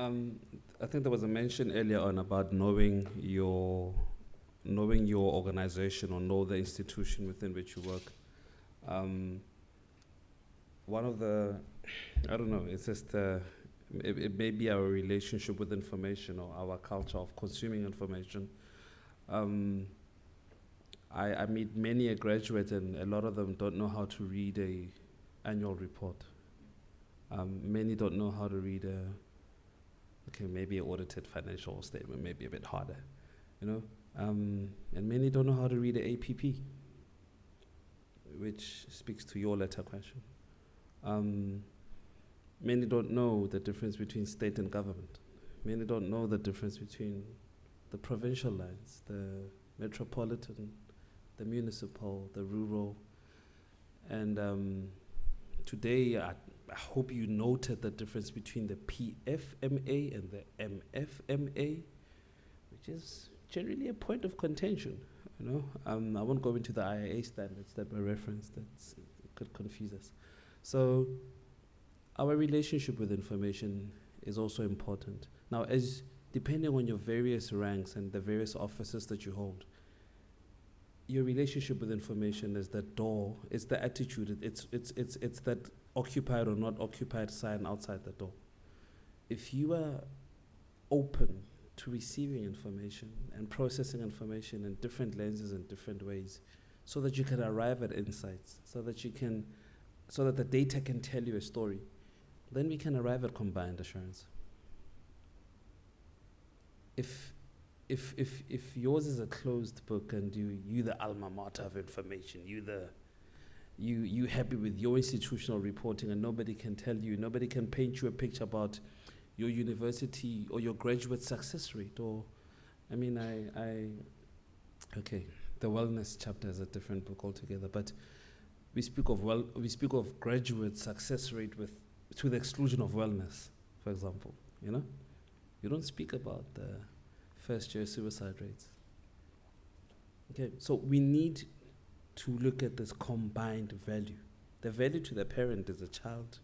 I think there was a mention earlier on about knowing your organization or know the institution within which you work. One of the, I don't know, it's just, it may be our relationship with information or our culture of consuming information. I meet many a graduate, and a lot of them don't know how to read a annual report. Many don't know how to read maybe an audited financial statement, maybe a bit harder, and many don't know how to read an APP, which speaks to your latter question. Many don't know the difference between state and government. Many don't know the difference between the provincial lines, the metropolitan, the municipal, the rural. And today, I hope you noted the difference between the PFMA and the MFMA, which is generally a point of contention. I won't go into the IIA standards that were referenced. It could confuse us. So our relationship with information is also important. Now, depending on your various ranks and the various offices that you hold, your relationship with information is the door, it's the attitude, it's that occupied or not occupied sign outside the door. If you are open to receiving information and processing information in different lenses and different ways, so that you can arrive at insights, so that the data can tell you a story, then we can arrive at combined assurance. If yours is a closed book and you the alma mater of information, you happy with your institutional reporting, and nobody can tell you, nobody can paint you a picture about your university or your graduate success rate, or, the wellness chapter is a different book altogether, but we speak of graduate success rate to the exclusion of wellness, for example, You don't speak about the first year suicide rates. Okay, so we need to look at this combined value. The value to the parent is a child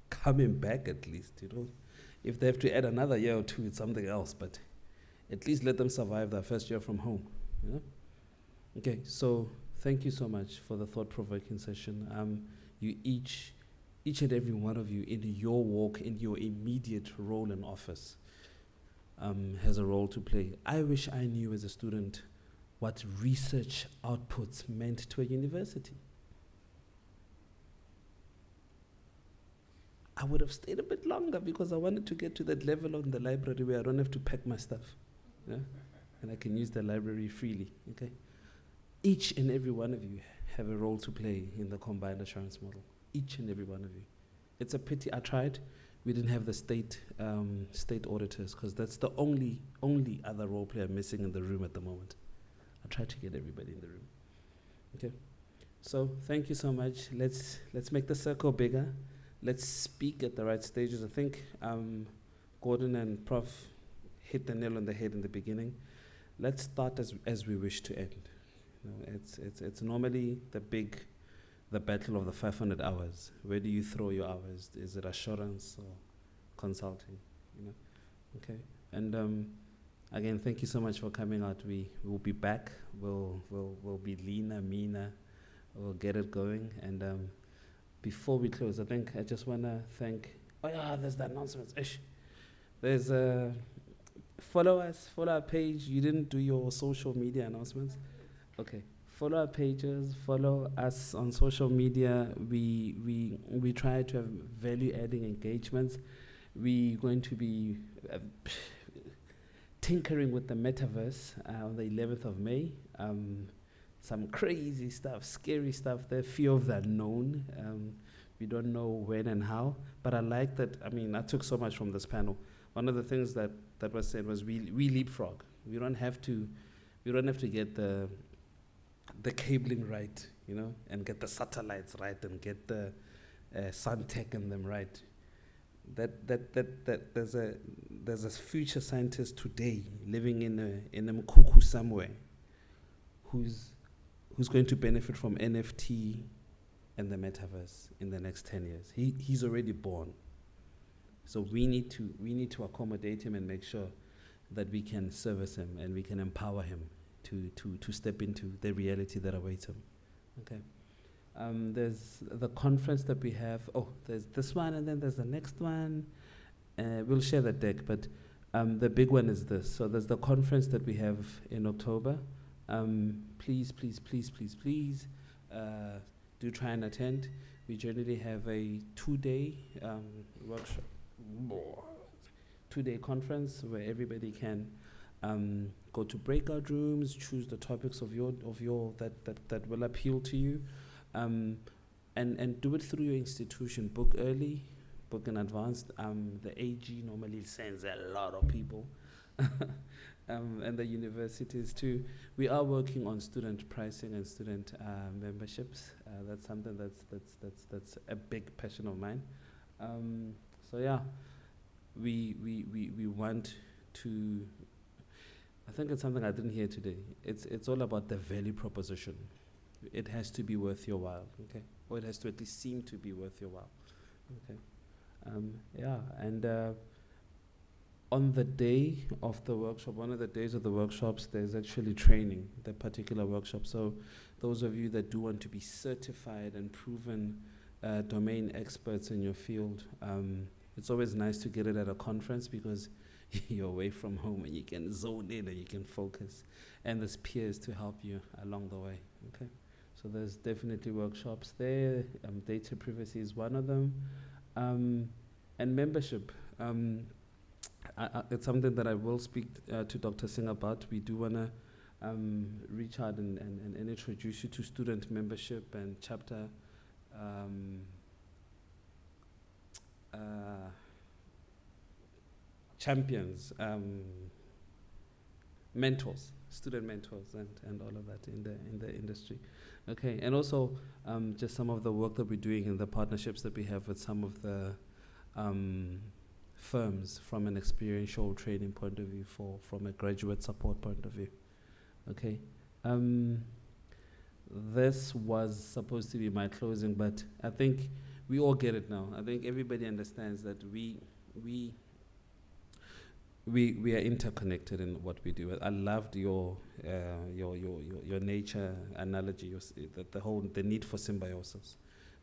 coming back, at least, If they have to add another year or two, it's something else, but at least let them survive their first year from home, Okay, so thank you so much for the thought-provoking session. You each and every one of you in your walk, in your immediate role in office, has a role to play. I wish I knew as a student what research outputs meant to a university. I would have stayed a bit longer because I wanted to get to that level in the library where I don't have to pack my stuff, and I can use the library freely, okay? Each and every one of you have a role to play in the combined assurance model. Each and every one of you. It's a pity I tried. We didn't have the state auditors, because that's the only other role player missing in the room at the moment. I tried to get everybody in the room. Okay. So thank you so much. Let's make the circle bigger. Let's speak at the right stages. I think Gordon and Prof hit the nail on the head in the beginning. Let's start as we wish to end. It's normally the battle of the 500 hours. Where do you throw your hours? Is it assurance or consulting? Okay. And again, thank you so much for coming out. We will be back. We'll be leaner, meaner. We'll get it going. And before we close, I think I just want to thank. Oh yeah, there's the announcements. Ish. There's follow us, follow our page. You didn't do your social media announcements. Okay. Follow our pages, follow us on social media. We try to have value-adding engagements. We're going to be tinkering with the metaverse on the 11th of May. Some crazy stuff, scary stuff. There are few of that known. We don't know when and how, but I like that. I mean, I took so much from this panel. One of the things that was said was we leapfrog. We don't have to get the cabling right, you know, and get the satellites right, and get the sun tech and them right. That there's a future scientist today living in a mkuku somewhere, who's going to benefit from NFT and the metaverse in the next 10 years. He's already born. So we need to accommodate him and make sure that we can service him and we can empower him to step into the reality that awaits him. Okay. There's the conference that we have. Oh, there's this one, and then there's the next one. We'll share the deck, but the big one is this. So there's the conference that we have in October. Please do try and attend. We generally have a 2-day workshop, 2-day conference where everybody can go to breakout rooms, choose the topics of your that will appeal to you, and do it through your institution. Book early, book in advance. The AG normally sends a lot of people, and the universities too. We are working on student pricing and student memberships. That's something that's a big passion of mine. So yeah, we want to. I think it's something I didn't hear today. It's all about the value proposition. It has to be worth your while, okay? Or it has to at least seem to be worth your while, okay? Yeah, and on the day of the workshop, one of the days of the workshops, there's actually training, the particular workshop. So those of you that do want to be certified and proven domain experts in your field, it's always nice to get it at a conference because you're away from home and you can zone in and you can focus. And there's peers to help you along the way, okay? So there's definitely workshops there. Data privacy is one of them. And membership. It's something that I will speak to Dr. Singh about. We do want to reach out and introduce you to student membership and chapter champions, mentors, student mentors, and all of that in the industry. Okay, and also just some of the work that we're doing and the partnerships that we have with some of the firms from an experiential training point of view, from a graduate support point of view. Okay, this was supposed to be my closing, but I think we all get it now. I think everybody understands that we are interconnected in what we do. I loved your nature analogy, the need for symbiosis.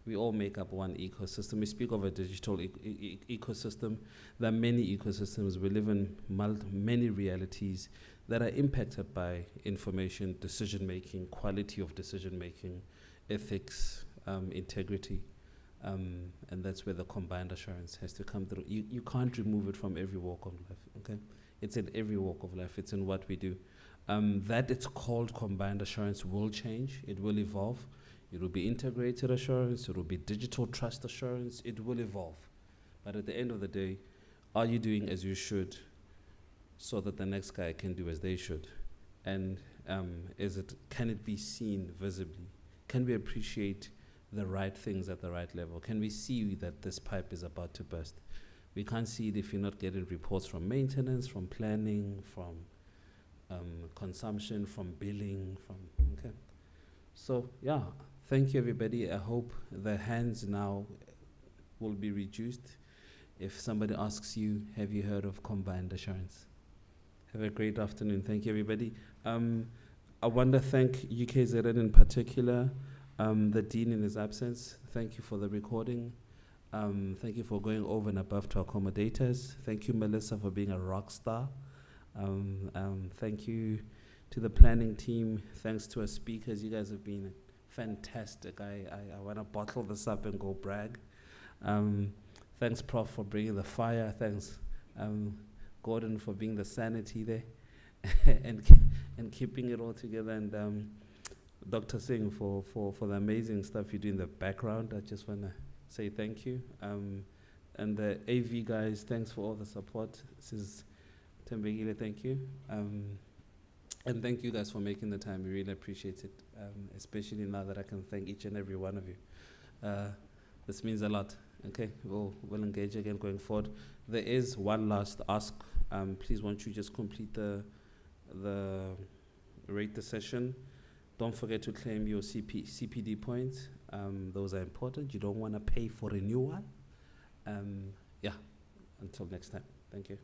We all make up one ecosystem. We speak of a digital ecosystem. There are many ecosystems. We live in many realities that are impacted by information, decision-making, quality of decision-making, ethics, integrity. And that's where the combined assurance has to come through. You can't remove it from every walk of life, okay? It's in every walk of life. It's in what we do. That it's called combined assurance will change. It will evolve. It will be integrated assurance. It will be digital trust assurance. It will evolve. But at the end of the day, are you doing as you should so that the next guy can do as they should? And can it be seen visibly? Can we appreciate the right things at the right level? Can we see that this pipe is about to burst? We can't see it if you're not getting reports from maintenance, from planning, from consumption, from billing, okay. So yeah, thank you everybody. I hope the hands now will be reduced. If somebody asks you, have you heard of combined assurance? Have a great afternoon. Thank you everybody. I want to thank UKZN in particular. The Dean in his absence, thank you for the recording. Thank you for going over and above to accommodate us. Thank you, Melissa, for being a rock star. Thank you to the planning team. Thanks to our speakers. You guys have been fantastic. I want to bottle this up and go brag. Thanks, Prof, for bringing the fire. Thanks, Gordon, for being the sanity there and keeping it all together. And Dr. Singh for the amazing stuff you do in the background. I just want to say thank you. And the AV guys, thanks for all the support. This is Tembegile, thank you. And thank you guys for making the time. We really appreciate it, especially now that I can thank each and every one of you. This means a lot. Okay, we'll engage again going forward. There is one last ask. Please, won't you just complete the rate the session. Don't forget to claim your CPD points. Those are important. You don't want to pay for renewal. Yeah, until next time. Thank you.